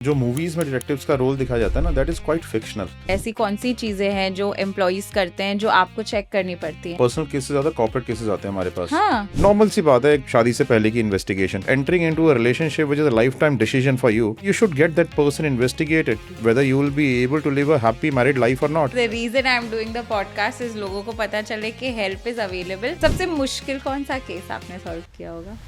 जो मूवीज में डिटेक्टिव्स का रोल दिखाया जाता है ना, दैट इज क्वाइट फिक्शनल। ऐसी कौन सी चीजें हैं जो एम्प्लॉइज करते हैं जो आपको चेक करनी पड़ती है? पर्सनल केसेस ज्यादा कॉर्पोरेट केसेस आते हैं हमारे पास। हाँ। नॉर्मल सी बात है, एक शादी से पहले की investigation, entering into a relationship which is a life time decision for you, you should get that person investigated whether you will be able to live a happy married life और not. The reason I am doing the podcast is लोगों को पता चले कि help is available. सबसे मुश्किल कौन सा केस आपने सॉल्व किया होगा?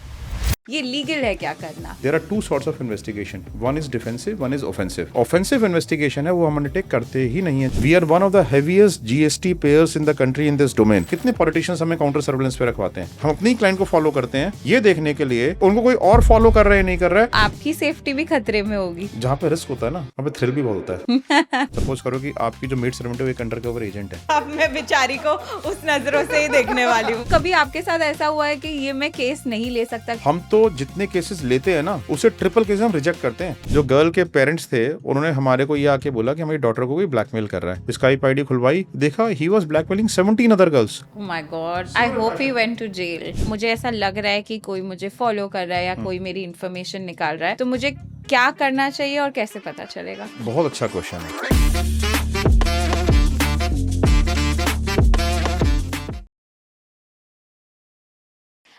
ये लीगल है क्या करना? There are two sorts of investigation. One is defensive, one is offensive. Offensive investigation है वो हम अंडरटेक करते ही नहीं है. We are one of the heaviest GST payers in the country in this domain. कितने politicians हमें काउंटर सर्वेलेंस पे रखवाते हैं? हम अपनी क्लाइंट को फॉलो करते हैं ये देखने के लिए उनको कोई और फॉलो कर रहा है नहीं कर रहा है. आपकी सेफ्टी भी खतरे में होगी। जहाँ पे रिस्क होता है ना, वहाँ पे थ्रिल भी बहुत होता है. सपोज करो कि आपकी जो मेड सर्वेंट है वो एक अंडरकवर एजेंट है. अब मैं बेचारी को उस नजरों से ही देखने वाली हूँ। कभी आपके साथ ऐसा हुआ है कि ये मैं केस नहीं ले सकता? हम तो जितने केसेस लेते हैं ना उसे ट्रिपल केस हम रिजेक्ट करते हैं. जो गर्ल के पेरेंट्स थे उन्होंने हमारे को ये आके बोला कि हमारी डॉटर को कोई ब्लैकमेल कर रहा है. स्काइप आईडी खुलवाई, देखा he was blackmailing 17 other girls. Oh my God, I hope he went to jail. मुझे ऐसा लग रहा है कि कोई मुझे फॉलो कर रहा है या कोई मेरी इन्फॉर्मेशन निकाल रहा है, तो मुझे क्या करना चाहिए और कैसे पता चलेगा? बहुत अच्छा क्वेश्चन है.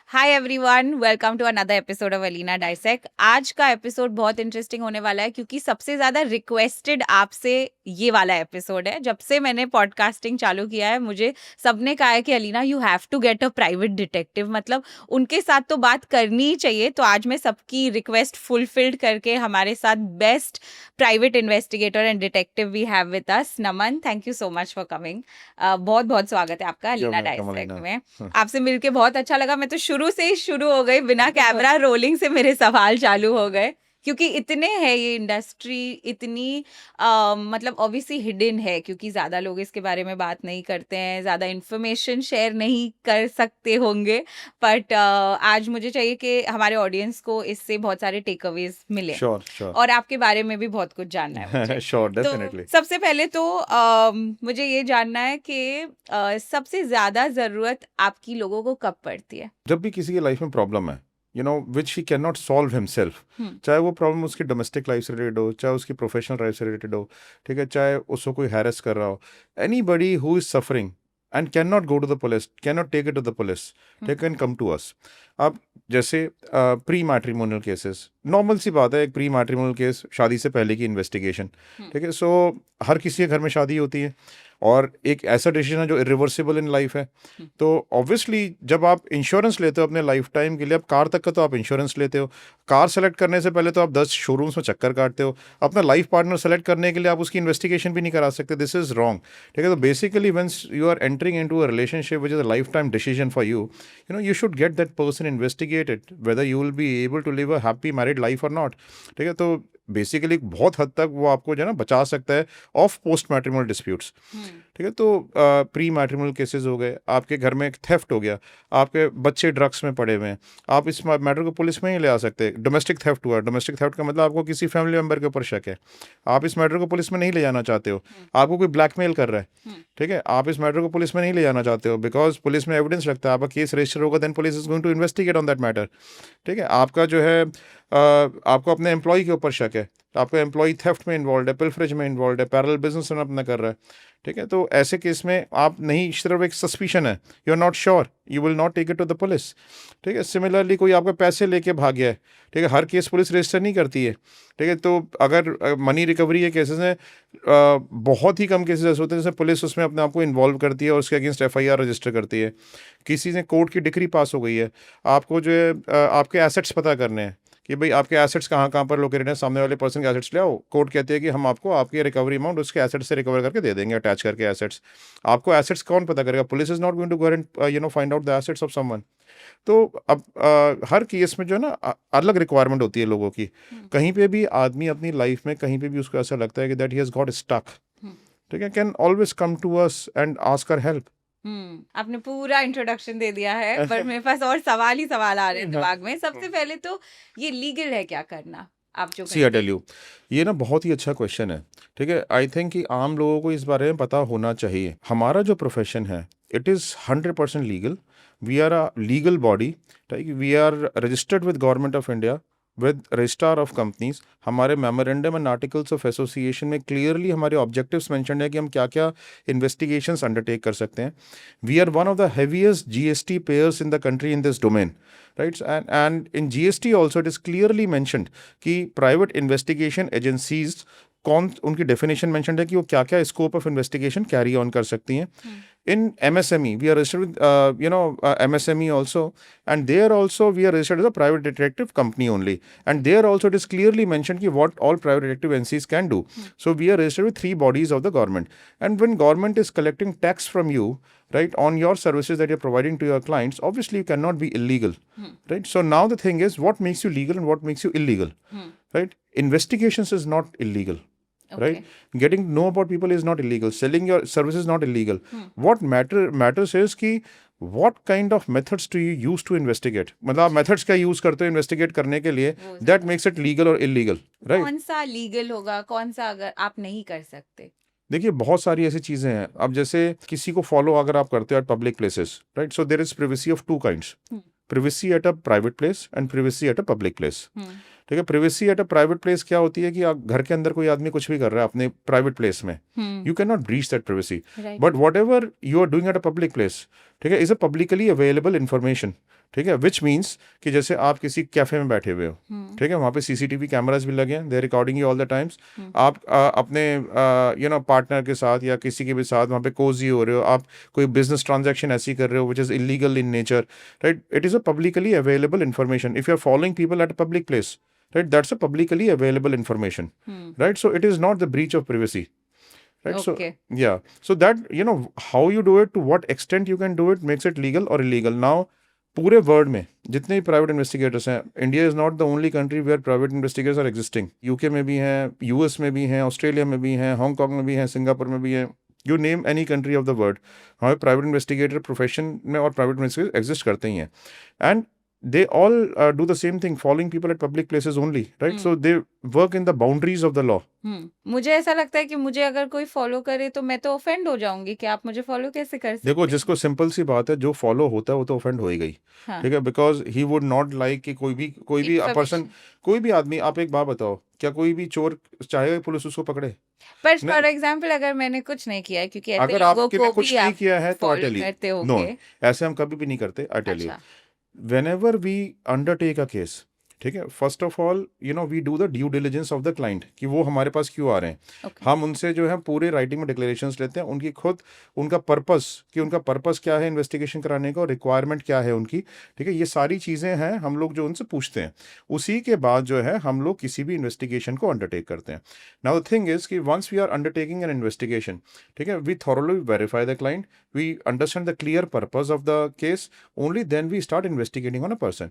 Hi everyone, welcome to another episode of Alina dissect. आज का एपिसोड बहुत इंटरेस्टिंग होने वाला है क्योंकि सबसे ज्यादा रिक्वेस्टेड आपसे ये वाला एपिसोड है। जब से मैंने पॉडकास्टिंग चालू किया है मुझे सबने कहा है कि Alina you have to get a private detective, मतलब उनके साथ तो बात करनी ही चाहिए। तो आज मैं सबकी रिक्वेस्ट फुलफिल्ड करके हमारे साथ best private investigator and detective we have with us. Naman, thank you so much for coming. बहुत बहुत स्वागत है आपका अलीना डाइसेक में। आपसे मिलके बहुत अच्छा लगा। मैं तो शुरू से ही शुरू हो गई, बिना कैमरा रोलिंग से मेरे सवाल चालू हो गए क्योंकि इतने है ये इंडस्ट्री, इतनी मतलब ऑब्वियसली हिडन है क्योंकि ज़्यादा लोग इसके बारे में बात नहीं करते हैं, ज़्यादा इन्फॉर्मेशन शेयर नहीं कर सकते होंगे। बट आज मुझे चाहिए कि हमारे ऑडियंस को इससे बहुत सारे टेक अवेज मिले। श्योर. और आपके बारे में भी बहुत कुछ जानना है मुझे। Sure, definitely. तो सबसे पहले तो मुझे ये जानना है कि सबसे ज़्यादा ज़रूरत आपकी लोगों को कब पड़ती है? जब भी किसी की लाइफ में प्रॉब्लम है, you know which he can not solve himself, चाहे वो प्रॉब्लम उसकी डोमेस्टिक लाइफ से रिलेटेड हो, चाहे उसकी प्रोफेशनल लाइफ से रिलेटेड हो, ठीक है, चाहे उसको कोई हैरेस कर रहा हो, anybody who is suffering and can not go to the police, can not take it to the police, they can come to us. अब जैसे प्री मैट्रिमोनियल केसेस, नॉर्मल सी बात है, एक प्री मैट्रिमोनियल केस, शादी से पहले की इन्वेस्टिगेशन, ठीक है. सो हर किसी के घर में शादी होती है और एक ऐसा डिसीजन है जो इरिवर्सिबल इन लाइफ है. तो ऑब्वियसली जब आप इंश्योरेंस लेते हो अपने लाइफ टाइम के लिए, अब कार तक का तो आप इंश्योरेंस लेते हो, कार सेलेक्ट करने से पहले तो आप 10 शोरूम्स में चक्कर काटते हो. अपना लाइफ पार्टनर सेलेक्ट करने के लिए आप उसकी इन्वेस्टिगेशन भी नहीं करा सकते. दिस इज रॉन्ग, ठीक है. तो basically whence you are entering into a relationship which is a life time decision for you, you know you should get that person investigated whether you will be able to live a happy married life और not, ठीक है. तो basically बहुत हद तक वो आपको जो है ना बचा सकता है ऑफ पोस्ट मैट्रिमोनियल डिस्प्यूट्स, ठीक है. तो प्री मैट्रिमोनियल केसेस हो गए, आपके घर में एक थेफ्ट हो गया, आपके बच्चे ड्रग्स में पड़े हुए हैं, आप इस मैटर को पुलिस में ही ले आ सकते हैं. डोमेस्टिक थेफ्ट हुआ, डोमेस्टिक थेफ्ट का मतलब आपको किसी फैमिली मेंबर के ऊपर शक है, आप इस मैटर को पुलिस में नहीं ले जाना चाहते हो, आपको कोई ब्लैकमेल कर रहा है, ठीक है, आप इस मैटर को पुलिस में नहीं ले जाना चाहते हो बिकॉज पुलिस में एविडेंस लगता है, आपका केस रजिस्टर होगा, then police is going to investigate on that matter, ठीक है. आपका जो है आपको अपने एम्प्लॉय के ऊपर शक है, आपका एम्प्लॉय थेफ्ट में इन्वॉल्व है, पिलफरेज में इन्वॉल्व है, पैरेलल बिजनेस अपना कर रहा है, ठीक है. तो ऐसे केस में आप नहीं, सिर्फ एक सस्पिशन है, you are not sure, you will not take it to the police, ठीक है. सिमिलरली कोई आपके पैसे लेके भाग गया है, ठीक है, हर केस पुलिस रजिस्टर नहीं करती है, ठीक है. तो अगर मनी रिकवरी के केसेस हैं, बहुत ही कम केसेस ऐसे होते हैं जैसे पुलिस उसमें अपने आप को इन्वॉल्व करती है और उसके अगेंस्ट FIR रजिस्टर करती है. किसी ने कोर्ट की डिक्री पास हो गई है, आपको जो है आपके एसेट्स पता करने हैं कि भाई आपके एसेट्स कहाँ पर लोकेटेड हैं, सामने वाले पर्सन के एसेट्स ले आओ, कोर्ट कहती है कि हम आपको आपकी रिकवरी अमाउंट उसके एसेट्स से रिकवर करके दे देंगे, अटैच करके एसेट्स. आपको एसेट्स कौन पता करेगा? Police is not going to go and you know find out the assets of someone. तो अब हर केस में जो है ना अलग रिक्वायरमेंट होती है लोगों की. कहीं पे भी आदमी अपनी लाइफ में कहीं पे भी उसको ऐसा लगता है कि that he has got stuck, ठीक है, can always come to us and ask our help. आपने पूरा इंट्रोडक्शन दे दिया है पर मेरे पास और सवाल ही सवाल आ रहे हैं दिमाग में। सबसे पहले तो ये लीगल है क्या करना? आप जो सी आई टेल यू, ये ना बहुत ही अच्छा क्वेश्चन है, ठीक है. आई थिंक कि आम लोगों को इस बारे में पता होना चाहिए. हमारा जो प्रोफेशन है it is 100% legal. We are a legal body, we are registered with government of India with registrar of companies. हमारे memorandum and articles of association में क्लियरली हमारे ऑब्जेक्टिव्स मेंशन है कि हम क्या क्या इन्वेस्टिगेशंस अंडरटेक कर सकते हैं। We are one of the heaviest GST payers in the country in this domain, right. And in GST also it is clearly mentioned कि प्राइवेट इन्वेस्टिगेशन एजेंसीज कौन, उनकी डेफिनेशन मेंशनड है कि वो क्या क्या scope of investigation carry on कर सकती हैं। In MSME, we are registered with, MSME also, and there also we are registered as a private detective company only. And there also it is clearly mentioned ki what all private detective agencies can do. So we are registered with 3 bodies of the government. And when government is collecting tax from you, right, on your services that you're providing to your clients, obviously you cannot be illegal, right? So now the thing is, what makes you legal and what makes you illegal, right? Investigations is not illegal. Right, getting to know about people is not illegal, selling your service is not illegal. What matters is कि what kind of methods do you use to investigate, मतलब आप methods क्या use करते हो investigate करने के लिए, that makes it legal or illegal, right? कौन सा लीगल होगा, कौन सा अगर आप नहीं कर सकते? देखिए बहुत सारी ऐसी चीजें हैं। अब जैसे किसी को फॉलो अगर आप करते हो at public places, right, so there is privacy of 2 kinds, privacy at a private place and privacy at a public place. ठीक है, privacy at a private place क्या होती है कि आप घर के अंदर कोई आदमी कुछ भी कर रहा है अपने प्राइवेट प्लेस में, you can not breach that privacy, but whatever you are doing at a public place, ठीक है, is a publicly available information. ठीक है, विच मीन्स कि जैसे आप किसी कैफे में बैठे हुए हो, ठीक है, वहाँ पे सीसीटीवी कैमराज भी लगे हैं, they are recording you all the times. आप अपने पार्टनर के साथ या किसी के भी साथ वहाँ पे कोजी हो रहे हो, आप कोई बिजनेस ट्रांजैक्शन ऐसी कर रहे हो which is illegal in nature, right, it is a publicly available information. If you are following people at a public place, right, that's a publicly available information, right, so it is not the breach of privacy, right? Okay. So yeah, so that, how you do it, to what extent you can do it, makes it legal or illegal. Now पूरे world में जितने भी private investigators हैं, India is not the only country where private investigators are existing. UK में भी हैं, US में भी हैं, ऑस्ट्रेलिया में भी हैं, हांगकॉन्ग में भी हैं, सिंगापुर में भी हैं, you name any country of the world, हमारे प्राइवेट इन्वेस्टिगेटर प्रोफेशन में और प्राइवेट इन्वेस्टिगेटर एग्जिस्ट करते ही हैं। And they all do the same thing, following people at public places only, right? So they work in the boundaries of the law. मुझे ऐसा लगता है कि मुझे अगर कोई फॉलो करे तो मैं तो ऑफेंड हो जाऊंगी कि आप मुझे फॉलो कैसे कर सकते देखो, जिसको सिंपल सी बात है, जो फॉलो होता है वो तो ऑफेंड हो ही गई, ठीक है, because he would not like कि कोई भी पर्सन, कोई भी आदमी, आप एक बात बताओ, क्या कोई भी चोर चाहेगा पुलिस उसको पकड़े? पर फॉर एग्जांपल अगर मैंने कुछ नहीं किया है, क्योंकि ऐसे अगर लोगों आपने को कुछ भी नहीं आप किया है तो आई फॉलो टेल करते यू, नो, होगे। ऐसे हम कभी भी नहीं करते, I tell you. whenever we undertake a case, ठीक है, first of all we do the due diligence of the client कि वो हमारे पास क्यों आ रहे हैं। हम उनसे जो है पूरे राइटिंग में डिक्लेरेशंस लेते हैं, उनकी खुद उनका पर्पस, कि उनका पर्पस क्या है इन्वेस्टिगेशन कराने का, रिक्वायरमेंट क्या है उनकी, ठीक है, ये सारी चीज़ें हैं हम लोग जो उनसे पूछते हैं। उसी के बाद जो है हम लोग किसी भी इन्वेस्टिगेशन को अंडरटेक करते हैं। नाउ द थिंग इज कि once we are undertaking an investigation, ठीक है, we thoroughly verify the client, we understand the clear purpose of the case, only then we start investigating on a person,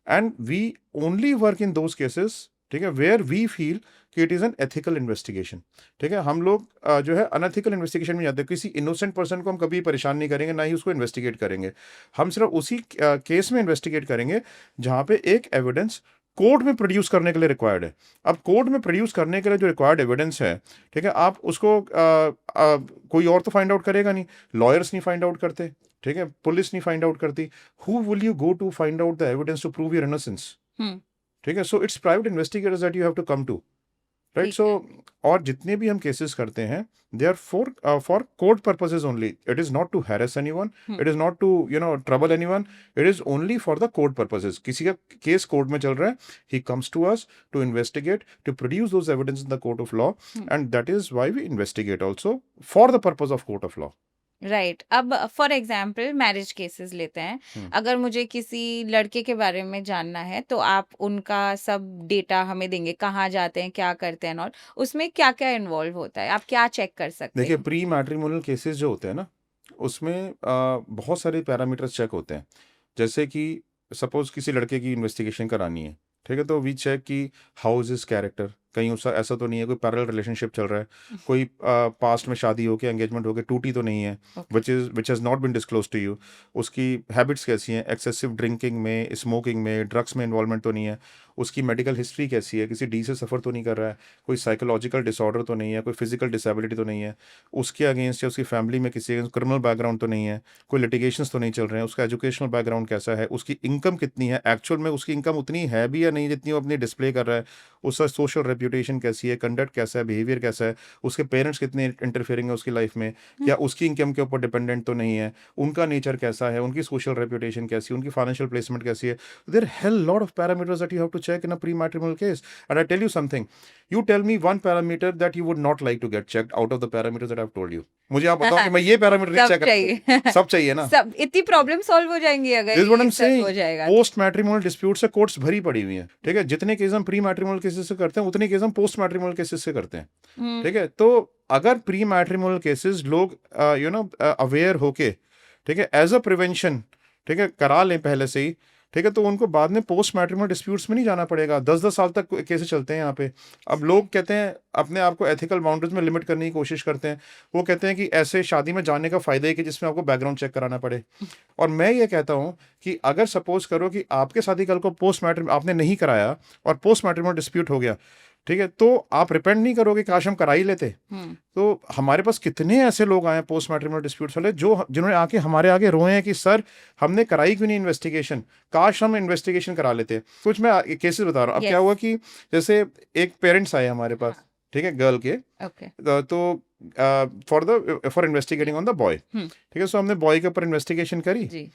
and we only work in those cases, ठीक है, where we feel कि it is an ethical investigation. ठीक है, हम लोग जो है unethical investigation में जाते हैं। किसी इनोसेंट पर्सन को हम कभी परेशान नहीं करेंगे, ना ही उसको इन्वेस्टिगेट करेंगे। हम सिर्फ उसी केस में इन्वेस्टिगेट करेंगे जहाँ पे एक एविडेंस कोर्ट में प्रोड्यूस करने के लिए रिक्वायर्ड है। अब कोर्ट में प्रोड्यूस करने के लिए जो रिक्वायर्ड एविडेंस है, ठीक है, आप उसको कोई और तो फाइंड आउट करेगा नहीं, लॉयर्स नहीं फाइंड आउट करते, ठीक है, पुलिस नहीं फाइंड आउट करती, who will you go to find out the evidence to prove your innocence? ठीक है, so it's private investigators that you have to come to, right. So और जितने भी हम केसेस करते हैं, they are for court purposes only, it is not to harass anyone, it is not to trouble anyone, it is only for the court purposes. किसी का case court में चल रहा है, he comes to us to investigate, to produce those evidence in the court of law, and that is why we investigate also for the purpose of court of law. Right. अब for example marriage cases लेते हैं, अगर मुझे किसी लड़के के बारे में जानना है तो आप उनका सब डेटा हमें देंगे, कहाँ जाते हैं, क्या करते हैं, और उसमें क्या क्या इन्वॉल्व होता है, आप क्या चेक कर सकते हैं? देखिए, प्री मैट्रिमोनियल केसेस जो होते हैं ना, उसमें बहुत सारे पैरामीटर्स चेक होते हैं। जैसे कि सपोज किसी लड़के की इन्वेस्टिगेशन करानी है, ठीक है, तो वी चेक कि हाउ इज हिज कैरेक्टर, कहीं उसका ऐसा तो नहीं है कोई पैरेलल रिलेशनशिप चल रहा है, कोई पास्ट में शादी हो के एंगेजमेंट हो के टूटी तो नहीं है, which has not been disclose to you. उसकी हैबिट्स कैसी हैं, एक्सेसिव ड्रिंकिंग में, स्मोकिंग में, ड्रग्स में इन्वॉल्वमेंट तो नहीं है, उसकी मेडिकल हिस्ट्री कैसी है, किसी डी से सफ़र तो नहीं कर रहा है, कोई साइकोलॉजिकल डिसऑर्डर तो नहीं है, कोई फिजिकल डिसेबिलिटी तो नहीं है, उसके अगेंस्ट या उसकी फैमिली में किसी अगेंस्ट क्रिमिनल बैकग्राउंड तो नहीं है, कोई लिटिगेशंस तो नहीं चल रहे हैं, उसका एजुकेशनल बैकग्राउंड कैसा है, उसकी इनकम कितनी है, एक्चुअल में उसकी इनकम उतनी है भी या नहीं जितनी वो अपनी डिस्प्ले कर रहा है, उसका सोशल रेप्यूटेशन कैसी है, कंडक्ट कैसा है, बिहेवियर कैसा है, उसके पेरेंट्स कितने इंटरफेयरिंग है उसकी लाइफ में, या उसकी इनकम के ऊपर डिपेंडेंट तो नहीं है, उनका नेचर कैसा है, उनकी सोशल रेप्यूटेशन कैसी है, उनकी फाइनेंशियल प्लेसमेंट कैसी है। There hell lot of parameters that you have to check in a pre matrimonial case. And I tell you something, you tell me one parameter that you would not like to get checked out of the parameters that I've told you. मुझे आप बताओ कि मैं ये parameter नहीं सब check चाहिए सब चाहिए ना। सब इतनी प्रॉब्लम सॉल्व हो जाएंगी अगर This is what ये I'm सब saying. हो जाएगा। पोस्ट मैट्रिमोनियल डिस्प्यूट से कोर्ट्स भरी पड़ी हुई हैं, ठीक है। जितने केस हम प्री मैट्रिमोनियल केसेस से करते हैं उतने केस हम पोस्ट मैट्रिमोनियल केसेस से करते हैं, ठीक है। तो अगर प्री मैट्रिमोनियल केसेस लोग अवेयर होके, ठीक है, एज अ प्रिवेंशन, ठीक है, करा लें पहले से ही, ठीक है, तो उनको बाद में पोस्ट मैट्रिमोनियल डिस्प्यूट्स में नहीं जाना पड़ेगा। 10-10 साल तक केसेस चलते हैं यहाँ पे। अब लोग कहते हैं अपने आप को एथिकल बाउंड्रीज में लिमिट करने की कोशिश करते हैं। वो कहते हैं कि ऐसे शादी में जाने का फ़ायदा है कि जिसमें आपको बैकग्राउंड चेक कराना पड़े। और मैं ये कहता हूँ कि अगर सपोज करो कि आपके साथ ही कल को पोस्ट मैट्रिमोनियल आपने नहीं कराया और पोस्ट मैट्रिमोनियल डिस्प्यूट हो गया, ठीक है, तो आप रिपेंट नहीं करोगे काश हम करा ही लेते। तो हमारे पास कितने ऐसे लोग आए पोस्ट मैट्रिमोनियल डिस्प्यूट्स वाले जिन्होंने आके हमारे आगे रोए हैं कि सर हमने कराई क्यों नहीं इन्वेस्टिगेशन, काश हम इन्वेस्टिगेशन करा लेते। कुछ मैं केसेस बता रहा हूँ। अब क्या हुआ कि जैसे एक पेरेंट्स आए हमारे पास, ठीक है, गर्ल के, तो for investigating on the boy, ठीक है। सो हमने बॉय के ऊपर इन्वेस्टिगेशन करी।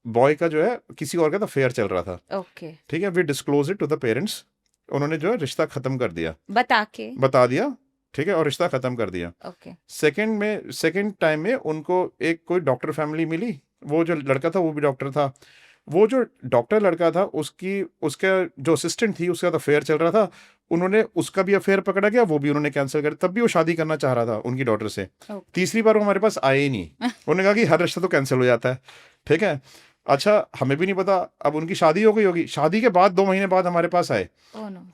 बॉय का जो है किसी और का तो अफेयर चल रहा था, ठीक है। We disclose it to the parents. उन्होंने जो है रिश्ता खत्म कर दिया, बता दिया, ठीक है, और रिश्ता खत्म कर दिया। सेकंड टाइम में उनको एक कोई डॉक्टर फैमिली मिली। वो जो लड़का था वो भी डॉक्टर था। वो जो डॉक्टर लड़का था उसका जो असिस्टेंट थी उसका तो अफेयर चल रहा था। उन्होंने उसका भी अफेयर पकड़ा गया, वो भी उन्होंने कैंसिल कर, तब भी वो शादी करना चाह रहा था उनकी डॉटर से। तीसरी बार वो हमारे पास आए ही नहीं। उन्होंने कहा कि हर रिश्ता तो कैंसिल हो जाता है, ठीक है। अच्छा, हमें भी नहीं पता, अब उनकी शादी हो गई होगी। शादी के बाद 2 महीने बाद हमारे पास आए,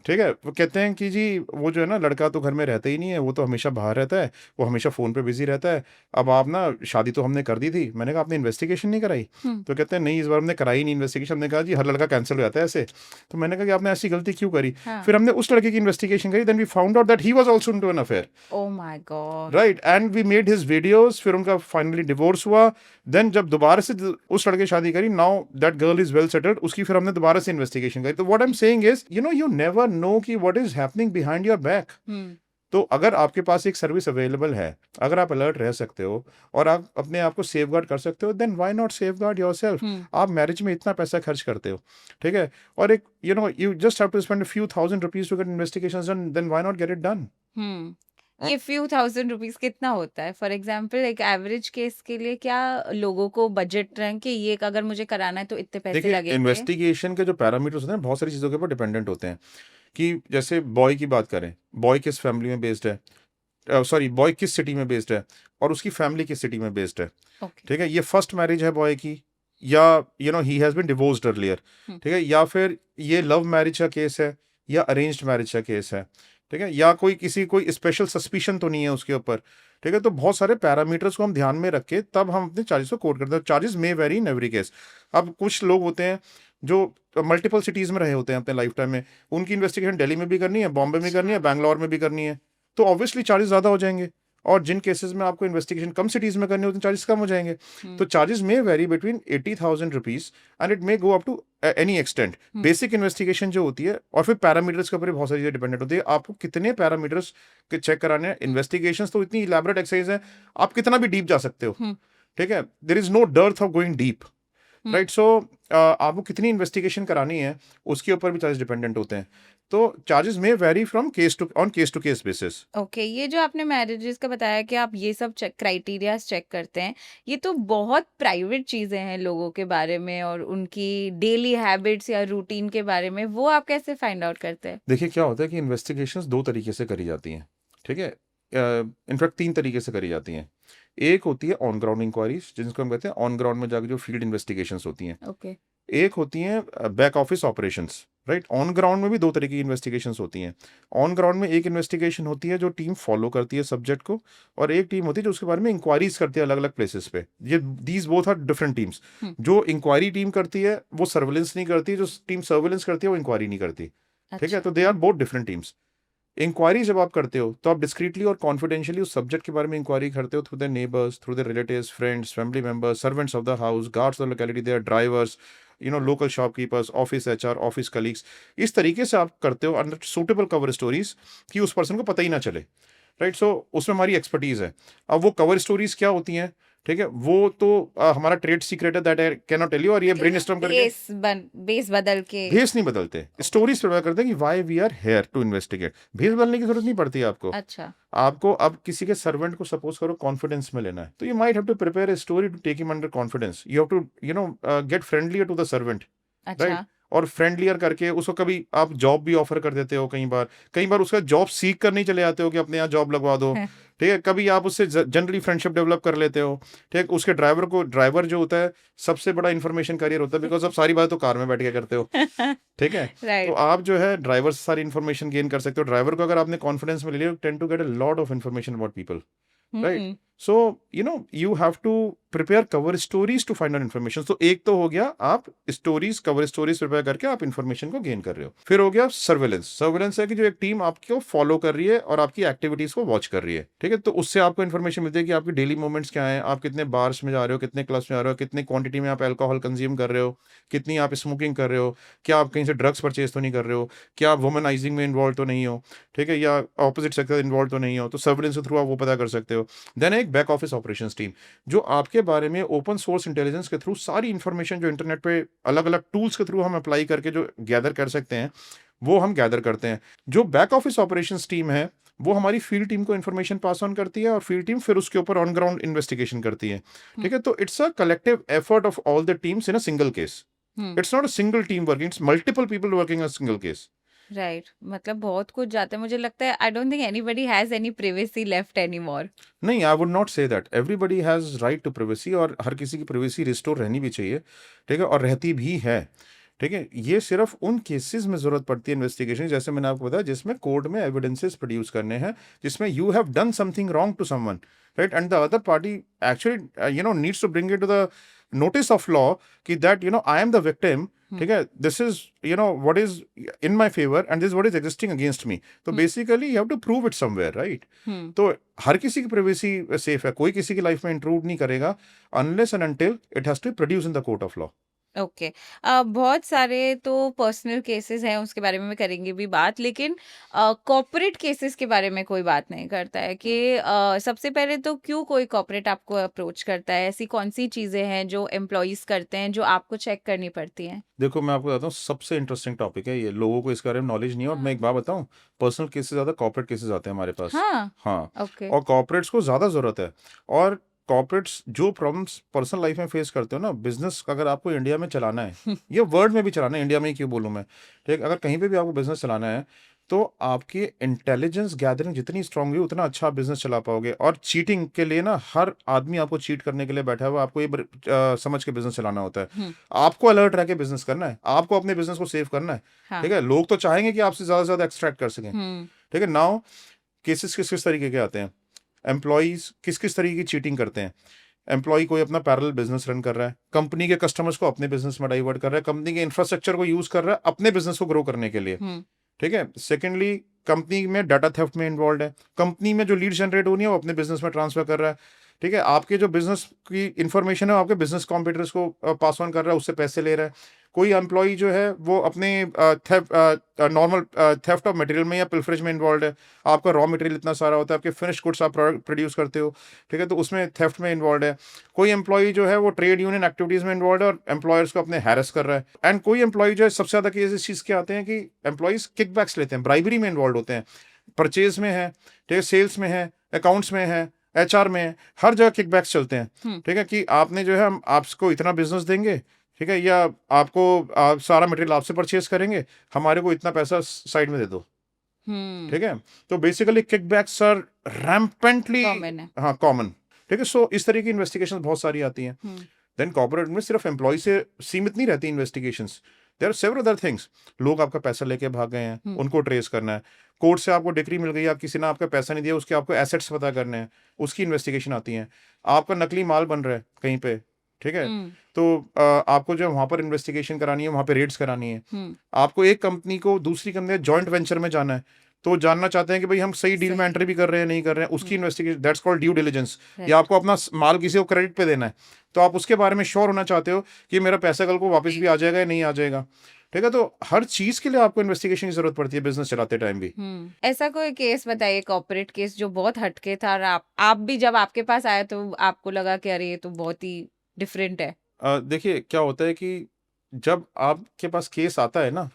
ठीक है। वो कहते हैं कि जी वो जो है ना लड़का तो घर में रहता ही नहीं है, वो तो हमेशा बाहर रहता है, वो हमेशा फ़ोन पे बिजी रहता है। अब आप ना शादी तो हमने कर दी थी। मैंने कहा आपने इन्वेस्टिगेशन नहीं कराई? तो कहते हैं नहीं, इस बार हमने कराई नहीं इन्वेस्टिगेशन। हमने कहा जी हर लड़का कैंसिल हो जाता है ऐसे। तो मैंने कहा कि आपने ऐसी गलती क्यों करी? फिर हमने उस लड़के की इन्वेस्टिगेशन करी। Then we found out that he was also into an affair. Oh my god. Right, and we made his videos. फिर उनका फाइनली डिवोर्स हुआ। देन जब दोबारा से उस लड़के शादी करी, now that girl is well settled, उसकी फिर हमने दोबारा से इन्वेस्टिगेशन करी। तो what I am saying is, you never know कि what is happening behind your back. तो अगर आपके पास एक सर्विस अवेलेबल है, अगर आप अलर्ट रह सकते हो और आप अपने आप को सेफगार्ड कर सकते हो, then why not safeguard yourself. आप मैरिज में इतना पैसा खर्च करते हो, ठीक है, और एक you just have to spend a few thousand rupees to get investigations done, then why not get it done? ये few thousand rupees कितना होता है? फॉर एग्जाम्पल एक एवरेज केस के लिए क्या लोगों को बजट रहे कि ये अगर मुझे कराना है तो इतने पैसे लगेंगे? इन्वेस्टिगेशन के जो पैरामीटर्स होते हैं बहुत सारी चीज़ों के ऊपर डिपेंडेंट होते हैं। कि जैसे बॉय की बात करें, बॉय किस फैमिली में बेस्ड है, सॉरी बॉय किस सिटी में बेस्ड है और उसकी फैमिली किस सिटी में बेस्ड है, ठीक है। ये फर्स्ट मैरिज है बॉय की, या he has been divorced earlier, ठीक है, या फिर ये लव मैरिज का केस है या अरेंज्ड मैरिज का केस है, ठीक है, या कोई स्पेशल सस्पिशन तो नहीं है उसके ऊपर, ठीक है। तो बहुत सारे पैरामीटर्स को हम ध्यान में रख के तब हम अपने चार्जेस को कोट करते हैं। Charges may very in every case. अब कुछ लोग होते हैं जो मल्टीपल सिटीज़ में रहे होते हैं अपने लाइफ टाइम में, उनकी इन्वेस्टिगेशन दिल्ली में भी करनी है, बॉम्बे में करनी है, बैंगलोर में भी करनी है, तो ऑब्वियसली चार्जेस ज़्यादा हो जाएंगे। और जिन केसेस में आपको इन्वेस्टिगेशन कम सिटीज़ में करनी होती है, चार्जेस कम हो जाएंगे। तो चार्जेस में vary between 80,000 rupees and it may go up to any extent. Basic investigation जो होती है, और फिर पैरामीटर्स के ऊपर बहुत सारी चीज़ें डिपेंडेंट होती है। आपको कितने पैरामीटर्स के चेक कराने हैं। इन्वेस्टिगेशंस तो इतनी इलैबोरेट एक्सरसाइज है, आप कितना भी डीप जा सकते हो, ठीक है। There is no dearth of going deep, right. So आपको कितनी इन्वेस्टिगेशन करानी है उसके ऊपर भी चार्जेस डिपेंडेंट होते हैं। तो चार्जेस में vary from case to case basis. Okay, ये जो आपने मैरिजेस का बताया कि आप ये सब क्राइटेरियाज चेक करते हैं, ये तो बहुत प्राइवेट चीज़ें हैं लोगों के बारे में और उनकी डेली हैबिट्स या रूटीन के बारे में, वो आप कैसे फाइंड आउट करते हैं? देखिए क्या होता है कि इन्वेस्टिगेशंस 2 तरीके से करी जाती हैं, ठीक है। इनफैक्ट 3 तरीके से करी जाती हैं। एक होती है ऑन ग्राउंड इंक्वायरीज, जिनको हम कहते हैं ऑन ग्राउंड में जाकर जो फील्ड इन्वेस्टिगेशंस होती हैं। ओके। एक होती हैं back office operations, right. On ground में भी दो तरह की इन्वेस्टिगेशंस होती हैं। ऑन ग्राउंड में एक इन्वेस्टिगेशन होती है जो टीम फॉलो करती है सब्जेक्ट को, और एक टीम होती है जो उसके बारे में इंक्वायरीज करती है अलग अलग प्लेसेस पे। ये these both are different teams. जो इंक्वायरी टीम करती है वो सर्वेलेंस नहीं करती, जो टीम सर्वेलेंस करती है वो इंक्वायरी नहीं करती। ठीक है, अच्छा। तो they are both different teams. Inquiry जब आप करते हो तो आप डिस्क्रीटली और कॉन्फिडेंशियली उस सब्जेक्ट के बारे में इंक्वायरी करते हो through the neighbours, through the relatives, friends, family members, servants of the house, guards of the locality, their drivers, local shopkeepers, office HR, office colleagues. इस तरीके से आप करते हो अंडर सुटेबल कवर स्टोरीज कि उस पर्सन को पता ही ना चले। राइट, सो उसमें हमारी एक्सपर्टीज है। अब वो कवर स्टोरीज क्या होती हैं, ठीक है, वो तो हमारा ट्रेड सीक्रेट है, that I can not tell you. और ये ब्रेनस्टॉर्म करके बेस बदल के भेस नहीं बदलते, स्टोरीज प्रिपेयर करते हैं कि why we are here to investigate. भेस बदलने की जरूरत नहीं पड़ती है आपको। अच्छा। आपको अब किसी के सर्वेंट को सपोज करो कॉन्फिडेंस में लेना है, तो you might have to prepare a story to take him under confidence. You have to get friendlier to the servant. अच्छा। राइट, और फ्रेंडलियर करके उसको कभी आप जॉब भी ऑफर कर देते हो, कई बार उसका जॉब सीख कर नहीं चले जाते हो कि अपने यहाँ जॉब लगवा दो। ठीक है, कभी आप उससे जनरली फ्रेंडशिप डेवलप कर लेते हो। ठीक है, उसके ड्राइवर जो होता है सबसे बड़ा इन्फॉर्मेशन कैरियर होता है, बिकॉज आप सारी बात तो कार में बैठ के करते हो। ठीक है, तो राइट। आप जो है ड्राइवर से सारी इन्फॉर्मेशन गेन कर सकते हो। ड्राइवर को अगर आपने कॉन्फिडेंस में ले लिया, tend to get a lot of information about people. Right, so you have to prepare cover stories to find out information। तो एक तो हो गया आप कवर स्टोरीज प्रिपेयर करके आप इन्फॉर्मेशन को गेन कर रहे हो। फिर हो गया सर्वेलेंस है कि जो एक टीम आपको फॉलो कर रही है और आपकी एक्टिविटीज को वॉच कर रही है। ठीक है, तो उससे आपको इन्फॉर्मेशन मिलती है कि आपकी डेली मूवमेंट्स क्या है, आप कितने बार्स में जा रहे हो, कितने क्लब्स में जा रहे हो, कितने क्वांटिटी में आप अल्कोहल कंज्यूम कर रहे हो, कितनी आप स्मोकिंग कर रहे हो, क्या आप कहीं से ड्रग्स परचेज तो नहीं कर रहे हो, क्या आप वुमनाइजिंग में इन्वॉल्व तो नहीं हो, ठीक है, या ऑपोजिट सेक्टर इन्वॉल्व तो नहीं हो। तो सर्वेलेंस के थ्रू आप वो पता कर सकते हो। देन एक बैक ऑफिस ऑपरेशंस टीम जो आपके बारे में ओपन सोर्स इंटेलिजेंस के थ्रू सारी इंफॉर्मेशन जो इंटरनेट पे अलग अलग टूल्स के थ्रू हम अप्लाई करके जो गैदर कर सकते हैं वो हम गैदर करते हैं। जो बैक ऑफिस ऑपरेशंस टीम है वो हमारी फील्ड टीम को इन्फॉर्मेशन पास ऑन करती है और फील्ड टीम फिर उसके ऊपर ऑन ग्राउंड इन्वेस्टिगेशन करती है। ठीक है, तो it's a collective effort of all the teams in a single case. It's not a single team working, it's multiple people working a single case. Right, मतलब बहुत कुछ जाता है। मुझे लगता है I don't think anybody has any privacy left anymore. नहीं, I would not say that. Everybody has right to privacy, और हर किसी की प्रिवेसी रिस्टोर रहनी भी चाहिए। ठीक है, और रहती भी है। ठीक है, ये सिर्फ उन केसेस में जरूरत पड़ती है इन्वेस्टिगेशन, जैसे मैंने आपको बताया, जिसमें कोर्ट में एविडेंसेस प्रोड्यूस करने हैं, जिसमें you have done something wrong to someone, right, and the other party actually needs to bring it to the notice of law कि that I am the victim. ठीक है, this is what is in my favour and this what is existing against me. तो basically you have to prove it somewhere, right. तो हर किसी की privacy safe है, कोई किसी की लाइफ में इंट्रूड नहीं करेगा unless and until it has to produce in the court of law. Okay. बहुत सारे तो पर्सनल केसेस हैं, उसके बारे में करेंगे भी बात, लेकिन कॉर्पोरेट केसेस के बारे में कोई बात नहीं करता है कि सबसे पहले तो क्यों कोई कॉर्पोरेट आपको अप्रोच करता है? ऐसी कौन सी चीज़ें हैं जो एम्प्लॉयज करते हैं जो आपको चेक करनी पड़ती हैं? देखो, मैं आपको बताता हूँ, सबसे इंटरेस्टिंग टॉपिक है ये, लोगों को इसके बारे में नॉलेज नहीं है। और मैं एक बात बताऊँ, पर्सनल केसेस ज़्यादा कॉर्पोरेट केसेस आते हैं हमारे पास। हाँ। हाँ, ओके। और कॉर्पोरेट्स को ज़्यादा ज़रूरत है। और कॉर्पोरेट्स जो प्रॉब्लम्स पर्सनल लाइफ में फेस करते हो ना, बिजनेस अगर आपको इंडिया में चलाना है या वर्ल्ड में भी चलाना है, इंडिया में ही क्यों बोलूँ मैं, ठीक, अगर कहीं पे भी आपको बिजनेस चलाना है तो आपकी इंटेलिजेंस गैदरिंग जितनी स्ट्रांग हुई उतना अच्छा बिजनेस चला पाओगे। और चीटिंग के लिए ना, हर आदमी आपको चीट करने के लिए बैठा हुआ, आपको ये समझ के बिजनेस चलाना होता है। आपको अलर्ट रह के बिजनेस करना है, आपको अपने बिजनेस को सेव करना है। हाँ। ठीक है, लोग तो चाहेंगे कि आपसे ज्यादा से ज्यादा एक्सट्रैक्ट कर सकें। हम्म। ठीक है, नाउ केसेस किस किस तरीके के आते हैं, एम्प्लॉयज किस किस तरीके की चीटिंग करते हैं। एम्प्लॉय कोई अपना पैरेलल बिजनेस रन कर रहा है, कंपनी के कस्टमर्स को अपने बिजनेस में डाइवर्ट कर रहा है, कंपनी के इंफ्रास्ट्रक्चर को यूज कर रहा है अपने बिजनेस को ग्रो करने के लिए। ठीक है, सेकेंडली कंपनी में डाटा थेफ्ट में इन्वॉल्व है, कंपनी में जो लीड जनरेट होनी है वो अपने बिजनेस में ट्रांसफर कर रहा है। ठीक है, आपके जो बिजनेस की इंफॉर्मेशन है वो आपके बिजनेस कॉम्पिटिटर्स को पास ऑन कर रहा है, उससे पैसे ले रहा है। कोई एम्प्लॉय जो है वो अपने नॉर्मल थेफ्ट ऑफ मटेरियल में या पिल्फरेज में इन्वॉल्व है। आपका रॉ मटेरियल इतना सारा होता है, आपके फिनिश गुड्स आप प्रोड्यूस करते हो, ठीक है, तो उसमें थेफ्ट में इन्वॉल्व है। कोई एम्प्लॉय जो है वो ट्रेड यूनियन एक्टिविटीज में इन्वॉल्व है और एम्प्लॉयर्स को अपने हैरेस कर रहा है। एंड कोई एम्प्लॉय जो है, सबसे ज्यादा केस इस चीज के आते हैं कि एम्प्लॉयज किकबैक्स लेते हैं, ब्राइबरी में इन्वॉल्व होते हैं, परचेज में है, ठीक है, सेल्स में है, अकाउंट्स में है, एचआर में है, हर जगह किकबैक्स चलते हैं। ठीक है, कि आपने जो है, हम आपको इतना बिजनेस देंगे, ठीक है, या आपको सारा मटेरियल आपसे परचेज करेंगे, हमारे को इतना पैसा साइड में दे दो। ठीक है, तो basically kickbacks are rampantly common. ठीक है, सो इस तरह की इन्वेस्टिगेशन बहुत सारी आती हैं। देन कॉर्पोरेट में सिर्फ एम्प्लॉय से सीमित नहीं रहती investigations. There are several other things. लोग आपका पैसा लेके भाग गए हैं, उनको ट्रेस करना है। कोर्ट से आपको डिक्री मिल गई, आप किसी ने आपका पैसा नहीं दिया, उसके आपको एसेट्स पता करने हैं, उसकी इन्वेस्टिगेशन आती है। आपका नकली माल बन रहा है कहीं पे, ठीक है, तो आपको जो वहां पर इन्वेस्टिगेशन करानी है, वहां पे रेड्स करानी है। आपको एक कंपनी को दूसरी कंपनी जॉइंट वेंचर में जाना है, तो जानना चाहते हैं कि भाई हम सही डील में एंट्री भी कर रहे हैं नहीं कर रहे हैं, उसकी investigation, that's called due diligence. या आपको अपना माल किसी को क्रेडिट पे देना है, तो आप उसके बारे में श्योर होना चाहते हो कि मेरा पैसा कल को वापस भी आ जाएगा या नहीं आ जाएगा, ठीक है। तो हर चीज के लिए आपको इन्वेस्टिगेशन की जरूरत पड़ती है बिजनेस चलाते टाइम भी। ऐसा कोई केस बताइए, कॉर्पोरेट केस जो बहुत हटके था और आप भी जब आपके पास आया तो आपको लगा कि अरे ये तो बहुत ही डिफरेंट है। देखिए क्या होता है कि जब आपके पास केस आता है ना,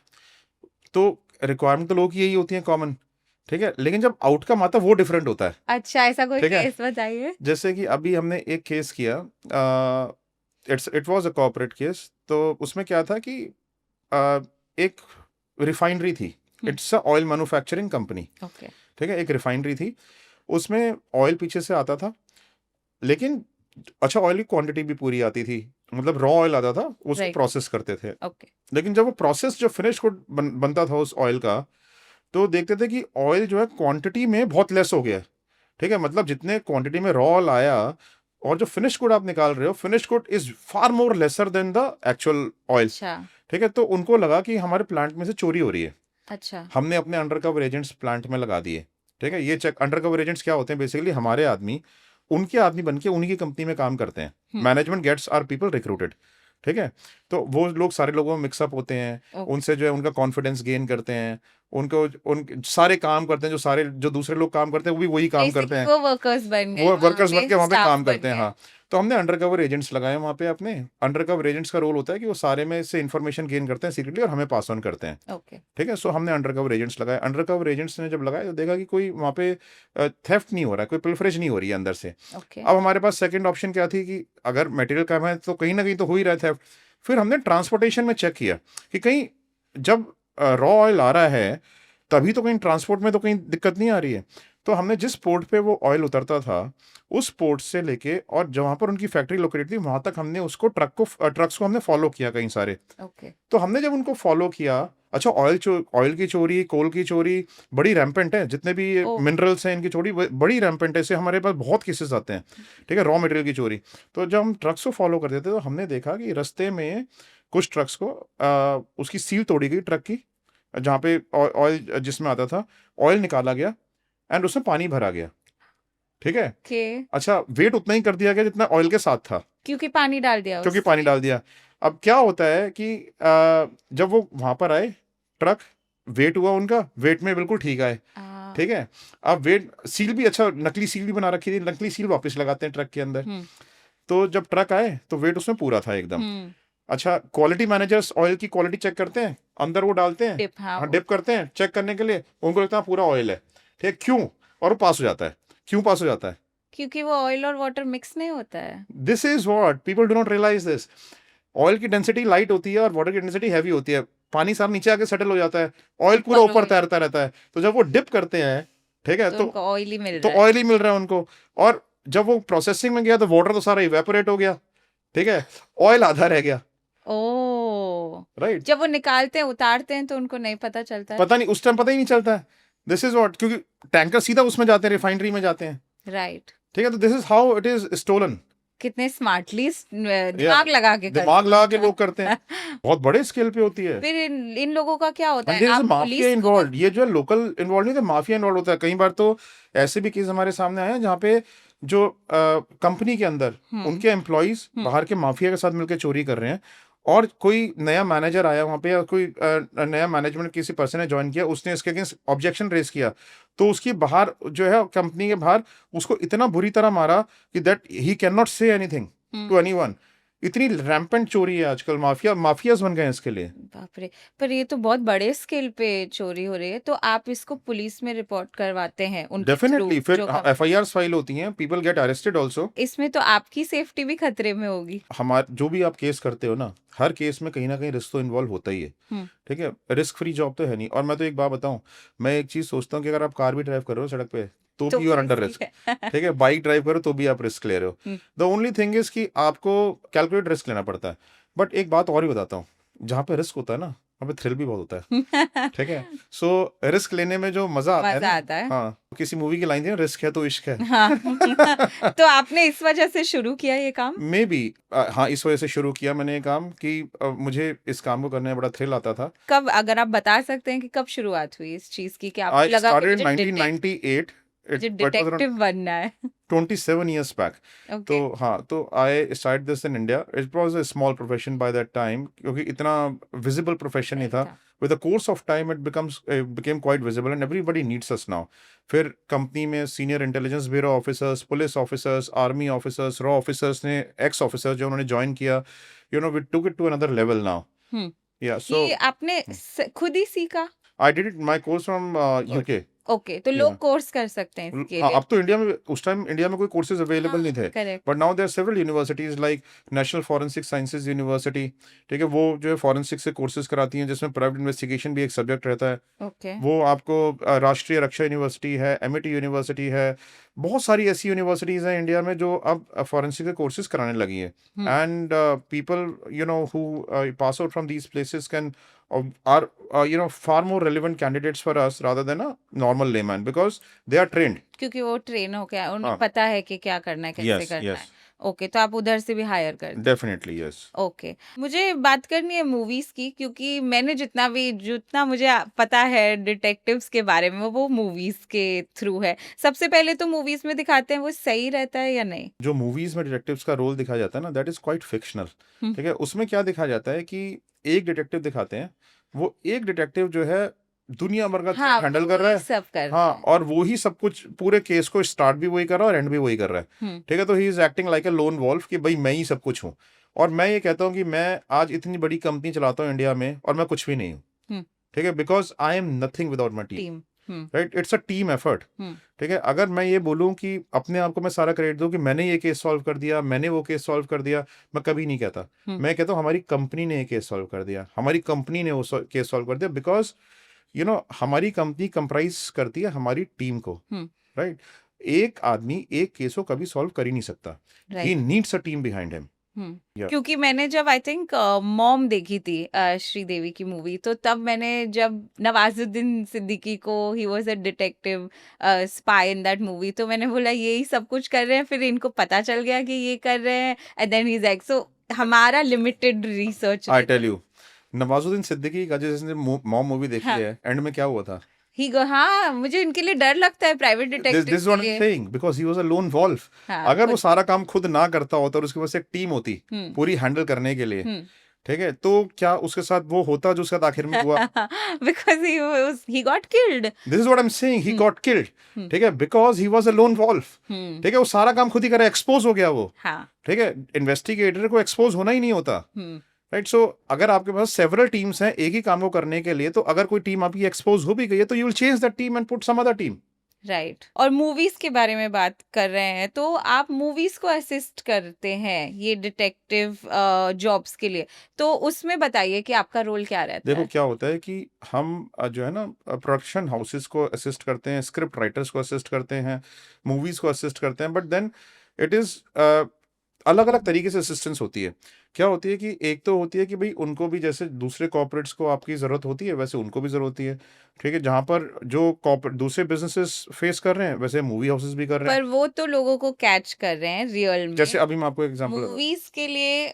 तो रिक्वायरमेंट तो लोगों की यही होती है कॉमन, ठीक है, लेकिन जब आउटकम आता है वो डिफरेंट होता है। अच्छा, ऐसा कोई ठीक है। केस बताइए। जैसे कि अभी हमने एक केस किया, it was a corporate case. तो उसमें क्या था कि एक रिफाइनरी थी, it's a oil manufacturing company, okay. ठीक है, एक रिफाइनरी थी, उसमें ऑयल पीछे से आता था, लेकिन अच्छा ऑयल की क्वांटिटी भी पूरी आती थी, मतलब रॉ ऑयल आता था, उसको Right. प्रोसेस करते थे। ओके। लेकिन जब वो प्रोसेस जो फिनिश गुड बनता था उस ऑयल का, तो देखते थे कि ऑयल जो है क्वांटिटी में बहुत लेस हो गया है, ठीक है, मतलब जितने क्वांटिटी में रॉ ऑयल आया और जो फिनिश गुड आप निकाल रहे हो, finish good is far more lesser than the actual oil, अच्छा। ठीक है। तो उनको लगा कि हमारे प्लांट में से चोरी हो रही है। अच्छा। हमने अपने अंडर कवर एजेंट्स प्लांट में लगा दिए, ठीक है। ये चेक, अंडर कवर एजेंट्स क्या होते हैं, बेसिकली हमारे आदमी उनके आदमी बनके उन्हीं की कंपनी में काम करते हैं। Management gets are people recruited, ठीक है। तो वो लोग सारे लोगों में मिक्सअप होते हैं, उनसे जो है उनका कॉन्फिडेंस गेन करते हैं, उनको उन सारे काम करते हैं, जो दूसरे लोग काम करते हैं वो भी वही काम करते हैं, वो वर्कर्स बन गए, वो वर्कर्स बन के वहाँ पे staff काम बन करते हैं। गए। हाँ, तो हमने अंडर कवर एजेंट्स लगाए वहाँ पे अपने। अंडर कवर एजेंट्स का रोल होता है कि वो सारे में से इन्फॉर्मेशन गेन करते हैं सीक्रेटली और हमें पास ऑन करते हैं, ओके। ठीक है। सो हमने अंडर कवर एजेंट्स लगाए। अंडर कवर एजेंट्स ने जब लगाए तो देखा कि कोई वहाँ पे थेफ्ट नहीं हो रहा है, कोई पिल्फरेज नहीं हो रही है अंदर से। ओके। अब हमारे पास सेकंड ऑप्शन क्या थी कि अगर मटेरियल कम है तो कहीं ना कहीं तो हो ही रहा है थेफ्ट। फिर हमने ट्रांसपोर्टेशन में चेक किया कि कहीं जब रॉ ऑयल आ रहा है तभी तो कहीं ट्रांसपोर्ट में तो कहीं दिक्कत नहीं आ रही है। तो हमने जिस पोर्ट पे वो ऑयल उतरता था, उस पोर्ट से लेके और जहां पर उनकी फैक्ट्री लोकेटेड थी वहां तक हमने उसको ट्रक्स को हमने फॉलो किया कई सारे। ओके। तो हमने जब उनको फॉलो किया, अच्छा ऑयल की चोरी, कोल की चोरी बड़ी रैम्पेंट है, जितने भी मिनरल्स हैं इनकी चोरी बड़ी रैम्पेंट है, इससे हमारे पास बहुत केसेस आते हैं, ठीक है, रॉ मटेरियल की चोरी। तो जब हम ट्रक्स को फॉलो करते थे तो हमने देखा कि रास्ते में कुछ ट्रक्स को उसकी सील तोड़ी गई ट्रक की, जहाँ पे ऑयल जिसमें आता था, ऑयल निकाला गया एंड उसमें पानी भरा गया, ठीक है। अच्छा, वेट उतना ही कर दिया गया जितना ऑयल के साथ था, क्योंकि पानी डाल दिया, क्योंकि पानी डाल दिया। अब क्या होता है कि जब वो वहां पर आए ट्रक, वेट हुआ उनका, वेट में बिल्कुल ठीक आए, ठीक है। अब वेट सील भी, अच्छा नकली सील भी बना रखी थी, नकली सील वापस लगाते हैं ट्रक के अंदर। तो जब ट्रक आए तो वेट उसमें पूरा था एकदम। अच्छा, क्वालिटी मैनेजर्स ऑयल की क्वालिटी चेक करते हैं, अंदर वो डालते हैं, हाँ डिप करते हैं चेक करने के लिए, उनको लगता है पूरा ऑयल है, ठीक, क्यों, और वो पास हो जाता है। क्यों पास हो जाता है? क्योंकि वो ऑयल और वाटर मिक्स नहीं होता है। This is what people do not realise this. Oil की डेंसिटी लाइट होती है और वाटर की डेंसिटी हैवी होती है, पानी सारा नीचे आके सेटल हो जाता है, ऑयल पूरा ऊपर तैरता रहता है। तो जब वो डिप करते हैं, ठीक है, तो ऑयल ही मिल तो ऑयल ही मिल रहा है उनको। और जब वो प्रोसेसिंग में गया तो वाटर तो सारा इवेपोरेट हो गया, ठीक है, ऑयल आधा रह गया। राइट। जब वो निकालते हैं, उतारते हैं तो उनको नहीं पता चलता है, पता नहीं, उस टाइम पता ही नहीं चलता है। दिस इज व्हाट, क्योंकि टैंकर सीधा उसमें जाते हैं, रिफाइनरी में जाते हैं, राइट, ठीक है। तो this is how it is stolen. कितने स्मार्टली दिमाग लगा के लोग करते हैं, बहुत बड़े स्केल पे होती है। फिर इन लोगों का क्या होता है? आप माफिया इन्वॉल्व, ये जो लोकल इन्वॉल्व नहीं थे, माफिया इन्वॉल्व होता है। कई बार तो ऐसे भी केस हमारे सामने आए हैं जहाँ पे जो कंपनी के अंदर उनके एम्प्लॉइज बाहर के माफिया के साथ मिलकर चोरी कर रहे हैं, और कोई नया मैनेजर आया वहाँ पे या कोई नया मैनेजमेंट किसी पर्सन ने ज्वाइन किया, उसने इसके अगेंस्ट ऑब्जेक्शन रेज किया, तो उसकी बाहर जो है कंपनी के बाहर उसको इतना बुरी तरह मारा कि that he can not say anything to anyone. इतनी रैम्पेंट चोरी है आजकल, माफियाज बन गए हैं इसके लिए। बाप रे, पर ये तो बहुत बड़े स्केल पे चोरी हो रही है, तो आप इसको पुलिस में रिपोर्ट करवाते हैं उनके डेफिनेटली, थ्रू? फिर एफआईआर फाइल होती हैं, पीपल गेट अरेस्टेड आल्सो। इसमें तो आपकी सेफ्टी भी खतरे में होगी। हमारे जो भी आप केस करते हो ना, हर केस में कहीं ना कहीं रिस्क तो इन्वॉल्व होता ही है, ठीक है, रिस्क फ्री जॉब तो है नहीं। और मैं तो एक बात बताऊं, मैं एक चीज सोचता हूँ कि अगर आप कार भी ड्राइव कर रहे हो सड़क पे तो भी यू आर अंडर रिस्क, ठीक है, बाइक ड्राइव करो तो भी आप रिस्क ले रहे हो। द ओनली थिंग इज कि आपको कैलकुलेट रिस्क लेना पड़ता है। बट एक बात और ही बताता हूँ, जहाँ पे रिस्क होता है ना वहाँ पे थ्रिल भी बहुत होता है, ठीक है। सो रिस्क लेने में जो मजा आता है मजा ना, आता है। हाँ, किसी मूवी की लाइन थी ना, रिस्क है तो इश्क है। हाँ तो आपने इस वजह से शुरू किया ये काम? मे बी, हाँ, इस वजह से शुरू किया मैंने ये काम कि मुझे इस काम को करने में बड़ा थ्रिल आता था। कब, अगर आप बता सकते हैं कि कब शुरुआत हुई इस चीज की कि आपको आई लगा कि स्टार्टेड मुझे 1998, मुझे it was around डिटेक्टिव बनना है? 27 years back. तो ओके। हाँ, तो I start this in India. It was a small profession by that time, क्योंकि इतना विजिबल प्रोफेशन नहीं था। With the course of time it became quite visible and everybody needs us now. फिर company में senior intelligence bureau officers, police officers, army officers, रॉ officers ने, ex officers जो उन्होंने ज्वाइन किया, we took it to another level now. या so ये आपने खुद ही सीखा? आई did it my course from UK. Okay, तो लोग कोर्स कर सकते हैं इसके हाँ, लिए? अब तो इंडिया में, उस टाइम इंडिया में कोई कोर्सेज अवेलेबल नहीं थे, correct. But now there are several universities like national forensic sciences university, ठीक है, वो जो है फॉरेंसिक से कोर्सेज कराती हैं जिसमें प्राइवेट इन्वेस्टिगेशन भी एक सब्जेक्ट रहता है। ओके। वो आपको राष्ट्रीय रक्षा यूनिवर्सिटी है, एमिटी यूनिवर्सिटी है, बहुत सारी ऐसी यूनिवर्सिटीज हैं इंडिया में जो अब फॉरेंसिक के कोर्सेज कराने लगी हैं। And people who pass out from these places can are far more relevant candidates for us rather than a normal layman, because they are trained. क्योंकि वो ट्रेन हो गया, उन्हें हाँ, पता है कि क्या करना है, कैसे yes, करना yes, है। ओके, तो आप उधर से भी हायर करते हैं? definitely, yes. ओके, मुझे बात करनी है मूवीज की, क्योंकि मैंने जितना मुझे पता है डिटेक्टिव्स के बारे में वो मूवीज के थ्रू है। सबसे पहले तो मूवीज में दिखाते हैं, वो सही रहता है या नहीं? जो मूवीज में डिटेक्टिव्स का रोल दिखाया जाता है ना, दैट इज क्वाइट फिक्शनल, ठीक है। उसमें क्या दिखाया जाता है कि एक डिटेक्टिव दिखाते हैं, वो एक डिटेक्टिव जो है दुनिया भर का हाँ, हैंडल कर रहा है, सब कर रहा हाँ, है। और वो ही सब कुछ, पूरे केस को स्टार्ट भी वही कर रहा है और एंड भी वही कर रहा है, ठीक है। तो he is acting like a lone wolf कि भाई मैं ही सब कुछ हूँ। और मैं ये कहता हूँ कि मैं आज इतनी बड़ी कंपनी चलाता हूँ इंडिया में और मैं कुछ भी नहीं हूँ, ठीक है, because I am nothing without my team, right. It's a team effort, ठीक है। अगर मैं ये बोलूं कि अपने आप को मैं सारा क्रेडिट दूं कि मैंने ये केस सॉल्व कर दिया, मैंने वो केस सॉल्व कर दिया, मैं कभी नहीं कहता। मैं कहता हूँ हमारी कंपनी ने ये केस सॉल्व कर दिया, हमारी कंपनी ने वो केस सॉल्व कर दिया, बिकॉज हमारी कंपनी कंप्राइज करती है हमारी टीम को, राइट। एक आदमी एक केस को कभी सॉल्व कर ही नहीं सकता, he needs a team behind him. क्योंकि मैंने जब आई थिंक मॉम देखी थी श्रीदेवी की मूवी, तो तब मैंने जब नवाजुद्दीन सिद्दीकी को, he was a detective spy in that movie, तो मैंने बोला यही सब कुछ कर रहे हैं, फिर इनको पता चल गया कि ये कर रहे हैं, and then he is like, so हमारा limited research. I tell you, Nawazuddin Siddiqui का जिसने मॉम मूवी देखी है, एंड में क्या हुआ था? हाँ, मुझे इनके लिए डर लगता है private detective This is what I'm saying, because he was a lone wolf. अगर वो सारा काम खुद ना करता होता और उसके पास एक टीम होती पूरी हैंडल करने के लिए, ठीक है, तो क्या उसके साथ वो होता जो उसके साथ आखिर में हुआ? Because he got killed. This is what I'm saying, he got killed, ठीक है, because he was a lone wolf, ठीक है। वो सारा काम खुद ही करे, एक्सपोज हो गया वो, ठीक है। इन्वेस्टिगेटर को एक्सपोज होना ही नहीं होता, राइट। सो अगर आपके पास सेवरल टीम्स हैं एक ही काम को करने के लिए, तो अगर कोई टीम आपकी एक्सपोज हो भी गई है, तो you will change that team and put some other team, right. और मूवीज के बारे में बात कर रहे हैं, तो आप मूवीज को असिस्ट करते हैं ये डिटेक्टिव जॉब्स के लिए, तो उसमें बताइए कि आपका रोल क्या रहता है? देखो क्या होता है कि हम जो है ना प्रोडक्शन हाउसेस को असिस्ट करते हैं, स्क्रिप्ट राइटर्स को असिस्ट करते हैं, मूवीज को असिस्ट करते हैं, बट देन इट इज अलग अलग तरीके से असिस्टेंस होती है। क्या होती है कि एक तो होती है कि भाई उनको भी जैसे दूसरे कॉर्पोरेट्स को आपकी ज़रूरत होती है, वैसे उनको भी ज़रूरत होती है, ठीक है। जहाँ पर जो कॉर्पोरेट दूसरे बिजनेसेस फेस कर रहे हैं, वैसे मूवी हाउसेस भी कर रहे हैं, पर वो तो लोगों को कैच कर रहे हैं रियल में। जैसे अभी मैं आपको एग्जांपल, मूवीज के लिए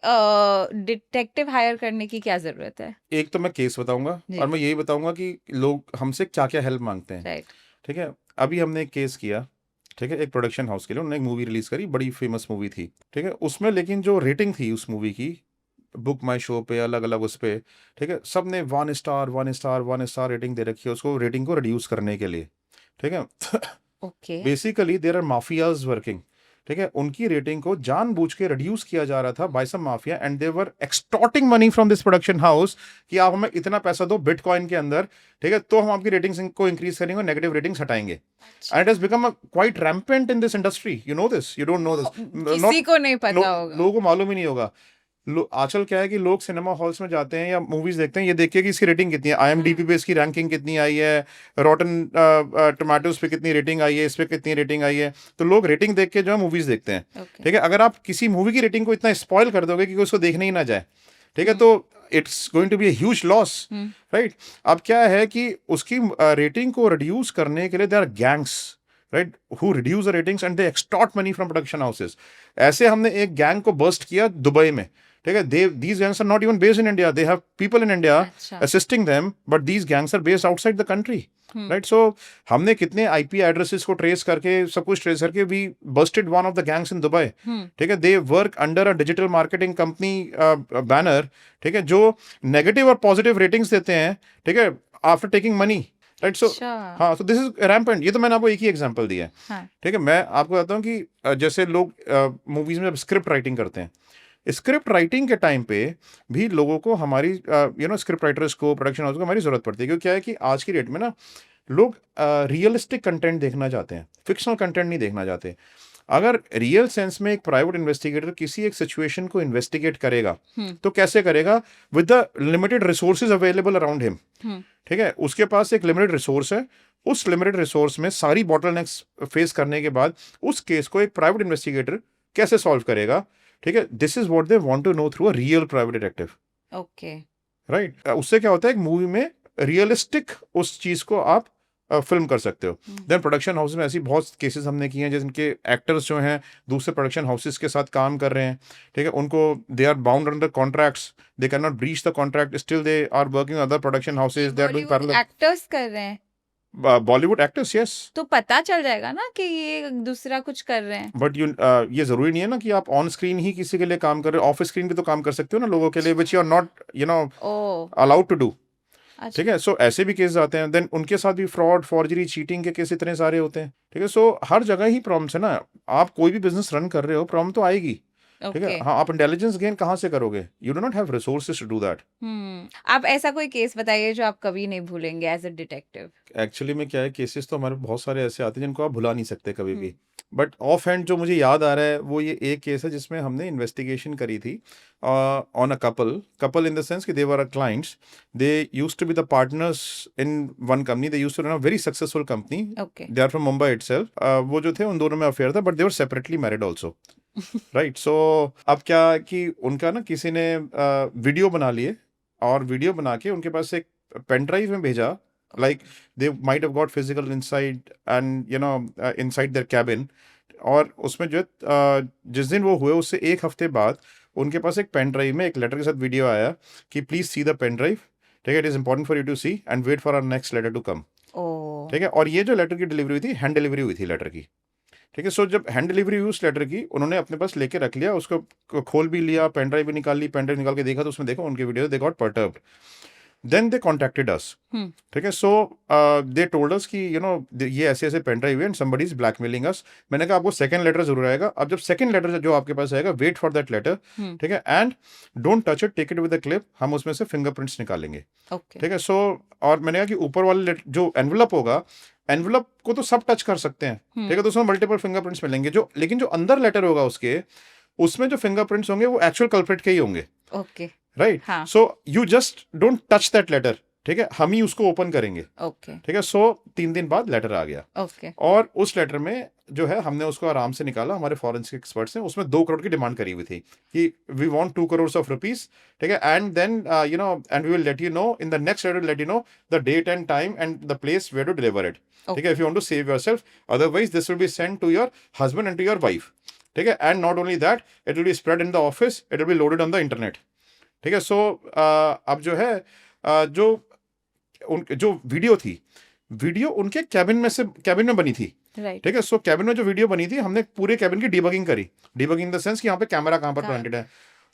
डिटेक्टिव हायर करने की क्या जरूरत है? एक तो मैं केस बताऊंगा और मैं यही बताऊंगा कि लोग हमसे क्या क्या हेल्प मांगते हैं, राइट। ठीक है। अभी हमने एक केस किया, ठीक है, एक प्रोडक्शन हाउस के लिए, उन्होंने एक मूवी रिलीज करी, बड़ी फेमस मूवी थी, ठीक है। उसमें लेकिन जो रेटिंग थी उस मूवी की, बुक माई शो पे, अलग अलग उस पे, ठीक है, सब ने 1 स्टार 1 स्टार 1 स्टार रेटिंग दे रखी है उसको, रेटिंग को रिड्यूस करने के लिए, ठीक है। Okay. Basically there are mafias working, ठीक है। उनकी रेटिंग को जानबूझ के रिड्यूस किया जा रहा था by some mafia, and they were extorting money from this production house कि आप हमें इतना पैसा दो बिटकॉइन के अंदर, ठीक है, तो हम आपकी रेटिंग्स को इंक्रीज करेंगे और नेगेटिव रेटिंग्स हटाएंगे। And it has become quite rampant in this industry, you know this, you don't know this, किसी को नहीं पता होगा, लोगों को मालूम ही नहीं होगा। आजकल क्या है कि लोग सिनेमा हॉल्स में जाते हैं या मूवीज देखते हैं, ये देख के कि इसकी रेटिंग कितनी है, IMDb पे इसकी रैंकिंग कितनी आई है, रॉटन टोमेटोज पे कितनी रेटिंग आई है, इस पे कितनी रेटिंग आई है, तो लोग रेटिंग देख के जो है मूवीज देखते हैं, ठीक है। अगर आप किसी मूवी की रेटिंग को इतना स्पॉइल कर दोगे कि उसको देखने ही ना जाए, ठीक है, तो it's going to be a huge loss, right. अब क्या है कि उसकी रेटिंग को रिड्यूस करने के लिए there are gangs, right, who reduce the ratings and they extort money from production houses. ऐसे हमने एक गैंग को बर्स्ट किया दुबई में, ठीक है। These gangs are not even based in India, they have people in India अच्छा। assisting them, but these gangs are based outside the country, right? So हमने कितने IP एड्रेसेस को ट्रेस करके, सब कुछ ट्रेस करके, we busted one of the gangs in Dubai, ठीक है। They work under a digital marketing company banner, ठीक है, जो नेगेटिव और पॉजिटिव रेटिंग्स देते हैं, ठीक है, आफ्टर टेकिंग मनी, राइट। सो अच्छा। हाँ, so this is rampant। ये तो मैंने आपको एक ही एग्जांपल दिया है, हाँ। ठीक है। मैं आपको बताता हूँ कि जैसे लोग मूवीज में स्क्रिप्ट राइटिंग करते हैं, स्क्रिप्ट राइटिंग के टाइम पे भी लोगों को हमारी स्क्रिप्ट राइटर्स को, प्रोडक्शन हाउस को हमारी जरूरत पड़ती है, क्योंकि क्या है कि आज की डेट में ना लोग रियलिस्टिक कंटेंट देखना चाहते हैं, फिक्शनल कंटेंट नहीं देखना चाहते। अगर रियल सेंस में एक प्राइवेट इन्वेस्टिगेटर किसी एक सिचुएशन को इन्वेस्टिगेट करेगा तो कैसे करेगा? With the limited resources available around him, ठीक है। उसके पास एक लिमिटेड रिसोर्स है, उस लिमिटेड रिसोर्स में सारी बॉटलनेक्स फेस करने के बाद उस केस को एक प्राइवेट इन्वेस्टिगेटर कैसे सॉल्व करेगा, ठीक है। This is what they want to know through a real private detective, okay, right. उससे क्या होता है, एक मूवी में रियलिस्टिक उस चीज को आप फिल्म कर सकते हो। देन प्रोडक्शन हाउस में ऐसी बहुत केसेस हमने किए हैं जिनके एक्टर्स जो हैं दूसरे प्रोडक्शन हाउसेस के साथ काम कर रहे हैं, ठीक है। उनको they are bound under contracts, they can not breach the contract, still they are working other production houses, they are doing parallel. Actors कर रहे हैं बॉलीवुड एक्टर्स, यस। तो पता चल जाएगा ना कि ये दूसरा कुछ कर रहे हैं। बट ये जरूरी नहीं है ना कि आप ऑन स्क्रीन ही किसी के लिए काम कर रहे हो, ऑफ स्क्रीन भी तो काम कर सकते हो ना लोगों के लिए, which you are not allowed to do, ठीक है। सो ऐसे भी केस आते हैं, देन उनके साथ भी फ्रॉड, फॉर्जरी, चीटिंग के केस इतने सारे होते हैं, ठीक है। सो हर जगह ही प्रॉब्लम्स है ना। आप कोई भी बिजनेस रन कर रहे हो, प्रॉब्लम तो आएगी, ठीक है। हाँ, आप इंटेलिजेंस गेन कहाँ से करोगे? You do not have resources to do that. आप ऐसा कोई केस बताइए जो आप कभी नहीं भूलेंगे एज अ डिटेक्टिव। एक्चुअली में क्या है, केसेस तो हमारे बहुत सारे ऐसे आते हैं जिनको आप भुला नहीं सकते कभी भी, बट ऑफ हैंड जो मुझे याद आ रहा है वो ये एक केस है जिसमें हमने इन्वेस्टिगेशन करी थी on a couple in the sense कि they were clients, they used to be the partners in one company, they used to run a very successful company, they are from Mumbai itself. वो जो थे उन दोनों में affair था, but they were separately married also, right. So अब क्या कि उनका ना किसी ने वीडियो बना लिए और वीडियो बना के उनके पास एक पेन ड्राइव में भेजा, like they might have got physical inside and inside their cabin, और उसमें जो जिस दिन वो हुए उससे एक हफ्ते बाद उनके पास एक पेन ड्राइव में एक लेटर के साथ वीडियो आया कि please see the pen drive, ठीक है, it is important for you to see and wait for our next letter to come, ठीक है। और ये जो लेटर की डिलीवरी हुई थी, हैंड डिलीवरी हुई थी लेटर की, ठीक है। सो जब हैंड डिलीवरी हुई उस लेटर की, उन्होंने अपने पास लेके रख लिया, उसको खोल भी लिया, पेन ड्राइव भी निकाल ली, पेन ड्राइव निकाल के देखा तो उसमें देखो उनके video, they got perturbed. Then they contacted us, ठीक है। So they told us कि ये ऐसे ऐसे पेन ड्राइव है and somebody is blackmailing us। मैंने कहा आपको सेकंड लेटर जरूर आएगा। अब जब सेकंड लेटर जो आपके पास आएगा, वेट फॉर दैट लेटर, ठीक है, and don't touch it, take it with a clip, हम उसमें से फिंगरप्रिंट्स निकालेंगे, ठीक है। सो और मैंने कहा कि ऊपर वाले जो एनवलप होगा, एनवलप को तो सब टच कर सकते हैं, ठीक है, तो उसमें मल्टीपल फिंगरप्रिंट्स मिलेंगे, लेकिन जो अंदर लेटर होगा उसके, उसमें जो फिंगरप्रिंट्स होंगे वो एक्चुअल कल्प्रिट के ही होंगे, okay, right. So you just don't touch that letter, ठीक है, हम ही उसको ओपन करेंगे, ठीक है। सो 3 दिन बाद लेटर आ गया, और उस लेटर में जो है हमने उसको आराम से निकाला, हमारे फॉरेंसिक एक्सपर्ट्स ने उसमें 2 करोड़ की डिमांड करी हुई थी कि we want 2 crore of rupees, ठीक है, and then and we will let you know in the next letter, let you know the date and time and the place where to deliver it, ठीक है, if you want to save yourself, otherwise this will be sent to your husband and to your wife, ठीक है, and not only that, it will be spread in the office, it will be loaded on the internet, ठीक है। सो अब जो है जो video थी, video उनके कैबिन में बनी थी, ठीक है। सो कैबिन में जो वीडियो बनी थी, हमने पूरे कैबिन की डीबगिंग करी, डीबगिंग इन द सेंस कि यहाँ पे कैमरा कहाँ पर प्लांटेड है।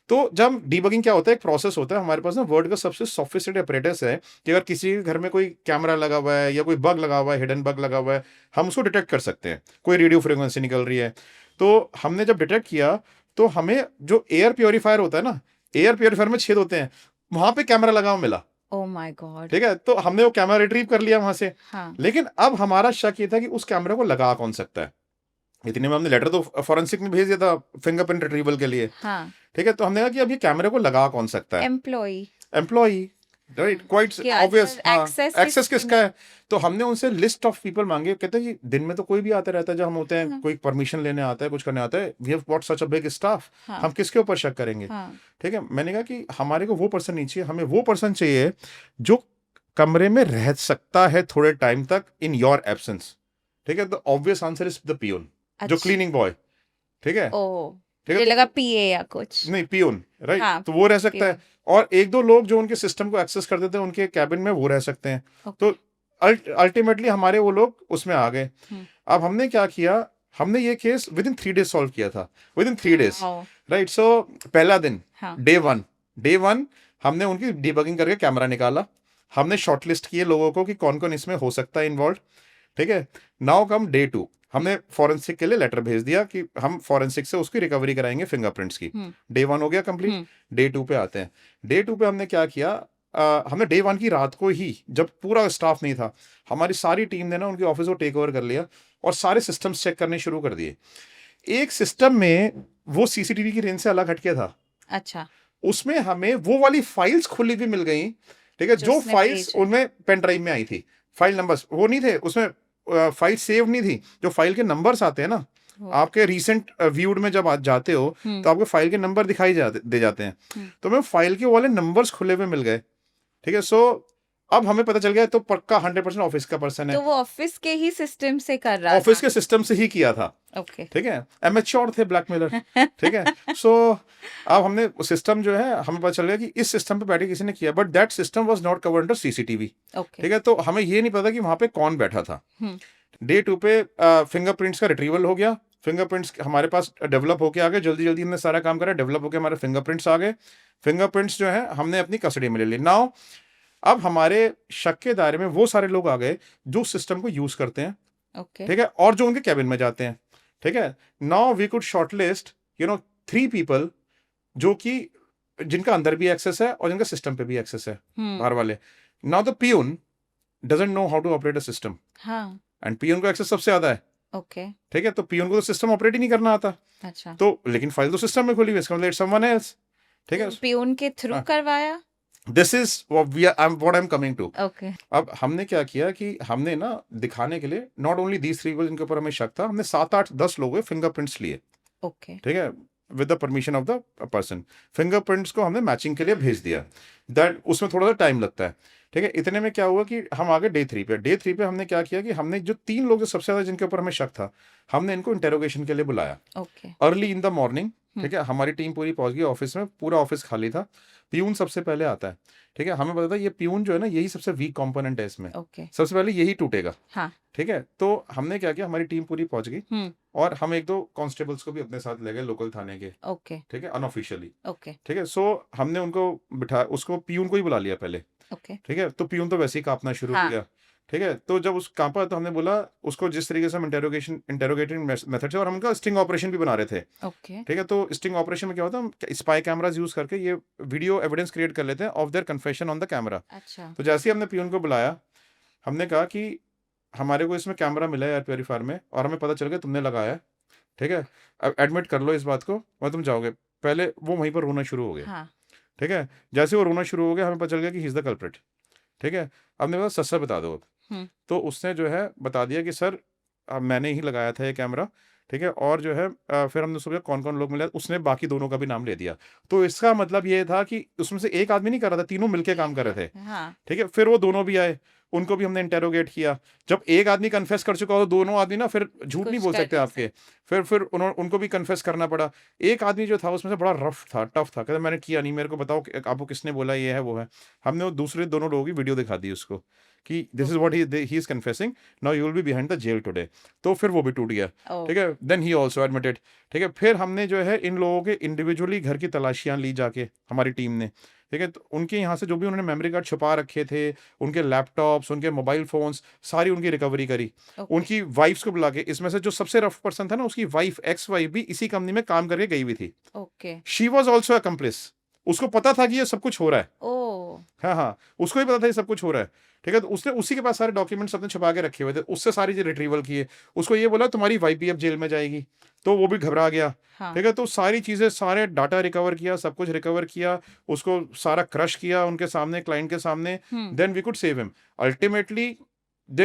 तो जब डीबगिंग क्या होता है, एक प्रोसेस होता है, हमारे पास ना वर्ल्ड का सबसे सोफिस्टिकेटेड अपरेटस है कि अगर किसी के घर में कोई कैमरा लगा हुआ है या कोई बग लगा हुआ है, हिडन बग लगा हुआ है, हम उसको डिटेक्ट कर सकते हैं, कोई रेडियो फ्रीक्वेंसी निकल रही है। तो हमने जब डिटेक्ट किया तो हमें जो एयर प्योरीफायर होता है ना, एयर प्योरीफायर में छेद होते हैं, वहां पे कैमरा लगा हुआ मिला, ओह माय गॉड, ठीक है। तो हमने वो कैमरा रिट्रीव कर लिया वहां से, लेकिन अब हमारा शक ये था कि उस कैमरे को लगा कौन सकता है। इतने में हमने लेटर तो फॉरेंसिक में भेज दिया था फिंगरप्रिंट रिट्रीवल के लिए, ठीक है। तो हमने कहा कि अब ये कैमरे को लगा कौन सकता है, एम्प्लॉई, राइट, क्वाइट कि ऑब्वियस। अच्छा, हाँ, एक्सेस एक्सेस किसका है? तो हमने उनसे लिस्ट ऑफ पीपल मांगे, कहते हैं जी दिन में तो कोई भी आता रहता है, जब हम होते हैं हाँ, कोई परमिशन लेने आता है, कुछ करने आता है, we have got such a big staff, हाँ, हम किसके ऊपर शक करेंगे? हाँ, ठीक है, मैंने कहा कि हमारे को वो पर्सन नहीं चाहिए, हमें वो पर्सन चाहिए जो कमरे में रह सकता है थोड़े टाइम तक इन योर एब्सेंस। ठीक है, the obvious answer is the peon, जो अच्छा, क्लीनिंग बॉय। ठीक है, ओ, ठीक है, मुझे तो लगा पीए या कुछ। नहीं, पियोन, राइट, हाँ, तो वो रह सकता है। पियोन, और एक दो लोग जो उनके सिस्टम को एक्सेस करते थे उनके कैबिन में, वो रह सकते हैं। ओके, तो अल्टीमेटली हमारे वो लोग उसमें आ गए। हम्म, अब हमने क्या किया, हमने ये case within 3 days solve किया था, within 3 days, wow, right. So पहला दिन, हाँ, डे वन हमने उनकी डिबगिंग करके कैमरा निकाला, हमने शॉर्टलिस्ट किए लोगों को कि कौन कौन इसमें हो सकता है इन्वॉल्व। ठीक है, नाउ कम डे 2, हमने फॉरेंसिक के लिए लेटर भेज दिया कि हम फॉरेंसिक से उसकी रिकवरी कराएंगे फिंगरप्रिंट्स की। डे 1 हो गया कंप्लीट। डे 2 पे आते हैं। डे 2 पे हमने क्या किया, हमने डे 1 की रात को ही, जब पूरा स्टाफ नहीं था, हमारी सारी टीम ने ना उनकी ऑफिस को टेक ओवर कर लिया और सारे सिस्टम्स चेक करने शुरू कर दिए। एक सिस्टम में वो सीसीटीवी की रेंज से अलग हटके था, अच्छा, उसमें हमें वो वाली फाइल्स खुली हुई मिल गई। ठीक है, जो जो उसने फाइल्स भेजे। उनमें पेन ड्राइव में आई थी, फाइल नंबर्स वो नहीं थे उसमें, फाइल सेव नहीं थी। जो फाइल के नंबर्स आते हैं ना, वो, आपके रिसेंट व्यूड में जब आप जाते हो तो आपको फाइल के नंबर दिखाई दे जाते हैं। तो हमें फाइल के वाले नंबर्स खुले हुए मिल गए। ठीक है, सो अब हमें पता चल गया तो पक्का 100% ऑफिस का पर्सन तो है, वो ऑफिस के ही सिस्टम से कर रहा ऑफिस था। के सिस्टम से ही किया था। ओके, ठीक है, एमेच्योर थे ब्लैकमेलर। ठीक है, सो अब हमने सिस्टम जो है, हमें पता चल गया कि इस सिस्टम पे बैठे किसी ने किया, but that system was not covered under CCTV. Okay, ठीक है, तो हमें ये नहीं पता कि वहां पे कौन बैठा था। डे 2 पे फिंगरप्रिंट्स का रिट्रीवल हो गया, फिंगरप्रिंट्स हमारे पास डेवलप होके आ गए, जल्दी जल्दी हमने सारा काम करा, डेवलप होके हमारे फिंगरप्रिंट्स आ गए। फिंगरप्रिंट्स जो है हमने अपनी कस्टडी में ले ली। नाउ अब हमारे शक के दायरे में वो सारे लोग आ गए जो सिस्टम को यूज करते हैं। ओके, ठीक है, और जो उनके कैबिन में जाते हैं। ठीक है, now we could shortlist 3 people जो कि जिनका अंदर भी एक्सेस है और जिनका सिस्टम पे भी एक्सेस है, बाहर वाले। Now the peon doesn't know how to operate a system, हाँ, एंड पियून को एक्सेस सबसे ज्यादा है। ओके, ठीक है, तो पियून को तो सिस्टम ऑपरेट ही नहीं करना आता, अच्छा, तो लेकिन फाइल तो सिस्टम में खुली हुई है, इसका मतलब इट्स समवन एल्स। ठीक है, तो पियून के थ्रू हाँ। करवाया। This is what I am coming to. Okay, अब हमने क्या किया कि हमने ना दिखाने के लिए, नॉट ओनली दीज 3 पीपल जिनके ऊपर हमें शक था, हमने 7 8 10 लोगों के फिंगरप्रिंट्स लिए। ओके, ठीक है, with the permission of the person, fingerprints को हमने मैचिंग के लिए भेज दिया। दैट उसमें थोड़ा सा टाइम लगता है। ठीक है, इतने में क्या हुआ कि हम आ गए डे 3 पे। डे 3 पे हमने क्या किया कि हमने जो 3 लोग जो सबसे ज्यादा जिनके ऊपर हमें शक था, हमने इनको इंटेरोगेशन के लिए बुलाया okay, early in the morning. ठीक है, हमारी टीम पूरी पहुंच गई ऑफिस में, पूरा ऑफिस खाली था। पियून सबसे पहले आता है। ठीक है, हमें पता था ये पियून जो है ना, यही सबसे वीक कंपोनेंट है इसमें, ओके, सबसे पहले यही टूटेगा। हाँ, ठीक है, तो हमने क्या किया, हमारी टीम पूरी पहुंच गई और हम 1 2 कांस्टेबल्स को भी अपने साथ ले गए लोकल थाने के। ओके, ठीक है, अनऑफिशियली। ओके, ठीक है, सो हमने उनको बिठा, उसको पियून को ही बुला लिया पहले। ओके, ठीक है, तो पियून तो वैसे ही कांपना शुरू हाँ, किया। ठीक है, तो जब उस कांपा तो हमने बोला उसको, जिस तरीके से हम इंटेरोगेटिंग मेथड से, और हम उनका स्टिंग ऑपरेशन भी बना रहे थे। ओके, ठीक है, तो स्टिंग ऑपरेशन में क्या होता है, हम स्पाई कैमरास यूज करके ये वीडियो एविडेंस क्रिएट कर लेते हैं of their confession on the camera. अच्छा, तो जैसे ही हमने पियून को बुलाया, हमने कहा कि हमारे को इसमें कैमरा मिला है एयर प्योरीफायर में, और हमें पता चल गया तुमने लगाया है। ठीक है, अब एडमिट कर लो इस बात को और तुम जाओगे। पहले वो वहीं पर रोना शुरू हो गया। हाँ, ठीक है, जैसे वो रोना शुरू हो गया, हमें पता चल गया कि ही इज द कल्प्रिट। ठीक है, हमने बोला सच सच बता दो। तो उसने जो है बता दिया कि सर मैंने ही लगाया था ये कैमरा। ठीक है, और जो है फिर हमने सोचा कौन कौन लोग मिले, उसने बाकी दोनों का भी नाम ले दिया। तो इसका मतलब ये था कि उसमें से एक आदमी नहीं कर रहा था, तीनों मिलके काम कर रहे थे। हाँ, ठीक है, फिर वो दोनों भी आए, उनको भी हमने इंटेरोगेट किया। जब एक आदमी कन्फेस कर चुका हो तो दोनों आदमी ना फिर झूठ नहीं कुछ बोल कर सकते नहीं आपके। फिर उनको भी कन्फेस करना पड़ा। एक आदमी जो था उसमें से बड़ा रफ था, टफ था, कहता मैंने किया नहीं, मेरे को बताओ कि आपको किसने बोला ये है वो है। हमने वो दूसरे दोनों लोगों की वीडियो दिखा दी उसको कि this is what he is confessing, now you will be behind the jail today. तो फिर वो भी टूट गया। ओ, ठीक है, देन ही ऑल्सो एडमिटेड। ठीक है, फिर हमने जो है इन लोगों के इंडिविजुअली घर की तलाशियां ली जाके हमारी टीम ने। ठीक है, तो उनके यहाँ से जो भी उन्होंने मेमोरी कार्ड छुपा रखे थे, उनके लैपटॉप्स, उनके मोबाइल फोन्स, सारी उनकी रिकवरी करी। ओके, उनकी वाइफ्स को बुला के, इसमें से जो सबसे रफ पर्सन था ना, उसकी वाइफ, एक्स वाइफ भी इसी कंपनी में काम करके गई हुई थी। Okay, she was also accomplish, उसको पता था कि ये सब कुछ हो रहा है। ओ, हाँ हाँ, उसको भी पता था ये सब कुछ हो रहा है। ठीक है, तो उसने उसी के पास सारे डॉक्यूमेंट्स अपने छुपा के रखे हुए थे, उससे सारी चीज रिट्रीवल किए। उसको ये बोला तुम्हारी वाइफ भी अब जेल में जाएगी, तो वो भी घबरा गया, हाँ ठीक है। तो सारी चीज़ें, सारे डाटा रिकवर किया, सब कुछ रिकवर किया, उसको सारा क्रश किया उनके सामने, क्लाइंट के सामने, then we could save him. Ultimately the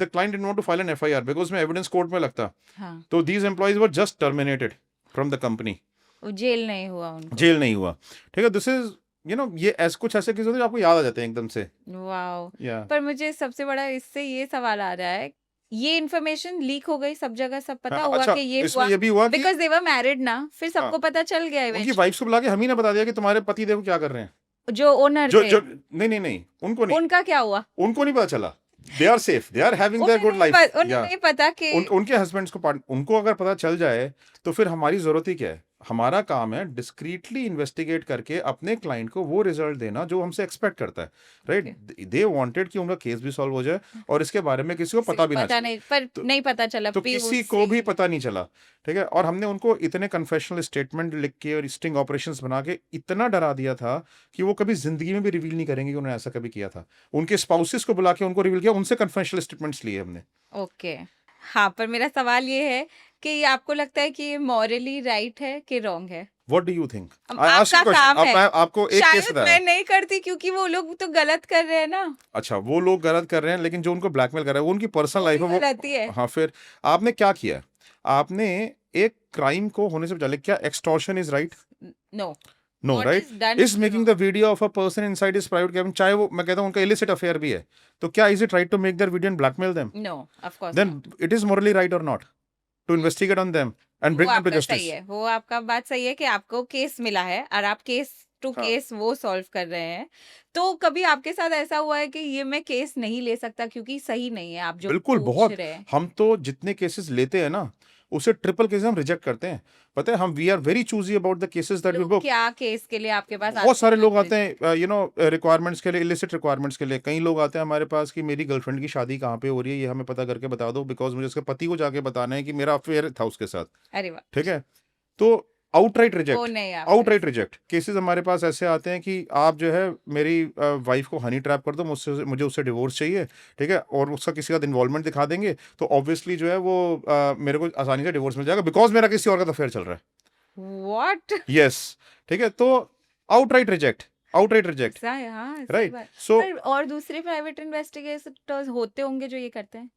client didn't want to file an FIR because उसमें एविडेंस कोर्ट में लगता। हाँ तो these employees were just terminated from the company, वो जेल नहीं हुआ उनको। जेल नहीं हुआ, ठीक है। दिस इज ये कुछ ऐसे केस होते हैं जो आपको याद आ जाते हैं एकदम से। वाओ। या पर मुझे सबसे बड़ा इससे ये सवाल आ रहा है, ये इन्फॉर्मेशन लीक हो गई सब जगह, सब पता हुआ अच्छा, कि ये इसमें हुआ, ये भी हुआ कि बिकॉज दे वर मैरिड ना, फिर हाँ, सबको पता चल गया उनकी इवेंचुअली। वाइफ्स को बुला के हम ही ने बता दिया कि तुम्हारे पति देखो क्या कर रहे हैं। जो ओनर जो थे जो नहीं नहीं नहीं, उनको नहीं, उनका क्या हुआ? उनको नहीं पता चला। They are safe, they are having their good life. उन्हें नहीं पता कि उनके हस्बैंड्स को उनको अगर पता चल जाए तो फिर हमारी जरूरत ही क्या है। हमारा काम है डिस्क्रीटली इन्वेस्टिगेट करके अपने क्लाइंट को वो रिजल्ट देना जो हमसे एक्सपेक्ट करता है, राइट। दे वांटेड कि उनका केस भी सॉल्व हो जाए और इसके बारे में किसी को पता भी ना पता चले। नहीं, पर नहीं पता चला तो भी किसी को भी पता नहीं चला, ठीक है। और हमने उनको इतने कन्फेशनल स्टेटमेंट लिख के और स्टिंग ऑपरेशंस बना के इतना डरा दिया था कि वो कभी जिंदगी में भी रिवील नहीं करेंगे कि उन्होंने ऐसा कभी किया था। उनके स्पाउसेस को बुला के उनको रिवील किया, उनसे कन्फेशनल स्टेटमेंट्स लिए हमने। ओके। हाँ, पर मेरा सवाल ये है कि ये आपको लगता है कि ये मॉरली राइट है कि रॉन्ग है? What do you think? आपका काम है, आपको एक केस शायद बताया। मैं नहीं करती क्योंकि वो लोग तो गलत कर रहे हैं ना। अच्छा, वो लोग गलत कर रहे हैं, लेकिन जो उनको ब्लैकमेल कर रहा है वो उनकी पर्सनल वो लाइफ भी है, वो गलत ही है। हाँ। फिर आपने क्या किया? आपने एक क्राइम को होने से पहले, क्या extortion is right? No, no, What right. is done is is making the video of a person inside his private cabin, चाहे वो, मैं कहता हूं, उनका इलिसिट अफेयर भी है, तो क्या is it right to make their video and blackmail them? No, of course then it is morally right और not to investigate on them and वो ब्रिंग देम टू आपका जस्टिस? सही है, वो आपका बात सही है कि आपको केस मिला है और आप केस टू हाँ। केस वो सॉल्व कर रहे हैं। तो कभी आपके साथ ऐसा हुआ है कि ये मैं केस नहीं ले सकता क्योंकि सही नहीं है आप जो बिल्कुल, पूछ बहुत। रहे हैं? हम तो जितने केसेस लेते हैं ना, उसे ट्रिपल केसेस हम रिजेक्ट करते हैं। पता है, हम we are very choosy about the cases that we लोग बुक। क्या केस के लिए आपके पास बहुत सारे लोग आते हैं? हैं रिक्वायरमेंट्स के लिए, इलिसिट रिक्वायरमेंट्स के लिए। कई लोग आते हैं हमारे पास कि मेरी गर्लफ्रेंड की शादी कहाँ पे हो रही है, ये हमें पता करके बता दो, बिकॉज मुझे उसके पति को जाके बताना है कि मेरा अफेयर था उसके साथ, अरे वाह, ठीक है। तो आउटराइट वो रिजेक्ट, नहीं आप आउटराइट रिजेक्ट केसेस हमारे पास ऐसे आते हैं कि आप जो है मेरी वाइफ को हनी ट्रैप कर दो, मुझे उससे डिवोर्स चाहिए, ठीक है, और उसका किसी का इन्वॉल्वमेंट दिखा देंगे, तो ऑब्वियसली जो है वो मेरे को आसानी से डिवोर्स मिल जाएगा बिकॉज मेरा किसी और का अफेयर चल रहा है। व्हाट? यस, ठीक है। तो आउटराइट रिजेक्ट, आउटराइट रिजेक्ट, ऐसा है, हाँ, सही राइट। बात। सो पर और दूसरे प्राइवेट इन्वेस्टिगेटर्स होते होंगे जो ये करते हैं।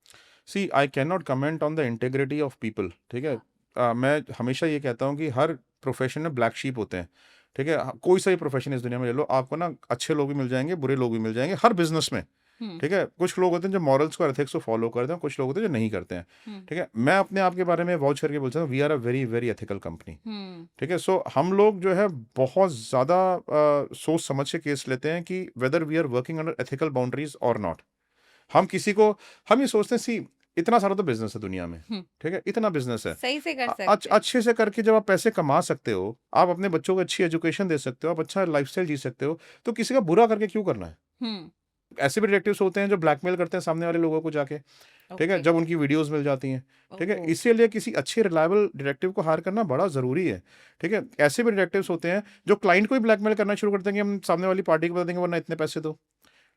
See, I can not comment on the integrity of people, ठीक है। मैं हमेशा ये कहता हूँ कि हर प्रोफेशन में ब्लैक शीप होते हैं, ठीक है। कोई सा ही प्रोफेशन इस दुनिया में ले लो, आपको ना अच्छे लोग भी मिल जाएंगे, बुरे लोग भी मिल जाएंगे, हर बिजनेस में, ठीक है। कुछ लोग होते हैं जो मॉरल्स को, एथिक्स को फॉलो करते हैं, कुछ लोग होते हैं जो नहीं करते हैं, ठीक है। मैं अपने आप के बारे में वाउच करके बोलता हूँ, we are a very very ethical company, ठीक है। सो हम लोग जो है बहुत ज़्यादा सोच समझ के केस लेते हैं कि whether we are working under ethical boundaries और नॉट। हम किसी को, हम ये सोचते हैं, सी, इतना सारा तो बिजनेस है दुनिया में, ठीक है, इतना बिजनेस है, सही से कर सकते हैं। अच्छे से करके जब आप पैसे कमा सकते हो, आप अपने बच्चों को अच्छी एजुकेशन दे सकते हो, आप अच्छा लाइफस्टाइल जी सकते हो, तो किसी का बुरा करके क्यों करना है? ऐसे भी डिटेक्टिव्स होते हैं जो ब्लैकमेल करते हैं सामने वाले लोगों को जाके, ठीक है, ओके, जब उनकी वीडियोस मिल जाती हैं, ठीक है। ओहो, इसीलिए किसी अच्छे रिलायबल डिटेक्टिव को हायर करना बड़ा ज़रूरी है, ठीक है। ऐसे भी डिटेक्टिव्स होते हैं जो क्लाइंट को ही ब्लैकमेल करना शुरू करते हैं कि हम सामने वाली पार्टी को बता देंगे वरना इतने पैसे दो,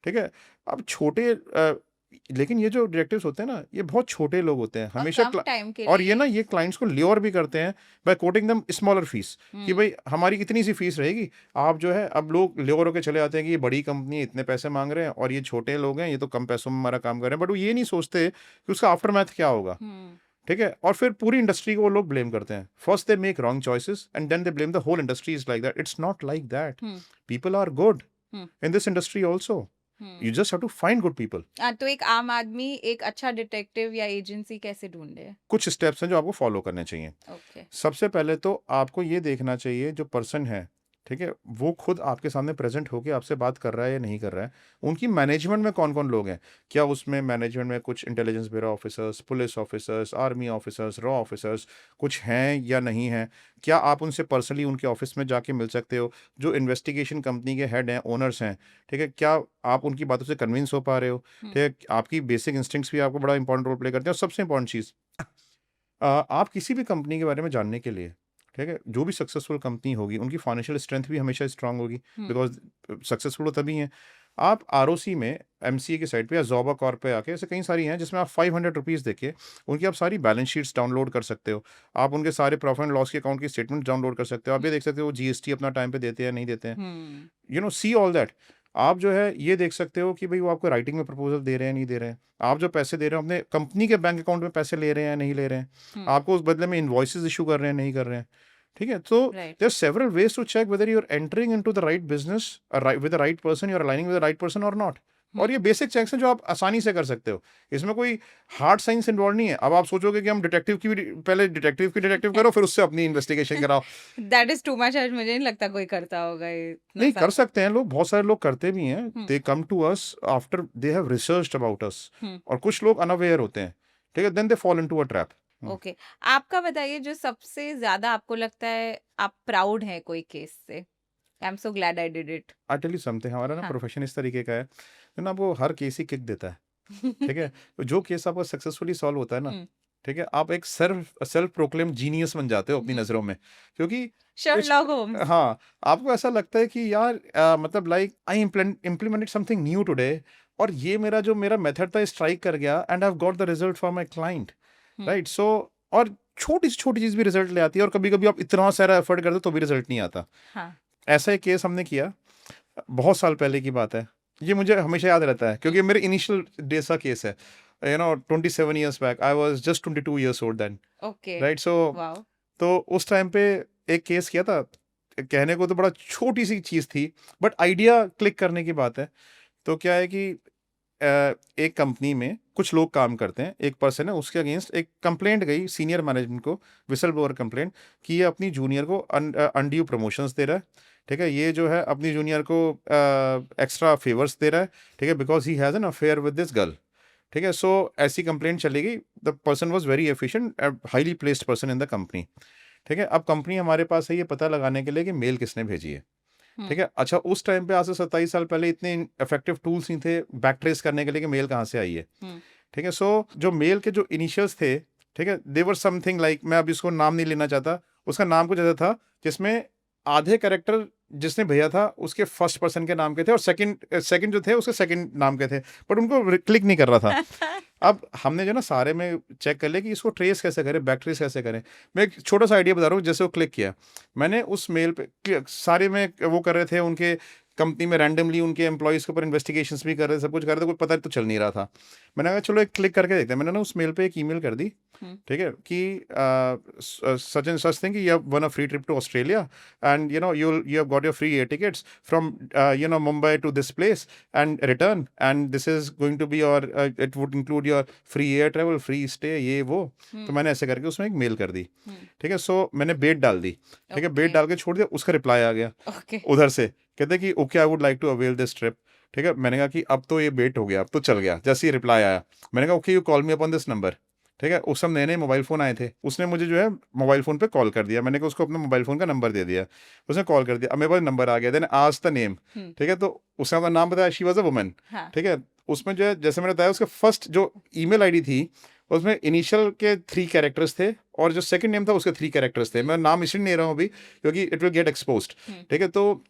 ठीक है। अब लेकिन ये जो डिटेक्टिव्स होते हैं ना, ये बहुत छोटे लोग होते हैं और हमेशा, कम टाइम के और लिए। ये ना, ये क्लाइंट्स को ल्योर भी करते हैं बाय कोटिंग दम स्मॉलर फीस, कि भाई हमारी इतनी सी फीस रहेगी, आप जो है, अब लोग ल्योर होकर चले आते हैं कि ये बड़ी कंपनी है, इतने पैसे मांग रहे हैं, और ये छोटे लोग हैं, ये तो कम पैसों में हमारा काम कर रहे हैं, बट वो ये नहीं सोचते कि उसका आफ्टर मैथ क्या होगा, ठीक है। और फिर पूरी इंडस्ट्री को वो लोग ब्लेम करते हैं। First they make wrong choices and then they blame the whole industry is like that. It's not like that. People are good in this industry also, you just have to find good people. तो एक आम आदमी एक अच्छा detective या agency कैसे ढूंढे? कुछ स्टेप्स हैं जो आपको फॉलो करने चाहिए। ओके, सबसे पहले तो आपको ये देखना चाहिए जो पर्सन है, ठीक है, वो खुद आपके सामने प्रेजेंट होके आपसे बात कर रहा है या नहीं कर रहा है। उनकी मैनेजमेंट में कौन कौन लोग हैं, क्या उसमें मैनेजमेंट में कुछ intelligence bureau officers, police officers, army officers, रॉ ऑफिसर्स कुछ हैं या नहीं हैं। क्या आप उनसे पर्सनली उनके ऑफिस में जाके मिल सकते हो? जो इन्वेस्टिगेशन कंपनी के हेड हैं, ओनर्स हैं, ठीक है, क्या आप उनकी बातों से कन्विंस हो पा रहे हो? ठीक है, आपकी बेसिक इंस्टिंक्ट्स भी आपको बड़ा इंपॉर्टेंट रोल प्ले करते हैं। और सबसे इंपॉर्टेंट चीज़, आप किसी भी कंपनी के बारे में जानने के लिए, ठीक है, जो भी सक्सेसफुल कंपनी होगी उनकी फाइनेंशियल स्ट्रेंथ भी हमेशा स्ट्रांग होगी, बिकॉज सक्सेसफुल तभी हैं। आप आरओसी में एमसीए की साइट पे या जोबा कॉर्प पे आके, ऐसे कई सारी हैं जिसमें आप 500 रुपीज़ देके उनकी आप सारी बैलेंस शीट्स डाउनलोड कर सकते हो। आप उनके सारे प्रॉफिट एंड लॉस के अकाउंट की स्टेटमेंट डाउनलोड कर सकते हो। आप ये देख सकते हो जीएसटी अपना टाइम पे देते हैं नहीं देते हैं। See all that. आप जो है ये देख सकते हो कि भाई वो आपको राइटिंग में प्रपोजल दे रहे हैं नहीं दे रहे हैं। आप जो पैसे दे रहे हो अपने कंपनी के बैंक अकाउंट में पैसे ले रहे हैं नहीं ले रहे हैं। आपको उस बदले में इनवॉइसेस इशू कर रहे हैं नहीं कर रहे हैं। ठीक है, तो right there several ways to check whether you are entering into the right business with the right person, you are aligning with the right person और नॉट। और ये बेसिक चेक्स हैं जो आप आसानी से कर सकते हो। इसमें कोई हार्ड साइंस इन्वॉल्व नहीं है। अब आप सोचोगे कि हम डिटेक्टिव की भी पहले डिटेक्टिव करो फिर उससे अपनी इन्वेस्टिगेशन कराओ। That is too much. मुझे नहीं लगता कोई करता होगा ये इतना नहीं कर सारा। सकते हैं लोग, बहुत सारे लोग करते भी हैं। They come to us after they have researched about us. और कुछ लोग अनअवेयर होते हैं, ठीक है, then they fall into a trap. Okay, आपका बताइए जो सबसे ज्यादा आपको लगता है आप प्राउड हैं कोई केस से। I am so glad I did it. I tell you something, हमारा ना हाँ प्रोफेशन इस तरीके का है जो ना आपको हर केस ही किक देता है। ठीक है, तो जो केस आपका सक्सेसफुली सॉल्व होता है ना, ठीक है, आप एक सेल्फ प्रोक्लेम जीनियस बन जाते हो अपनी नज़रों में। क्योंकि शर्लॉक होम्स। हाँ, आपको ऐसा लगता है कि यार मतलब like I implemented something new today, और ये मेरा मेथड था स्ट्राइक कर गया and I have got the result for my client, right. So और छोटी से छोटी चीज़ भी रिजल्ट ले आती है, और कभी कभी आप इतना सारा एफर्ट करते हो तो भी रिजल्ट नहीं आता। हाँ ऐसा एक केस हमने किया, बहुत साल पहले की बात है। ये मुझे हमेशा याद रहता है क्योंकि मेरे इनिशियल डेज का केस है। 27 years back, I was just 22 years old then, okay right? So wow तो उस टाइम पे एक केस किया था। कहने को तो बड़ा छोटी सी चीज़ थी, बट आइडिया क्लिक करने की बात है। तो क्या है कि एक कंपनी में कुछ लोग काम करते हैं, एक पर्सन है, उसके अगेंस्ट एक कंप्लेंट गई सीनियर मैनेजमेंट को, विसल ब्लोअर कंप्लेंट, कि ये अपनी जूनियर को अनड्यू प्रमोशंस दे रहा है। ठीक है, ये जो है अपनी जूनियर को एक्स्ट्रा फेवर्स दे रहा है। ठीक है, because he has an affair with this girl. ठीक है, सो ऐसी कंप्लेंट चली गई। The person was very efficient, highly placed person in the company. ठीक है, अब कंपनी हमारे पास है ये पता लगाने के लिए कि मेल किसने भेजी है। ठीक है, अच्छा उस टाइम पे आज से 27 साल पहले इतने इफेक्टिव टूल्स नहीं थे बैक ट्रेस करने के लिए कि मेल कहाँ से आई है। ठीक है, सो जो मेल के जो इनिशियल्स थे, ठीक है, देवर समथिंग लाइक, मैं अब इसको नाम नहीं लेना चाहता, उसका नाम कुछ ऐसा था जिसमें आधे कैरेक्टर जिसने भेजा था उसके फर्स्ट पर्सन के नाम के थे, और सेकंड जो थे उसके सेकंड नाम के थे, बट उनको क्लिक नहीं कर रहा था। अब हमने जो ना सारे में चेक कर लिया कि इसको ट्रेस कैसे करें, बैक ट्रेस कैसे करें। मैं एक छोटा सा आइडिया बता रहा हूँ। जैसे वो क्लिक किया, मैंने उस मेल पे सारे में वो कर रहे थे, उनके कंपनी में रैंडमली उनके एम्प्लॉयज़ के ऊपर इन्वेस्टिगेशंस भी कर रहे थे, सब कुछ कर रहे थे, कोई पता तो चल नहीं रहा था। मैंने कहा चलो एक क्लिक करके देखते हैं। मैंने ना उस मेल पे एक ईमेल कर दी, ठीक है, कि सच एंड सच थिंग कि you have won a free trip to Australia, and you have got your free air tickets from Mumbai to this place and return, and this is going to be your, it would include your free air travel, free stay, ये वो। तो मैंने ऐसे करके उसमें एक mail कर दी। ठीक है, सो मैंने बेट डाल दी। ठीक है, बेट डाल के छोड़ दिया, उसका रिप्लाई आ गया उधर से, कहते कि okay I would like to avail this trip. ठीक है, मैंने कहा कि अब तो ये बेट हो गया, अब तो चल गया। जैसे ही रिप्लाई आया, मैंने कहा okay you call me upon this number. ठीक है, उस समय नए नए मोबाइल फ़ोन आए थे, उसने मुझे जो है मोबाइल फ़ोन पे कॉल कर दिया। मैंने कहा उसको अपना मोबाइल फ़ोन का नंबर दे दिया, उसने कॉल कर दिया। अब मेरे पास नंबर आ गया, देन आज द नेम। ठीक है, तो उसने अपना नाम बताया, शी वॉज अ वुमन। ठीक है, उसमें जो है जैसे मैंने बताया उसके फर्स्ट जो ईमेल आईडी थी उसमें इनिशियल के 3 कैरेक्टर्स थे, और जो सेकंड नेम था उसके 3 कैरेक्टर्स थे। मैं नाम इसलिए नहीं ले रहा हूँ अभी क्योंकि इट विल गेट एक्सपोज्ड। ठीक है, तो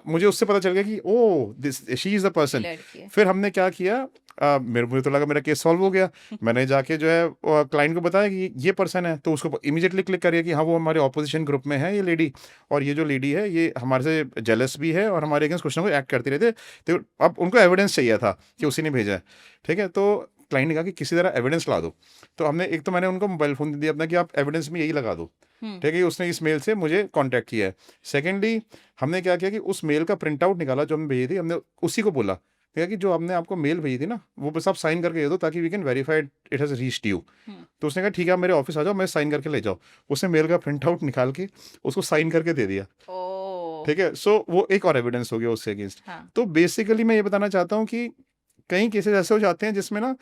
मुझे उससे पता चल गया कि oh this she is the person. फिर हमने क्या किया, मुझे तो लगा मेरा केस सॉल्व हो गया। मैंने जाके जो है क्लाइंट को बताया कि ये पर्सन है, तो उसको इमीडिएटली क्लिक करिए कि हाँ वो हमारे ऑपोजिशन ग्रुप में है ये लेडी, और ये जो लेडी है ये हमारे से जेलस भी है और हमारे अगेंस्ट कुछ ना कुछ एक्ट करती रहती है। तो अब उनको एविडेंस चाहिए था कि उसी ने भेजा है। ठीक है, तो क्लाइंट ने कहा कि किसी तरह एविडेंस ला दो। तो हमने एक तो मैंने उनको मोबाइल फ़ोन दे दिया अपना कि आप एविडेंस में यही लगा दो। ठीक है, उसने इस मेल से मुझे कांटेक्ट किया है। सेकेंडली हमने क्या किया कि उस मेल का प्रिंट आउट निकाला जो हमने भेजी थी, हमने उसी को बोला कि जो हमने आपको मेल भेजी थी ना वो बस आप साइन करके दे दो ताकि we can verified it has reached you. तो उसने कहा ठीक है आप मेरे ऑफिस आ जाओ, मैं साइन करके ले जाओ। उसने मेल का प्रिंट आउट निकाल के उसको साइन करके दे दिया। ठीक है, सो वो एक और एविडेंस हो गया उससे अगेंस्ट। तो बेसिकली मैं ये बताना चाहता हूँ कि कई केसेस ऐसे हो जाते हैं जिसमें ना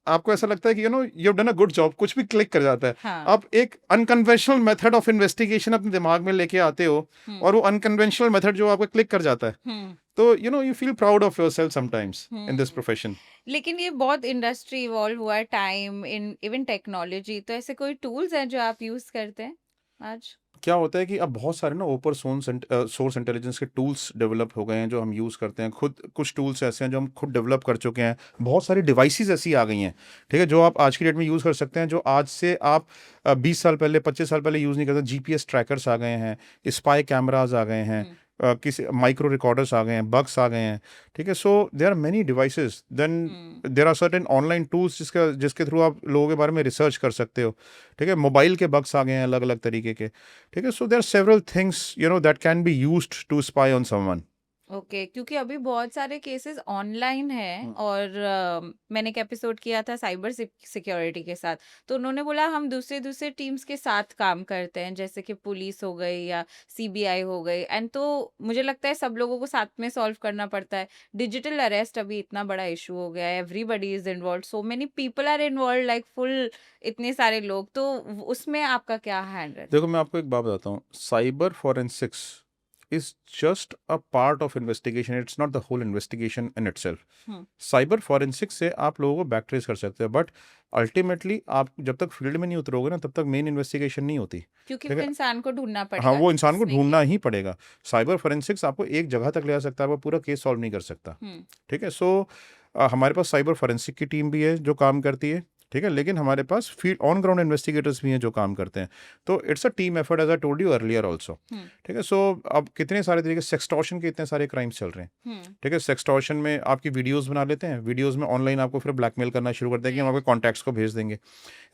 आपको ऐसा लगता है कि you have done a good job, कुछ भी क्लिक कर जाता है। आप एक अनकन्वेंशनल मेथड ऑफ इन्वेस्टिगेशन अपने दिमाग में लेके आते हो, और वो अनकन्वेंशनल मेथड जो आपको क्लिक कर जाता है, तो you feel proud of yourself sometimes in this profession. लेकिन ये बहुत इंडस्ट्री इवॉल्व हुआ है, टाइम इन इवन टेक्नोलॉजी, तो ऐसे कोई टूल्स हैं जो आप यूज करते हैं आज? क्या होता है कि अब बहुत सारे ना ओपन सोर्स इंटेलिजेंस के टूल्स डेवलप हो गए हैं जो हम यूज़ करते हैं खुद। कुछ टूल्स ऐसे हैं जो हम खुद डेवलप कर चुके हैं। बहुत सारी डिवाइसेस ऐसी आ गई हैं, ठीक है, जो आप आज की डेट में यूज़ कर सकते हैं, जो आज से आप 20 साल पहले 25 साल पहले यूज़ नहीं करते। जीपीएस ट्रैकर्स आ गए हैं, स्पाई कैमराज आ गए हैं, किसी माइक्रो रिकॉर्डर्स आ गए हैं, बग्स आ गए हैं, ठीक है। So there are many devices, then there are certain online tools जिसके थ्रू आप लोगों के बारे में रिसर्च कर सकते हो, ठीक है। मोबाइल के बग्स आ गए हैं अलग अलग तरीके के, ठीक है। So there are several things that can be used to spy on someone. Okay क्योंकि अभी बहुत सारे केसेस ऑनलाइन हैं और मैंने एक एपिसोड किया था साइबर सिक्योरिटी के साथ, तो उन्होंने बोला हम दूसरे दूसरे टीम्स के साथ काम करते हैं, जैसे कि पुलिस हो गई या सीबीआई हो गई, एंड तो मुझे लगता है सब लोगों को साथ में सॉल्व करना पड़ता है। डिजिटल अरेस्ट अभी इतना बड़ा इशू हो गया है, everybody is involve, so many people are involve, like full इतने सारे लोग, तो उसमें आपका क्या हैंडल? देखो मैं आपको एक बात बताता हूँ, cyber forensics is just a part of investigation, it's not the whole investigation in itself. Cyber forensics से आप लोगों को बैक ट्रेस कर सकते हैं, बट अल्टीमेटली आप जब तक फील्ड में नहीं उतरोगे ना, तब तक मेन इन्वेस्टिगेशन नहीं होती, क्योंकि ठीक वो है। इंसान को ढूंढना पड़ेगा। हाँ, वो इंसान को किसने ढूंढना किया। ही पड़ेगा। साइबर फॉरेंसिक्स आपको एक जगह तक ले आ सकता है, वो पूरा केस सॉल्व नहीं कर सकता, ठीक है। सो हमारे पास साइबर फॉरेंसिक की टीम भी है जो काम करती है, ठीक है, लेकिन हमारे पास फील्ड ऑन ग्राउंड इन्वेस्टिगेटर्स भी हैं जो काम करते हैं। तो it's a team effort, as I told you earlier also, ठीक है। सो अब कितने सारे तरीके, सेक्सटॉर्शन के इतने सारे क्राइम्स चल रहे हैं, ठीक है। सेक्सटॉर्शन में आपकी वीडियोस बना लेते हैं, वीडियोस में ऑनलाइन आपको फिर ब्लैकमेल करना शुरू करते हैं कि हम आपके कॉन्टैक्ट्स को भेज देंगे।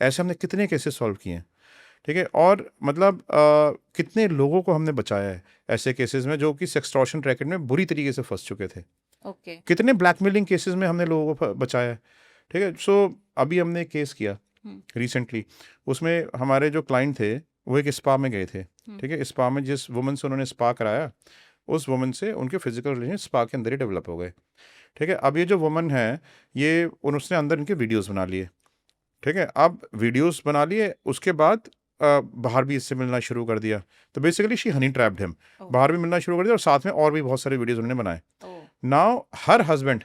ऐसे हमने कितने केसेस सॉल्व किए हैं, ठीक है। और मतलब कितने लोगों को हमने बचाया है ऐसे केसेस में जो कि सेक्सटॉर्शन रैकेट में बुरी तरीके से फंस चुके थे। ओके कितने ब्लैकमेलिंग केसेस में हमने लोगों को बचाया है, ठीक है। सो अभी हमने एक केस किया रिसेंटली, उसमें हमारे जो क्लाइंट थे वो एक स्पा में गए थे, ठीक है। स्पा में जिस वुमन से उन्होंने स्पा कराया, उस वुमन से उनके फिजिकल रिलेशन स्पा के अंदर ही डेवलप हो गए, ठीक है। अब ये जो वुमन है, ये उसने अंदर इनके वीडियोस बना लिए, ठीक है। अब वीडियोस बना लिए, उसके बाद बाहर भी इससे मिलना शुरू कर दिया। तो basically she Honey trapped him, बाहर भी मिलना शुरू कर दिया और साथ में और भी बहुत सारे वीडियोस उन्होंने बनाए। Now her husband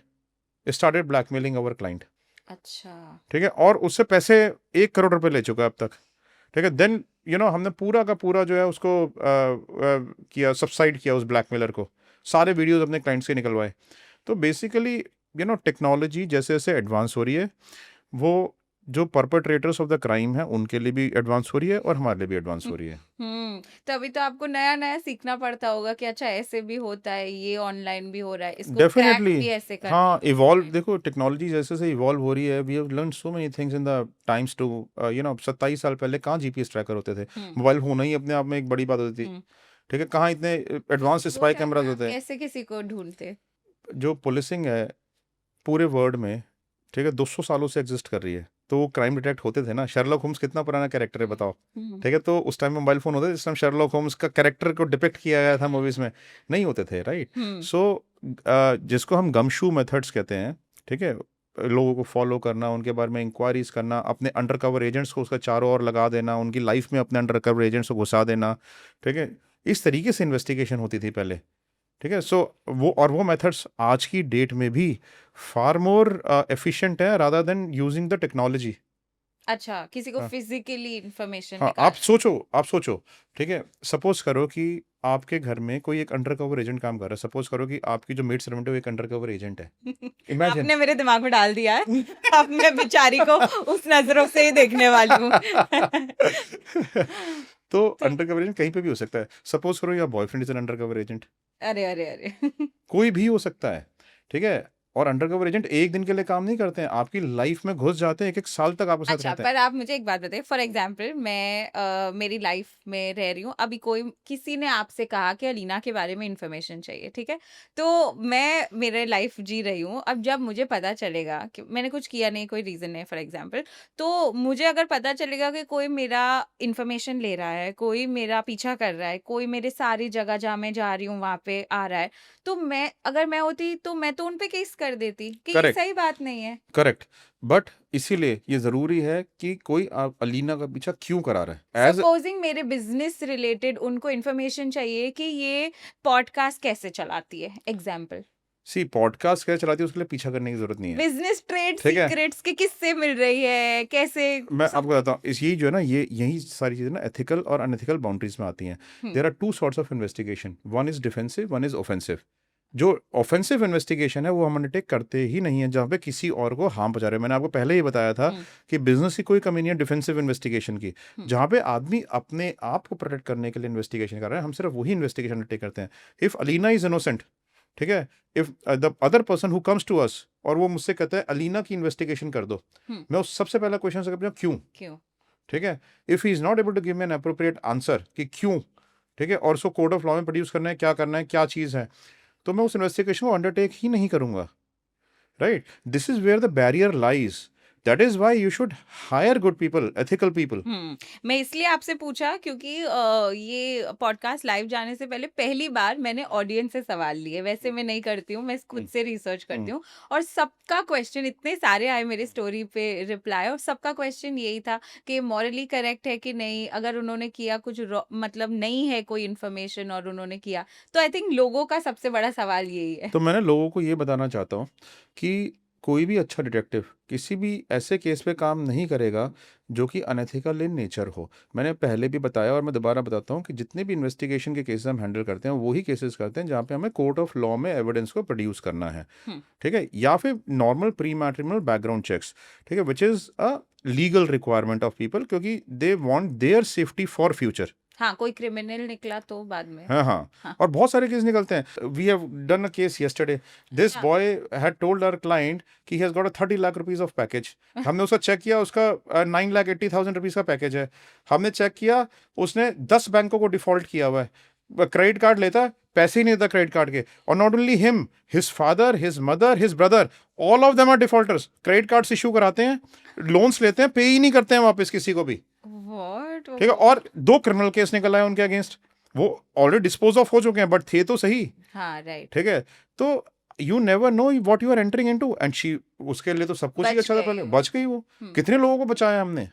started blackmailing our client, अच्छा, ठीक है, और उससे पैसे 1 करोड़ रुपए ले चुका है अब तक, ठीक है। देन हमने पूरा का पूरा जो है उसको किया, सबसाइड किया उस ब्लैकमेलर को, सारे वीडियोस अपने क्लाइंट्स के निकलवाए। तो बेसिकली टेक्नोलॉजी जैसे जैसे एडवांस हो रही है, वो जो परपेट्रेटर्स ऑफ द क्राइम है उनके लिए भी एडवांस हो रही है और हमारे लिए भी एडवांस हो रही है। तो अभी तो आपको नया नया सीखना पड़ता होगा कि अच्छा ऐसे भी होता है, ये ऑनलाइन भी हो रहा है, इसको क्रैक डेफिनेटली, भी ऐसे करना हाँ, है। इवॉल्व, देखो टेक्नोलॉजी जैसे से इवॉल्व हो रही है, we have learn so many things in the times to 27 साल पहले कहाँ जीपीएस ट्रैकर होते थे, मोबाइल होना ही अपने आप में एक बड़ी बात होती थी, ठीक है। कहाँ इतने एडवांस वो स्पाई टाइम कैमराज में होते आप हैं। कैसे किसी को ढूंढते? जो पुलिसिंग है पूरे वर्ल्ड में, ठीक है, 200 सालों से एग्जिस्ट कर रही है, तो वो क्राइम डिटेक्ट होते थे ना। शर्लॉक होम्स कितना पुराना कैरेक्टर है बताओ, ठीक है। तो उस टाइम में मोबाइल फोन होते थे, जिस टाइम शर्लॉक होम्स का कैरेक्टर को डिपिक्ट किया गया था मूवीज में, नहीं होते थे, राइट। सो जिसको हम गमशू मेथड्स कहते हैं, ठीक है, लोगों को फॉलो करना, उनके बारे में इंक्वायरीज करना, अपने अंडरकवर एजेंट्स को उसका चारों ओर लगा देना, उनकी लाइफ में अपने अंडरकवर एजेंट्स को घुसा देना, ठीक है, इस तरीके से इन्वेस्टिगेशन होती थी पहले, ठीक है। सो वो मेथड्स आज की डेट में भी फार मोर एफिशिएंट है rather than using the technology. अच्छा, किसी को हाँ, फिजिकली इंफॉर्मेशन हाँ, निकाल। आप सोचो, ठीक है, सपोज करो कि आपके घर में कोई एक अंडरकवर एजेंट काम कर रहा है। सपोज करो कि आपकी जो मेड सर्वेंट है वो एक अंडरकवर एजेंट है, इमेजिन। आपने मेरे दिमाग में डाल दिया है। अब मैं बेचारी को उस नजरों से ही देखने वाली हूँ। तो अंडरकवर एजेंट कहीं पे भी हो सकता है। सपोज करो या boyfriend is an undercover agent, अरे अरे अरे। कोई भी हो सकता है, ठीक है। और अंडरकवर एजेंट एक दिन के लिए काम नहीं करते हैं, आपकी लाइफ में घुस जाते हैं, 1-1 साल तक आपके साथ अच्छा, रहते हैं। पर आप मुझे एक बात बताइए, फॉर एग्जाम्पल मैं मेरी लाइफ में रह रही हूँ, अभी कोई किसी ने आपसे कहा कि अलीना के बारे में इंफॉर्मेशन चाहिए, ठीक है, तो मैं मेरे लाइफ जी रही हूँ। अब जब मुझे पता चलेगा कि मैंने कुछ किया नहीं, कोई रीजन नहीं फॉर एग्जाम्पल, तो मुझे अगर पता चलेगा कि कोई मेरा इंफॉर्मेशन ले रहा है, कोई मेरा पीछा कर रहा है, कोई मेरे सारी जगह जहाँ मैं जा रही हूँ वहां पे आ रहा है, तो अगर मैं होती तो मैं तो उन पे केस कर देती कि ये करेक्ट, सही बात नहीं है। करेक्ट, बट इसीलिए ये जरूरी है कि कोई अलीना का पीछा क्यों करा रहा है। एज सपोजिंग मेरे बिजनेस रिलेटेड उनको इन्फॉर्मेशन चाहिए कि ये पॉडकास्ट कैसे चलाती है, एग्जाम्पल। सी पॉडकास्ट कैसे चलाती है उसके लिए पीछा करने की जरूरत नहीं है, बिजनेस ट्रेड ठीक है। सीक्रेट्स के किस्से मिल रही है कैसे मैं सब आपको बताता हूँ, इस यही जो है ना, ये यही सारी चीज़ें ना एथिकल और अनएथिकल बाउंड्रीज में आती हैं। There are two sorts of investigation, one is defensive, one is offensive. जो ऑफेंसिव इन्वेस्टिगेशन है वो हम अंडरटेक करते ही नहीं है जहाँ पे किसी और को हार्म पहुंचा रहे हैं। मैंने आपको पहले ही बताया था कि बिजनेस की कोई कमी नहीं है डिफेंसिव इन्वेस्टिगेशन की, जहाँ पे आदमी अपने आप को प्रोटेक्ट करने के लिए इन्वेस्टिगेशन कर रहे हैं, हम सिर्फ वही इन्वेस्टिगेशन अंडरटेक करते हैं। इफ अलीना इज इनोसेंट, ठीक है, if the other person who comes to us और वो मुझसे कहता है अलीना की इन्वेस्टिगेशन कर दो, मैं उस सबसे पहला क्वेश्चन से पूछूं क्यों, क्यों ठीक है। If he is not able to give me an appropriate answer कि क्यों, ठीक है, और उसको कोड ऑफ लॉ में प्रोड्यूस करना है, क्या करना है, क्या चीज़ है, तो मैं उस इन्वेस्टिगेशन को अंडरटेक ही नहीं करूंगा, right. This is where the barrier lies, that is why you should hire good people, ethical people. मैं इसलिए आपसे पूछा क्योंकि ये पॉडकास्ट लाइव जाने से पहले पहली बार मैंने ऑडियंस से सवाल लिए, वैसे मैं नहीं करती हूँ, मैं खुद से रिसर्च करती हूँ, और सबका क्वेश्चन, इतने सारे आए मेरे स्टोरी पे रिप्लाई, और सबका क्वेश्चन यही था कि मॉरली करेक्ट है कि नहीं, अगर उन्होंने किया कुछ मतलब नहीं है कोई इन्फॉर्मेशन और उन्होंने किया, तो आई थिंक लोगों का सबसे बड़ा सवाल यही है। तो मैंने लोगों को ये बताना चाहता हूँ कि कोई भी अच्छा डिटेक्टिव किसी भी ऐसे केस पे काम नहीं करेगा जो कि अनएथिकल इन नेचर हो। मैंने पहले भी बताया और मैं दोबारा बताता हूँ कि जितने भी इन्वेस्टिगेशन के केसेस हम हैंडल करते हैं वही केसेस करते हैं जहाँ पे हमें कोर्ट ऑफ लॉ में एविडेंस को प्रोड्यूस करना है, ठीक है, या फिर normal pre matrimonial background checks, ठीक है, which is a legal requirement of people, क्योंकि they want their safety for future. हाँ, कोई क्रिमिनल निकला तो बाद में। हाँ हाँ, और बहुत सारे केस निकलते हैं। We have done a case yesterday, this boy had told our client कि he has got a 30 lakh rupees of package. हमने उसका चेक किया, उसका 9,80,000 रुपीस का पैकेज है। हमने चेक किया, उसने 10 बैंकों को डिफॉल्ट किया हुआ है, क्रेडिट कार्ड लेता है, पैसे ही नहीं देता क्रेडिट कार्ड के, और not only him, his father, his mother, his brother, all of them are defaulters. Credit card issue कराते हैं, लोन्स लेते हैं, पे ही नहीं करते हैं वापस किसी को भी, What? ठीक है। और 2 क्रिमिनल केस निकल आए उनके अगेंस्ट, वो ऑलरेडी डिस्पोज ऑफ हो चुके हैं, बट थे तो सही, हाँ, राइट, ठीक है। तो you never know what you are entering into, and she, उसके लिए तो सब कुछ ही बच अच्छा था, गई पहले वो। बच गई वो। कितने लोगों को बचाया हमने।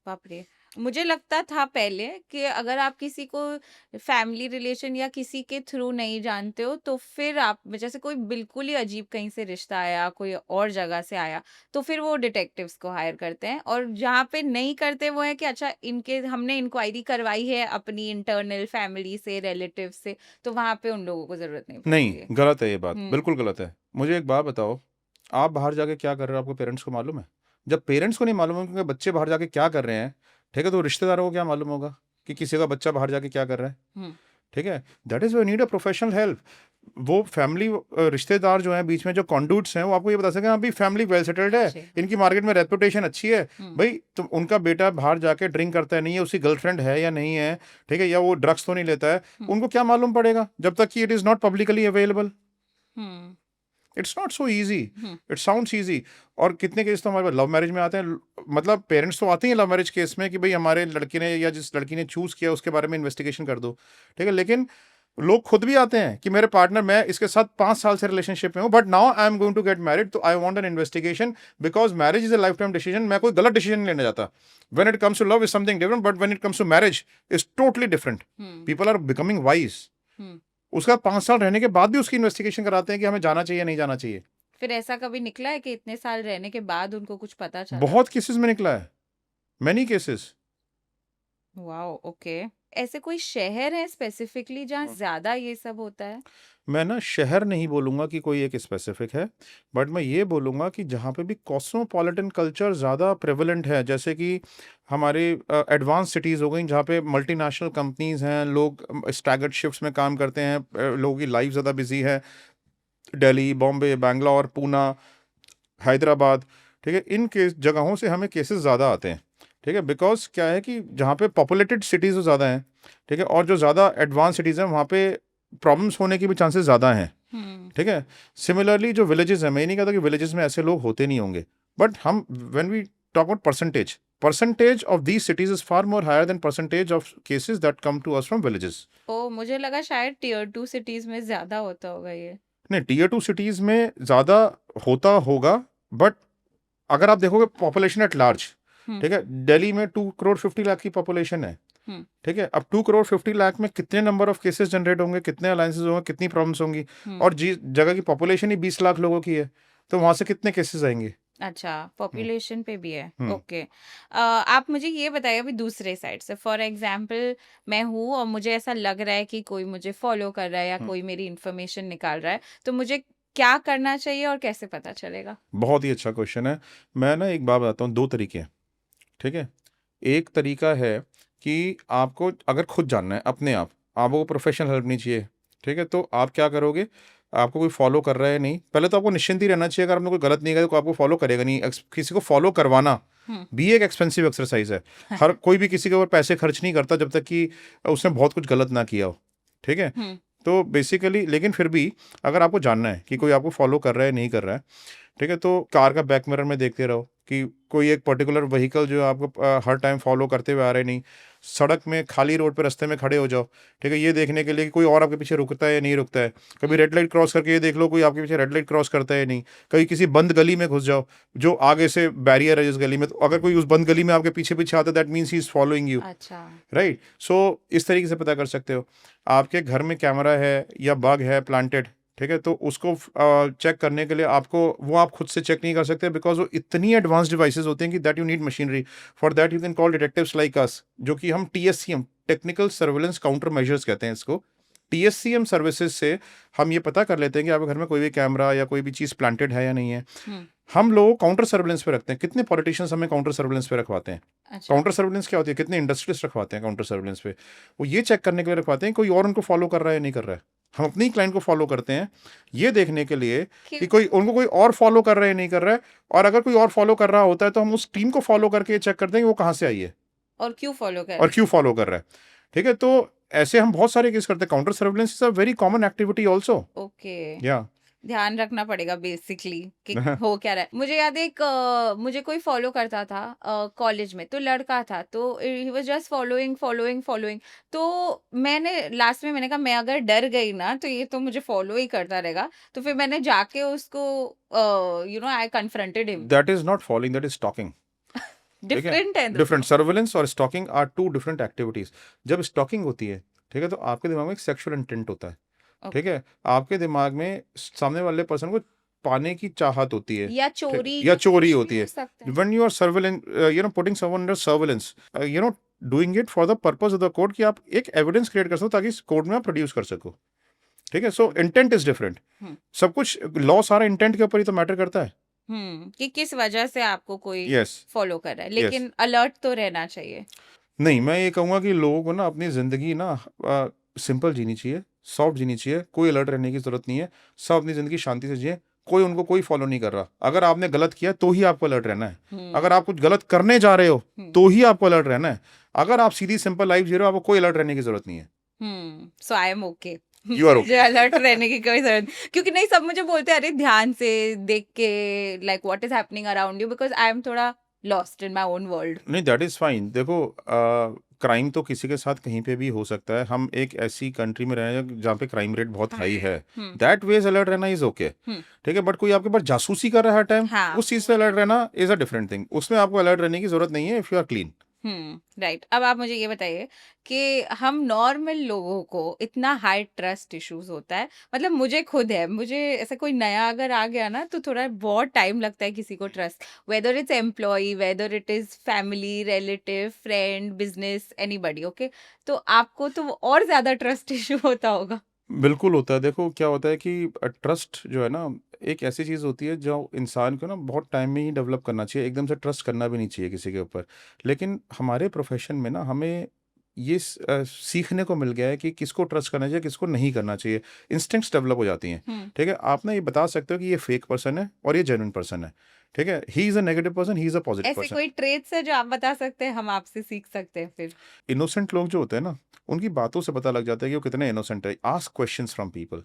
बाप रे। मुझे लगता था पहले कि अगर आप किसी को फैमिली रिलेशन या किसी के थ्रू नहीं जानते हो, तो फिर आप, जैसे कोई बिल्कुल ही अजीब कहीं से रिश्ता आया, कोई और जगह से आया, तो फिर वो डिटेक्टिव्स को हायर करते हैं, और जहाँ पे नहीं करते वो है कि अच्छा इनके हमने इंक्वायरी करवाई है अपनी इंटरनल फैमिली से, रिलेटिव से, तो वहां पे उन लोगों को जरूरत नहीं पड़ती है। नहीं, गलत है ये बात, हम्म बिल्कुल गलत है। मुझे एक बात बताओ, आप बाहर जाके क्या कर रहे हो आपको पेरेंट्स को मालूम है? जब पेरेंट्स को नहीं मालूम है क्योंकि बच्चे बाहर जाके क्या कर रहे हैं, ठीक है, तो रिश्तेदारों को क्या मालूम होगा कि किसी का बच्चा बाहर जाके क्या कर रहा है, हम्म ठीक है। That is we need a professional help. वो फैमिली रिश्तेदार जो हैं बीच में जो कॉन्ड्यूट्स हैं, वो आपको ये बता सकें अभी फैमिली वेल सेटल्ड है, अच्छे। इनकी मार्केट में रेपुटेशन अच्छी है, भाई तो उनका बेटा बाहर जाके ड्रिंक करता है नहीं है, उसकी गर्लफ्रेंड है या नहीं है, ठीक है, या वो ड्रग्स तो नहीं लेता है, उनको क्या मालूम पड़ेगा जब तक कि it is not publicly available. Hmm it's not so easy, it sounds easy. और कितने केस तो हमारे पास लव मैरिज में आते हैं, मतलब पेरेंट्स तो आते हैं लव मैरिज केस में कि भाई हमारे लड़के ने या जिस लड़की ने चूज किया उसके बारे में इन्वेस्टिगेशन कर दो, ठीक है, लेकिन लोग खुद भी आते हैं कि मेरे पार्टनर, मैं इसके साथ 5 साल से रिलेशनशिप में हूँ, but now I am going to get married, तो I want an investigation, because marriage is a life time decision. मैं कोई गलत डिसीजन नहीं लेना चाहता। When it comes to love is something different, but when it comes to marriage is totally different. People are becoming wise. उसका 5 साल रहने के बाद भी उसकी इन्वेस्टिगेशन कराते हैं कि हमें जाना चाहिए नहीं जाना चाहिए। फिर ऐसा कभी निकला है कि इतने साल रहने के बाद उनको कुछ पता चला? बहुत केसेस में निकला है, मैनी केसेस। Wow, okay. ऐसे कोई शहर है स्पेसिफिकली जहाँ ज्यादा ये सब होता है? मैं ना शहर नहीं बोलूँगा कि कोई एक स्पेसिफिक है, बट मैं ये बोलूँगा कि जहाँ पे भी कॉस्मोपॉलिटन कल्चर ज़्यादा प्रेवलेंट है, जैसे कि हमारे एडवांस सिटीज़ हो गई जहाँ पे मल्टीनेशनल कंपनीज हैं, लोग स्टैगर्ड शिफ्ट्स में काम करते हैं, लोगों की लाइफ ज़्यादा बिजी है, दिल्ली, बॉम्बे, बैंगलोर, पूना, हैदराबाद, ठीक है, इन केस जगहों से हमें केसेस ज़्यादा आते हैं, ठीक है, बिकॉज क्या है कि जहाँ पे पॉपुलेटेड सिटीज़ ज़्यादा हैं, ठीक है, और जो ज़्यादा एडवांस सिटीज़ हैं वहाँ पे प्रॉब्लम्स होने की भी चांसेस ज़्यादा हैं, ठीक है। सिमिलरली जो विलेजेस हैं, मैं नहीं कहता कि विलेजेस में ऐसे लोग होते नहीं होंगे, बट हम when we talk about percentage of these cities is far more higher than percentage of cases that come to us from villages. Oh, मुझे लगा शायद टियर 2 सिटीज में ज्यादा होता होगा ये। नहीं, टीयर 2 सिटीज़ में ज़्यादा होता होगा, बट अगर आप देखोगे पॉपुलेशन एट लार्ज, ठीक है, दिल्ली में 2 करोड़ 50 लाख की पॉपुलेशन है, हम्म, ठीक है, अब 2 करोड़ 50 लाख में कितने नंबर ऑफ केसेस जनरेट होंगे, कितने अलायंसेस होंगे, कितनी प्रॉब्लम्स होंगी, हम्म। और जी जगह की पॉपुलेशन ही 20 लाख लोगों की है, तो वहां से कितने केसेस आएंगे। अच्छा, हम्म, पॉपुलेशन पे भी है। हम्म, ओके। आप मुझे ये बताइए अभी दूसरे साइड से, फॉर एग्जांपल मैं हूँ और मुझे ऐसा लग रहा है कि कोई मुझे फॉलो कर रहा है या हम्म। कोई मेरी इन्फॉर्मेशन निकाल रहा है, तो मुझे क्या करना चाहिए और कैसे पता चलेगा? बहुत ही अच्छा क्वेश्चन है। मैं ना एक बात बताता हूँ, 2 तरीके हैं, ठीक है। एक तरीका है कि आपको अगर खुद जानना है अपने आप, आपको प्रोफेशनल हेल्प नहीं चाहिए, ठीक है, तो आप क्या करोगे, आपको कोई फॉलो कर रहा है नहीं, पहले तो आपको निश्चिंत ही रहना चाहिए, अगर आपने कोई गलत नहीं किया तो आपको फॉलो करेगा नहीं। किसी को फॉलो करवाना हम्म। भी एक एक्सपेंसिव एक्सरसाइज है। हर कोई भी किसी के ऊपर पैसे खर्च नहीं करता जब तक कि उसने बहुत कुछ गलत ना किया हो, ठीक है। हम्म। तो बेसिकली, लेकिन फिर भी अगर आपको जानना है कि कोई आपको फॉलो कर रहा है नहीं कर रहा है, ठीक है, तो कार का बैक मिरर में देखते रहो कि कोई एक पर्टिकुलर व्हीकल जो आपको हर टाइम फॉलो करते हुए आ रहे नहीं। सड़क में खाली रोड पे रास्ते में खड़े हो जाओ, ठीक है, ये देखने के लिए कि कोई और आपके पीछे रुकता है या नहीं रुकता है। कभी रेड लाइट क्रॉस करके ये देख लो कोई आपके पीछे रेड लाइट क्रॉस करता है या नहीं। कभी किसी बंद गली में घुस जाओ, जो आगे से बैरियर है जिस गली में, तो अगर कोई उस बंद गली में आपके पीछे पीछे आता है, that means he is following you, अच्छा। राइट। सो इस तरीके से पता कर सकते हो। आपके घर में कैमरा है या बग है प्लांटेड, ठीक है, तो उसको चेक करने के लिए आपको वो आप खुद से चेक नहीं कर सकते, बिकॉज वो इतनी एडवांस डिवाइसेस होते हैं कि that you need machinery. For that you can call detectives like us, जो कि हम TSCM, technical surveillance counter measures कहते हैं इसको। TSCM सर्विसेज से हम ये पता कर लेते हैं कि आपके घर में कोई भी कैमरा या कोई भी चीज़ प्लांटेड है या नहीं है। हम्म। हम लोग काउंटर सर्वेलेंस पे रखते हैं। कितने पॉलिटिशियंस हमें काउंटर सर्वेलेंस पे रखवाते हैं? अच्छा। काउंटर सर्वेलेंस क्या होती है, कितने इंडस्ट्रियलिस्ट रखवाते हैं काउंटर सर्वेलेंस पे? वो ये चेक करने के लिए रखवाते हैं कोई और उनको फॉलो कर रहा है या नहीं कर रहा है। हम अपनी क्लाइंट को फॉलो करते हैं ये देखने के लिए कि कोई उनको कोई और फॉलो कर रहा है या नहीं कर रहा है, और अगर कोई और फॉलो कर रहा होता है तो हम उस टीम को फॉलो करके ये चेक करते हैं कि वो कहाँ से आई है और क्यों फॉलो कर और रहे क्यों फॉलो कर रहा है, ठीक है। तो ऐसे हम बहुत सारे केस करते हैं। Counter surveillance is a very common activity also. हैं? ओके। या ध्यान रखना पड़ेगा बेसिकली कि हो क्या रहा है। मुझे याद है एक मुझे कोई फॉलो करता था कॉलेज में, तो लड़का था, तो he was just following following following. तो मैंने लास्ट में मैंने कहा मैं अगर डर गई ना तो ये तो मुझे फॉलो ही करता रहेगा। तो फिर मैंने जाके उसको I confronted him. That is not following, that is stalking, ठीक है। डिफरेंट है डिफरेंट, दोनों। सर्वेलेंस और स्टॉकिंग आर 2 डिफरेंट एक्टिविटीज। जब स्टॉकिंग होती है, ठीक है, तो आपके दिमाग में एक सेक्सुअल इंटेंट होता है, ठीक है। आपके दिमाग में सामने वाले पर्सन को पाने की चाहत होती है, या ठीक, चोरी या या चोरी कुछ भी होती हो है। सकता है। When you are surveillance, putting someone under surveillance, doing it for the purpose of the code, कि आप एक एविडेंस क्रिएट कर सको ताकि इस कोड में आप प्रोड्यूस कर सको, ठीक है। सो इंटेंट इज डिफरेंट। हम्म। सब कुछ लॉ सारा इंटेंट के ऊपर ही तो मैटर करता है। कि किस वजह से आपको कोई यस, फॉलो कर रहा है, यस। लेकिन अलर्ट तो रहना चाहिए। नहीं, मैं ये कहूँगा कि लोगों को ना अपनी ज़िंदगी ना सिंपल जीनी चाहिए, सॉफ्ट जीनी चाहिए, कोई अलर्ट रहने की ज़रूरत नहीं है। सब अपनी ज़िंदगी शांति से जिए, कोई उनको कोई फॉलो नहीं कर रहा। अगर आपने गलत किया तो ही आपको अलर्ट रहना है। हम्म। अगर आप कुछ गलत करने जा रहे हो हम्म। तो ही आपको अलर्ट रहना है। अगर आप सीधी सिंपल लाइफ जी रहे हो, आपको कोई अलर्ट रहने की ज़रूरत नहीं है। So I am okay. You are मुझे ओके। अलर्ट रहने की कोई जरूरत नहीं, क्योंकि नहीं सब मुझे बोलते हैं अरे ध्यान से देख के, like what is happening around you, because I am थोड़ा lost in my own world. नहीं, दैट इज़ फाइन। देखो, क्राइम तो किसी के साथ कहीं पे भी हो सकता है। हम एक ऐसी कंट्री में रह रहे हैं जहाँ पे क्राइम रेट बहुत हाई है। हम्म। दैट वेज अलर्ट रहना इज ओके, हम्म। ठीक है। बट कोई आपके पास जासूसी कर रहा है हर टाइम, हाँ। उस चीज़ से अलर्ट रहना इज अ डिफरेंट थिंग। उसमें आपको अलर्ट रहने की जरूरत नहीं है if you are clean. Right. अब आप मुझे ये बताइए कि हम नॉर्मल लोगों को इतना हाई ट्रस्ट इश्यूज होता है, मतलब मुझे खुद है, मुझे ऐसा कोई नया अगर आ गया ना तो थोड़ा बहुत टाइम लगता है किसी को trust, whether it's employ, whether it is family, relative, friend, business, anybody. Okay, तो आपको तो और ज्यादा ट्रस्ट इशू होता होगा। बिल्कुल होता है। देखो क्या होता है कि ट्रस्ट जो है ना, एक ऐसी चीज़ होती है जो इंसान को ना बहुत टाइम में ही डेवलप करना चाहिए। एकदम से ट्रस्ट करना भी नहीं चाहिए किसी के ऊपर। लेकिन हमारे प्रोफेशन में ना हमें ये सीखने को मिल गया है कि किसको ट्रस्ट करना चाहिए, किसको नहीं करना चाहिए। इंस्टिंक्ट्स डेवलप हो जाती हैं, ठीक है। आप ना ये बता सकते हो कि ये फेक पर्सन है और ये जेन्युइन पर्सन है, ठीक है। He is a negative person, he is a positive ऐसे पर्सन। कोई ट्रेट्स है जो आप बता सकते हैं, हम आपसे सीख सकते हैं फिर? इनोसेंट लोग जो होते हैं ना, उनकी बातों से पता लग जाता है कि वो कितने इनोसेंट है। Ask questions from people.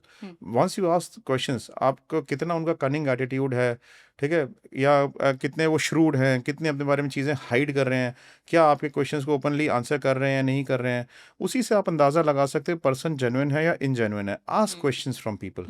Once you ask questions, आपको कितना उनका कनिंग एटीट्यूड है, ठीक है, या कितने वो श्रूड हैं, कितने अपने बारे में चीज़ें हाइड कर रहे हैं, क्या आपके क्वेश्चंस को ओपनली आंसर कर रहे हैं या नहीं कर रहे हैं, उसी से आप अंदाज़ा लगा सकते हो पर्सन जेन्युइन है या इनजेन्युइन है। Ask questions from people,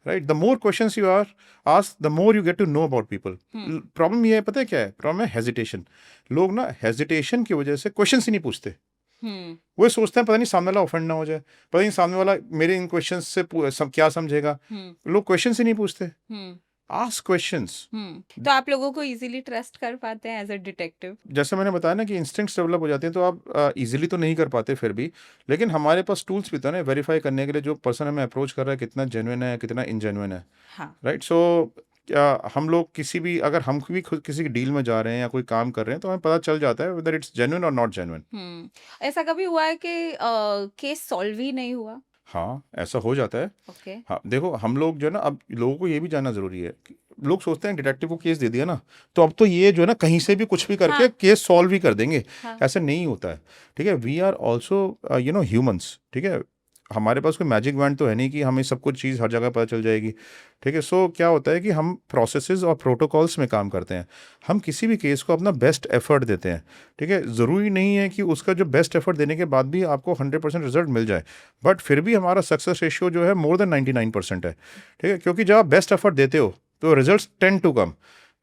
right. The more questions you are ask, the more you get to know about people. Problem ये है, पता है क्या है प्रॉब्लम? है हेजिटेशन। लोग ना हेजिटेशन की वजह से क्वेश्चंस ही नहीं पूछते। वो ये सोचते हैं पता नहीं सामने वाला ऑफेंड ना हो जाए, पता नहीं सामने वाला मेरे इन क्वेश्चंस से क्या समझेगा। लोग क्वेश्चन ही नहीं पूछते, आस्क क्वेश्चंस। तो आप लोगों को इजीली ट्रस्ट कर पाते हैं एज अ डिटेक्टिव? जैसे मैंने बताया ना कि इंस्टिंक्ट्स डेवलप हो जाते हैं, तो आप इजीली तो नहीं कर पाते फिर भी, लेकिन हमारे पास टूल्स भी तो है वेरीफाई करने के लिए जो पर्सन हमें अप्रोच कर रहा है कितना जेन्युइन है कितना इनजेन्युइन है। हाँ। राइट, सो हम लोग किसी भी अगर हम भी खुद किसी की डील में जा रहे हैं या कोई काम कर रहे हैं तो हमें पता चल जाता है वेदर इट्स जेन्युइन और नॉट जेन्युइन। ऐसा कभी हुआ है कि केस सॉल्व ही नहीं हुआ? हाँ, ऐसा हो जाता है। ओके। हाँ, देखो हम लोग जो है ना, अब लोगों को ये भी जानना जरूरी है कि लोग सोचते हैं डिटेक्टिव को केस दे दिया ना तो अब तो ये जो है ना कहीं से भी कुछ भी करके हाँ। केस सॉल्व ही कर देंगे। हाँ। ऐसा नहीं होता है। ठीक है, वी आर ऑल्सो ह्यूमंस। ठीक है, हमारे पास कोई मैजिक वैंड तो है नहीं कि हमें सब कुछ चीज़ हर जगह पता चल जाएगी। ठीक है, सो क्या होता है कि हम प्रोसेसेस और प्रोटोकॉल्स में काम करते हैं। हम किसी भी केस को अपना बेस्ट एफर्ट देते हैं। ठीक है, ज़रूरी नहीं है कि उसका जो बेस्ट एफर्ट देने के बाद भी आपको 100% रिजल्ट मिल जाए, बट फिर भी हमारा सक्सेस रेशियो जो है मोर देन 99% है। ठीक है, क्योंकि जब आप बेस्ट एफर्ट देते हो तो results tend to come,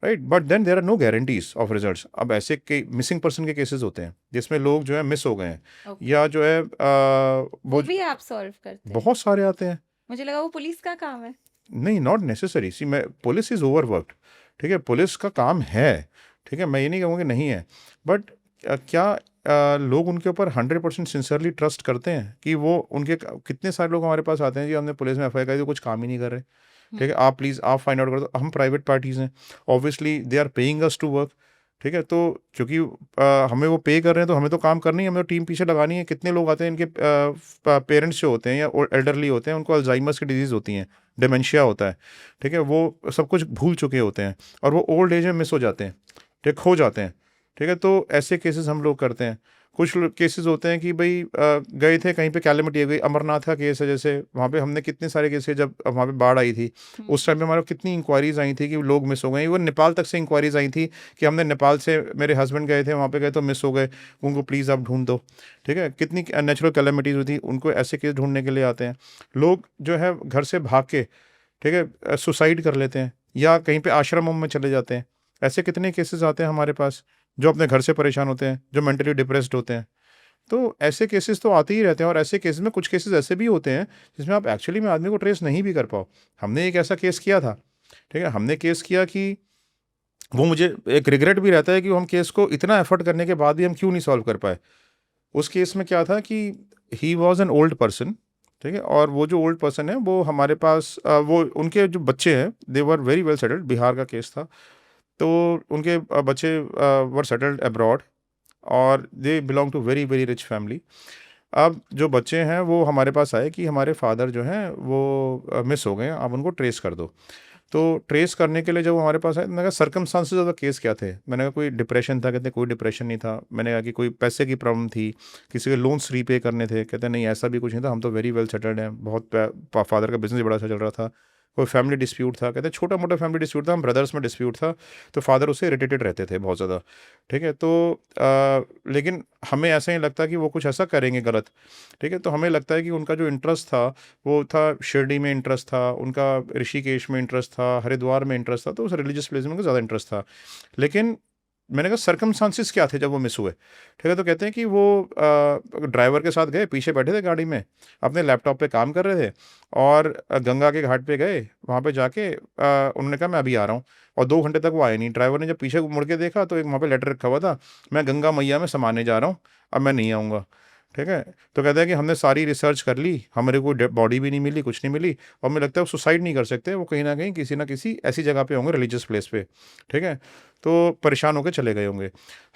right, but then there are no guarantees of results. अब ऐसे के मिसिंग पर्सन के केसेस होते हैं जिसमें लोग जो है मिस हो गए हैं, Okay. या जो है वो भी आप सॉल्व करते हैं? बहुत सारे आते हैं। मुझे लगा वो पुलिस का काम है। नहीं, नॉट नेसेसरी। सी, मैं पुलिस इज़ ओवरवर्कड। ठीक है, पुलिस का काम है। ठीक है, मैं ये नहीं कहूँगा कि नहीं है, बट क्या लोग उनके ऊपर 100% सिंसियरली ट्रस्ट करते हैं कि वो उनके कितने सारे लोग हमारे पास आते हैं जी हमने पुलिस में एफ आई आर कर दी, कुछ काम ही नहीं कर रहे। ठीक है, आप प्लीज़ आप फाइंड आउट कर दो। हम प्राइवेट पार्टीज़ हैं, obviously they are paying us to work. ठीक है, तो क्योंकि हमें वो पे कर रहे हैं तो हमें तो काम करनी है, हमें तो टीम पीछे लगानी है। कितने लोग आते हैं इनके पेरेंट्स जो होते हैं या एल्डरली होते हैं, उनको अल्जाइमर्स की डिजीज़ होती हैं, डिमेंशिया होता है। ठीक है, वो सब कुछ भूल चुके होते हैं और वो ओल्ड एज में मिस हो जाते हैं, ठीक, खो जाते हैं। ठीक है, तो ऐसे केसेस हम लोग करते हैं। कुछ केसेस होते हैं कि भाई गए थे कहीं पे, कैलेमिटी हो गई, अमरनाथ का केस है जैसे, वहाँ पे हमने कितने सारे केस, जब वहाँ पे बाढ़ आई थी उस टाइम पे हमारे कितनी इंक्वायरीज आई थी कि लोग मिस हो गए। इवन नेपाल तक से इंक्वायरीज आई थी कि हमने नेपाल से, मेरे हस्बैंड गए थे वहाँ पे, गए तो मिस हो गए, उनको प्लीज़ आप ढूंढ दो। ठीक है, कितनी नेचुरल कैलेमिटीज़ हुई थी, उनको ऐसे केस ढूंढने के लिए आते हैं। लोग जो है घर से भाग के, ठीक है, सुसाइड कर लेते हैं या कहीं पे आश्रमों में चले जाते हैं। ऐसे कितने केसेस आते हैं हमारे पास, जो अपने घर से परेशान होते हैं, जो मेंटली डिप्रेस्ड होते हैं। तो ऐसे केसेस तो आते ही रहते हैं, और ऐसे केसेस में कुछ केसेस ऐसे भी होते हैं जिसमें आप एक्चुअली में आदमी को ट्रेस नहीं भी कर पाओ। हमने एक ऐसा केस किया था। ठीक है, हमने केस किया कि वो, मुझे एक रिग्रेट भी रहता है कि हम केस को इतना एफर्ट करने के बाद भी हम क्यों नहीं सॉल्व कर पाए। उस केस में क्या था कि he was an old person. ठीक है, और वो जो ओल्ड पर्सन है वो हमारे पास वो उनके जो बच्चे हैं they were very well settled. Bihar का केस था, तो उनके बच्चे वर सेटल्ड अब्रॉड और they belong to very very rich family. अब जो बच्चे हैं वो हमारे पास आए कि हमारे फादर जो हैं वो मिस हो गए, आप उनको ट्रेस कर दो। तो ट्रेस करने के लिए जब वो हमारे पास आए, मैंने कहा सर्कमस्टांसेस ऑफ द केस क्या थे। मैंने कहा कोई डिप्रेशन था, कहते कोई डिप्रेशन नहीं था। मैंने कहा कि कोई पैसे की प्रॉब्लम थी, किसी के लोन्स रीपे करने थे, कहते नहीं ऐसा भी कुछ नहीं था, हम तो वेरी वेल सेटल्ड हैं, बहुत फादर का बिजनेस बड़ा अच्छा चल रहा था। कोई फैमिली डिस्प्यूट था, कहते छोटा मोटा फैमिली डिस्प्यूट था, हम ब्रदर्स में डिस्प्यूट था, तो फादर उससे इरिटेटेड रहते थे बहुत ज़्यादा। ठीक है, तो लेकिन हमें ऐसा ही लगता कि वो कुछ ऐसा करेंगे गलत। ठीक है, तो हमें लगता है कि उनका जो इंटरेस्ट था वो था शिरडी में इंटरेस्ट था, उनका ऋषिकेश में इंटरेस्ट था, हरिद्वार में इंटरेस्ट था, तो उस रिलीजियस प्लेस में उनका ज़्यादा इंटरेस्ट था। लेकिन मैंने कहा सर्कमस्टांसेस क्या थे जब वो मिस हुए। ठीक है, तो कहते हैं कि वो ड्राइवर के साथ गए, पीछे बैठे थे गाड़ी में, अपने लैपटॉप पे काम कर रहे थे, और गंगा के घाट पे गए। वहाँ पे जाके उन्होंने कहा मैं अभी आ रहा हूँ, और 2 घंटे तक वो आए नहीं। ड्राइवर ने जब पीछे मुड़ के देखा तो एक वहाँ पे लेटर रखा हुआ था, मैं गंगा मैया में समाने जा रहा हूँ, अब मैं नहीं आऊँगा। ठीक है, तो कहते हैं कि हमने सारी रिसर्च कर ली, हमारे को बॉडी भी नहीं मिली, कुछ नहीं मिली, और मुझे लगता है वो सुसाइड नहीं कर सकते, वो कहीं ना किसी ऐसी जगह पे होंगे, रिलीजियस प्लेस पे। ठीक है, तो परेशान होकर चले गए होंगे।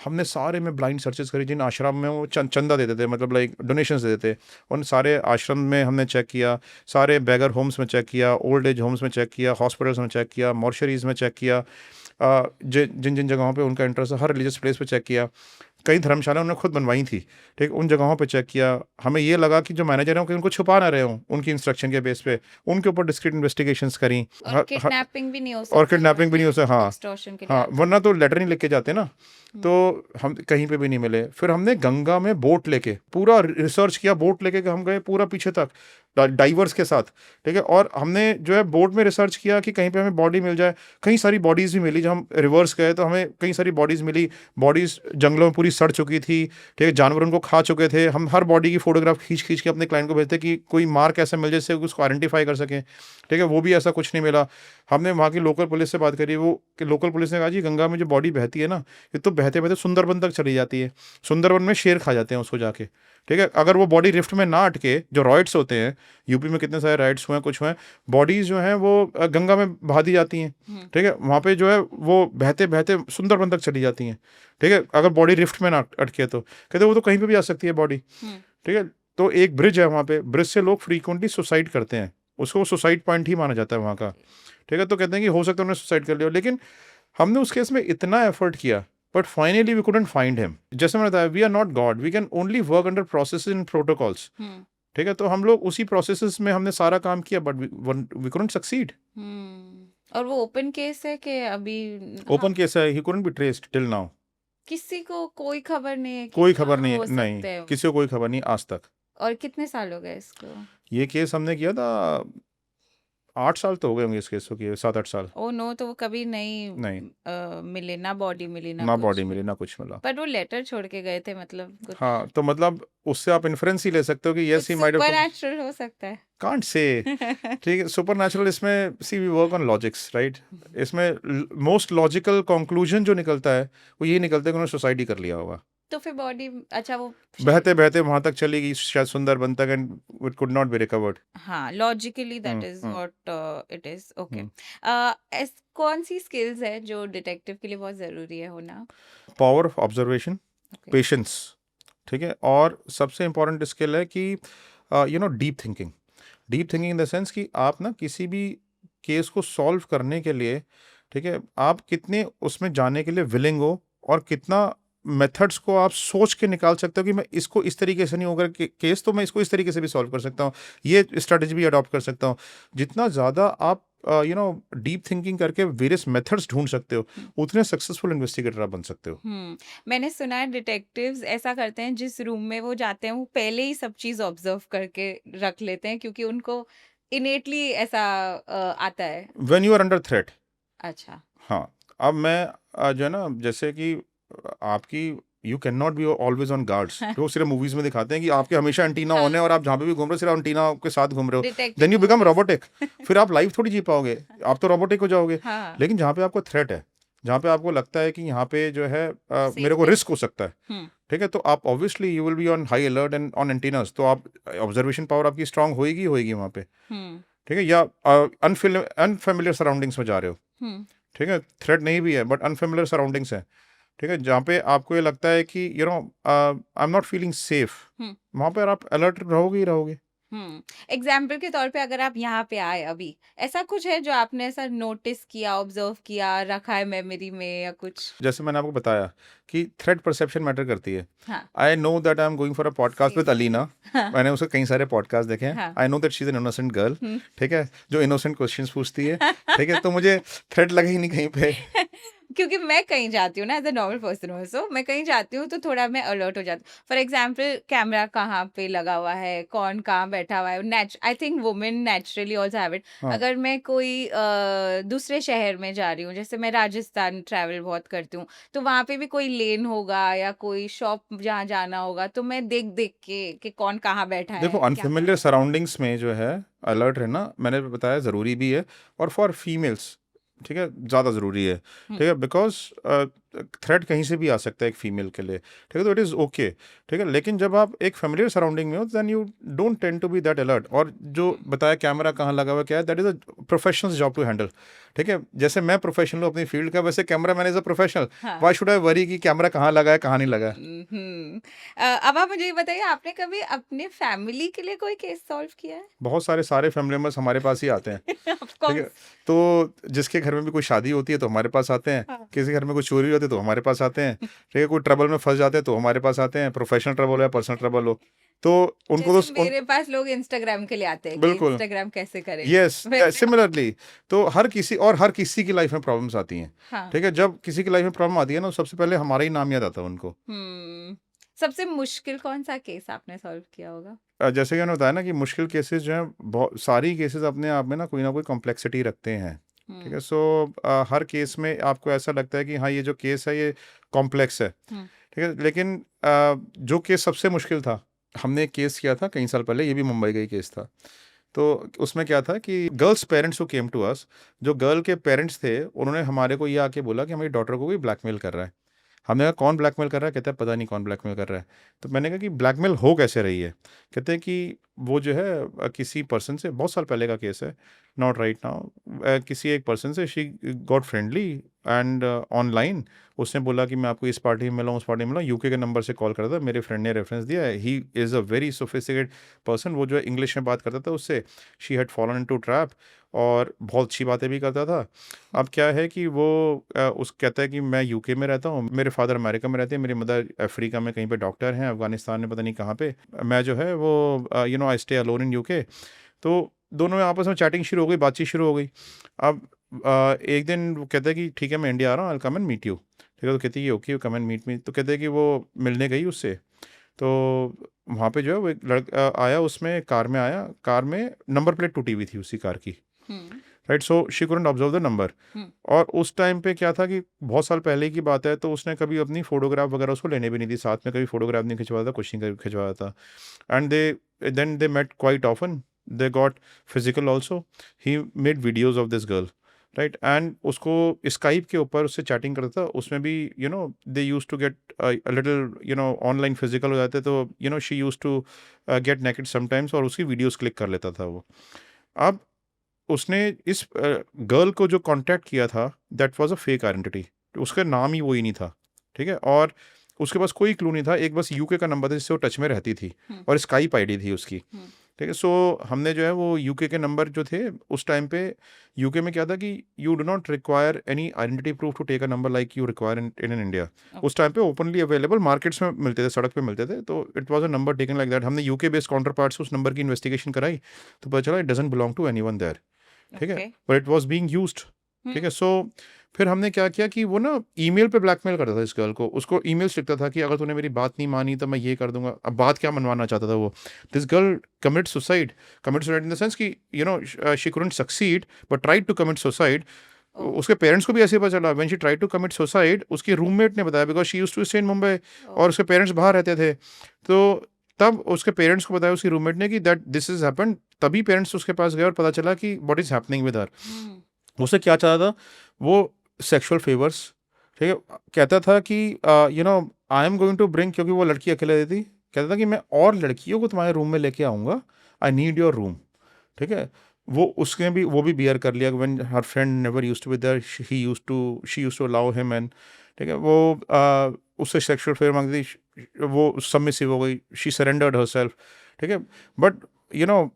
हमने सारे में ब्लाइंड सर्चेस करी, जिन आश्रम में वो चंदा देते थे, मतलब लाइक डोनेशंस देते थे, उन सारे आश्रम में हमने चेक किया, सारे बेगर होम्स में चेक किया, ओल्ड एज होम्स में चेक किया, हॉस्पिटल्स में चेक किया, मॉर्शरीज में चेक किया, जिन जिन जगहों पे उनका इंटरेस्ट है हर रिलीजियस प्लेस पे चेक किया। कई धर्मशाला उन्होंने खुद बनवाई थी, ठीक, उन जगहों पे चेक किया। हमें ये लगा कि जो मैनेजर हैं कि उनको छुपा ना रहे हों, उनकी इंस्ट्रक्शन के बेस पे उनके ऊपर डिस्क्रीट इन्वेस्टिगेशंस करी। और किडनैपिंग भी नहीं हो सकती, और किडनैपिंग भी नहीं हो सकती, हाँ एक्सटॉर्शन के हाँ, लिए। वरना तो लेटर नहीं लिख के जाते ना। तो हम कहीं पे भी नहीं मिले। फिर हमने गंगा में बोट लेके पूरा रिसर्च किया, बोट लेके हम गए पूरा पीछे तक, डाइवर्स के साथ, ठीक है। और हमने जो है बोर्ड में रिसर्च किया कि कहीं पे हमें बॉडी मिल जाए, कई सारी बॉडीज़ भी मिली। जब हम रिवर्स गए तो हमें कई सारी बॉडीज़ मिली, बॉडीज़ जंगलों में पूरी सड़ चुकी थी, ठीक है, जानवर उनको खा चुके थे। हम हर बॉडी की फोटोग्राफ खींच खींच के अपने क्लाइंट को भेजते कि कोई मार्क ऐसा मिल जाए जिससे उसको आइडेंटिफाई कर सकें, ठीक है। वो भी ऐसा कुछ नहीं मिला। हमने वहाँ की लोकल पुलिस से बात करी, वो कि लोकल पुलिस ने कहा जी गंगा में जो बॉडी बहती है ना, ये तो बहते बहते सुंदरबन तक चली जाती है, सुंदरबन में शेर खा जाते हैं उसको जाके, ठीक है। अगर वो बॉडी रिफ्ट में ना अटके, जो रॉयट्स होते हैं, यूपी में कितने सारे राइट्स हुए हैं, कुछ हुए हैं, बॉडीज जो हैं वो गंगा में बहा दी जाती हैं, ठीक है। वहाँ पे जो है वो बहते बहते सुंदरबन तक चली जाती हैं, ठीक है, अगर बॉडी रिफ्ट में ना अटके तो। कहते वो तो कहीं पे भी आ सकती है बॉडी, ठीक है। तो एक ब्रिज है वहाँ पे, ब्रिज से लोग फ्रीक्वेंटली सुसाइड करते हैं, उसको सुसाइड पॉइंट ही माना जाता है वहाँ का, ठीक है। तो कहते हैं कि हो सकता है उन्होंने सुसाइड कर लिया, लेकिन हमने उस केस में इतना एफर्ट किया, but finally we couldn't find him. जैसे मैंने बताया, we are not God, we can only work under process and protocols, ठीक है। तो हम लोग उसी प्रोसेस में हमने सारा काम किया, बट वी कुडंट सक्सीड। और वो ओपन केस है कि अभी ओपन केस है, he couldn't be traced till now. किसी को कोई खबर नहीं है कि कोई खबर कहाँ नहीं हो है, नहीं, सकते हैं? किसी को कोई खबर नहीं आज तक। और कितने साल हो गए इसको? ये केस हमने किया था 8 साल तो हो गए होंगे इस केस को किए, 7-8 साल। ओ नो, तो वो कभी नहीं नहीं, मिले ना, बॉडी मिली ना ना कुछ बॉडी भी। मिली ना कुछ मिला। पर वो लेटर छोड़ के गए थे, मतलब कुछ हाँ, तो मतलब उससे आप इन्फ्रेंस ही ले सकते हो कि yes he might have, supernatural हो सकता है। कांट से, ठीक है। सुपरनैचुरल इसमें see we work on logics, right. इसमें मोस्ट लॉजिकल कंक्लूजन जो निकलता है वो ये निकलता है कि उन्होंने सुसाइड ही कर लिया होगा। तो फिर बॉडी, अच्छा वो बहते बहते वहां तक चली गई शायद सुंदरबन तक, and it could not be recovered. हाँ, logically that is what it is. Okay, कौन सी स्किल्स है जो डिटेक्टिव के लिए बहुत जरूरी है होना? Power of observation, Okay. Patience, ठीक है। और सबसे इंपॉर्टेंट स्किल है कि you no deep thinking. Deep thinking in the sense कि आप ना किसी भी केस को सॉल्व करने के लिए, ठीक है, आप कितने उसमें जाने के लिए विलिंग हो, और कितना मेथड्स को आप सोच के निकाल सकते हो कि मैं इसको इस तरीके से नहीं होगा केस, तो मैं इसको इस तरीके से भी सॉल्व कर सकता हूँ, ये स्ट्रेटजी भी अडॉप्ट कर सकता हूँ। जितना ज़्यादा आप यू नो डीप थिंकिंग करके वेरियस मेथड्स ढूंढ सकते हो, उतने सक्सेसफुल इन्वेस्टिगेटर आप बन सकते हो। मैंने सुना है डिटेक्टिव्स ऐसा करते हैं, जिस रूम में वो जाते हैं वो पहले ही सब चीज ऑब्जर्व करके रख लेते हैं, क्योंकि उनको इनेटली ऐसा आता है। When you are under threat. अच्छा। हाँ, अब मैं जो है ना, जैसे कि आपकी you can not be always on guards, जो सिर्फ मूवीज में दिखाते हैं कि आपके हमेशा एंटीना ऑन है और आप जहाँ पे भी घूम रहे हो सिर्फ एंटीना के साथ घूम रहे हो, detective then you become always- robotic. फिर आप लाइफ थोड़ी जी पाओगे, आप तो रोबोटिक हो जाओगे। हाँ, लेकिन जहाँ पे आपको थ्रेट है, जहाँ पे आपको लगता है कि यहाँ पे जो है Safe मेरे को है। रिस्क हो सकता है, हम्म, ठीक है, तो आप obviously you will be on high alert and on antennas, तो आप ऑब्जर्वेशन पावर आपकी स्ट्रांग होएगी होएगी वहाँ पे, ठीक है। या अनफेमिलियर सराउंडिंग्स में जा रहे हो, ठीक है, थ्रेट नहीं भी है बट अनफेमिलियर सराउंडिंग्स है, ठीक है, जहाँ पे आपको ये लगता है कि you no I am not feeling safe, वहाँ पर आप अलर्ट रहोगे ही रहोगे। एग्जाम्पल के तौर पे अगर आप यहाँ पे आए अभी, ऐसा कुछ है जो आपने ऐसा नोटिस किया, ऑब्जर्व किया, रखा है मेमोरी में या कुछ? जैसे मैंने आपको बताया कि थ्रेट परसेप्शन मैटर करती है। हाँ, I know that I am going for a podcast with Alina, हाँ, मैंने उसके कई सारे पॉडकास्ट देखे हैं। हाँ। I know that she is an innocent girl, hmm. ठीक है, जो इनोसेंट क्वेश्चंस पूछती है, ठीक है, तो मुझे थ्रेट लगे ही नहीं कहीं पे। क्योंकि मैं कहीं जाती हूँ ना, as a normal person also, मैं कहीं जाती हूँ तो थोड़ा मैं अलर्ट हो जाती हूँ। फॉर एग्जाम्पल, कैमरा कहाँ पे लगा हुआ है, कौन कहाँ बैठा हुआ है। I think women naturally also have it. हाँ। अगर मैं कोई दूसरे शहर में जा रही हूँ, जैसे मैं राजस्थान ट्रैवल बहुत करती हूँ, तो वहाँ पे भी कोई लेन होगा या कोई शॉप जहाँ जाना होगा, तो मैं देख देख के कि कौन कहाँ बैठा है, देखो, क्या अनफेमिलियर सराउंडिंग्स में जो है अलर्ट रहना, मैंने बताया ज़रूरी भी है, और फॉर फीमेल्स, ठीक है, ज़्यादा ज़रूरी है, ठीक है, बिकॉज थ्रेट कहीं से भी आ सकता है एक फीमेल के लिए, ठीक है, तो इट इज़ ओके, ठीक है। लेकिन जब आप एक फेमिलियर सराउंडिंग में हो, then you don't tend to be that alert. और जो बताया कैमरा कहाँ लगा हुआ है क्या है, that is a professional job to handle, ठीक है। जैसे मैं प्रोफेशनल हूँ अपनी फील्ड का, वैसे camera man is a professional, हाँ। व्हाई शुड आई वरी कि कैमरा कहाँ लगा है कहाँ नहीं लगा है। अब आप मुझे ये बताइए, आपने कभी अपने फैमिली के लिए कोई केस सॉल्व किया है? बहुत सारे फैमिली मेम्बर्स हमारे पास ही आते हैं, Of ठीक है। course. तो जिसके घर में भी कोई शादी होती है तो हमारे पास आते हैं, हाँ। किसी घर में कोई चोरी होती है तो हमारे पास आते हैं, ठीक है, कोई ट्रबल में फंस जाते हैं तो हमारे पास आते हैं, प्रोफेशनल ट्रबल हो या पर्सनल ट्रबल हो, तो उनको जैसे तो मेरे पास लोग इंस्टाग्राम के लिए आते हैं कि बिल्कुल। इंस्टाग्राम कैसे करें। यस, वैसे- सिमिलरली, तो हर किसी की लाइफ में प्रॉब्लम्स आती हैं, हाँ। ठीक है। जब किसी की लाइफ में प्रॉब्लम आती है ना, तो सबसे पहले हमारा ही नाम याद आता है उनको। सबसे मुश्किल कौन सा केस आपने सॉल्व किया होगा? जैसे कि मैंने बताया ना कि मुश्किल केसेस जो हैं, बहुत सारी केसेस अपने आप में ना कोई कॉम्प्लेक्सिटी रखते हैं। ठीक है, सो हर केस में आपको ऐसा लगता है कि हाँ ये जो केस है ये कॉम्प्लेक्स है। ठीक है, लेकिन जो केस सबसे मुश्किल था, हमने एक केस किया था कई साल पहले, ये भी मुंबई का ही केस था। तो उसमें क्या था कि girls parents who came to us, जो गर्ल के पेरेंट्स थे, उन्होंने हमारे को ये आके बोला कि हमारी डॉटर को कोई ब्लैकमेल कर रहा है। हमने कहा कौन ब्लैकमेल कर रहा है? कहता है पता नहीं कौन ब्लैकमेल कर रहा है। तो मैंने कहा कि ब्लैकमेल हो कैसे रही है? कहते हैं कि वो जो है किसी पर्सन से, बहुत साल पहले का केस है, नॉट राइट नाउ, किसी एक पर्सन से she got friendly and online उसने बोला कि मैं आपको इस पार्टी में मिला हूँ, उस पार्टी में मिला, यूके के नंबर से कॉल करता था, मेरे फ्रेंड ने रेफरेंस दिया है, he is a very sophisticated person, वो जो है इंग्लिश में बात करता था उससे, she had fallen into trap, और बहुत अच्छी बातें भी करता था। अब क्या है कि वो उस कहता है कि मैं यूके में रहता हूँ, मेरे फादर अमेरिका में रहते हैं, मेरी मदर अफ्रीका में कहीं पे डॉक्टर हैं, अफगानिस्तान में पता नहीं कहाँ पे, मैं जो है वो I stay alone in UK. तो दोनों में आपस में चैटिंग शुरू हो गई, बातचीत शुरू हो गई। अब एक दिन वो कहता है कि ठीक है मैं इंडिया आ रहा हूँ, I come and meet you. ठीक है, तो कहती है okay come and meet me. तो कहते हैं कि वो मिलने गई उससे, तो वहाँ पे जो है वो एक लड़का आया, उसमें कार में आया, कार में नंबर प्लेट टूटी हुई थी उसी कार की। Right, so she couldn't observe the number. और उस टाइम पे क्या था कि बहुत साल पहले की बात है, तो उसने कभी अपनी फोटोग्राफ वगैरह उसको लेने भी नहीं दी, साथ में कभी फोटोग्राफ नहीं खिंचवाया था, कुछ नहीं खिंचवाया था। And they met quite often, they got physical also, he made videos of this girl. Right, and उसको स्काइप के ऊपर उससे चैटिंग करता था, उसमें भी they use to get little online physical हो जाते, तो she use to get naked sometimes, और उसकी वीडियोस क्लिक कर लेता था वो। अब उसने इस गर्ल को जो कांटेक्ट किया था, that was a fake identity, उसका नाम ही वही नहीं था। ठीक है, और उसके पास कोई क्लू नहीं था, एक बस यूके का नंबर था जिससे वो टच में रहती थी, और स्काइप आईडी थी उसकी। ठीक है, सो हमने जो है वो यूके के नंबर जो थे उस टाइम पे, यूके में क्या था कि you do not require any identity proof to take a number like you require in India. उस टाइम पे ओपनली अवेलेबल मार्केट्स में मिलते थे, सड़क पे मिलते थे, तो it was a number taken like that. हमने यूके बेस्ड काउंटर पार्ट से उस नंबर की इन्वेस्टिगेशन कराई, तो पता चला it doesn't belong to anyone there. ठीक है, but it was being used. ठीक है, सो फिर हमने क्या किया कि वो ना ईमेल पे ब्लैकमेल करता था इस गर्ल को, उसको ईमेल्स लिखता था कि अगर तूने मेरी बात नहीं मानी तो मैं ये कर दूंगा। अब बात क्या मनवाना चाहता था वो? This girl commit suicide in the sense कि she couldn't succeed but tried to commit suicide. उसके पेरेंट्स को भी ऐसे पता चला, when she tried to commit suicide, उसके रूममेट ने बताया, because she used to stay in Mumbai, और उसके पेरेंट्स बाहर रहते थे। तो तब उसके पेरेंट्स को बताया उसकी रूममेट ने कि दैट दिस इज हैपेंड, तभी पेरेंट्स उसके पास गए और पता चला कि what is happening with her. उसे क्या चाहता था वो? Sexual favours. ठीक है, कहता था कि I am going to bring, क्योंकि वो लड़की अकेले रहती, कहता था कि मैं और लड़कियों को तुम्हारे रूम में लेके आऊँगा, आई नीड योर रूम। ठीक है, वो भी बियर कर लिया, when her friend never used to be there, she used to allow him, and ठीक है वो उससे सेक्सुअल फेवर मांगती थी, वो सबमिसिव हो गई, शी सरेंडर्ड हरसेल्फ। ठीक है, बट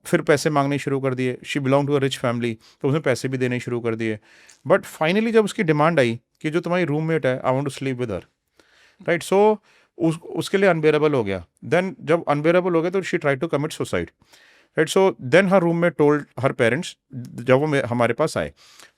फिर पैसे मांगने शुरू कर दिए, she belong to a rich family, तो उसने पैसे भी देने शुरू कर दिए। बट फाइनली जब उसकी डिमांड आई कि जो तुम्हारी रूममेट है, I want to sleep with her, right, so उसके लिए अनबेरेबल हो गया। देन जब अनबेरेबल हो गया तो she try to commit suicide. Right, so then her room में टोल्ड हर पेरेंट्स, जब वो हमारे पास आए,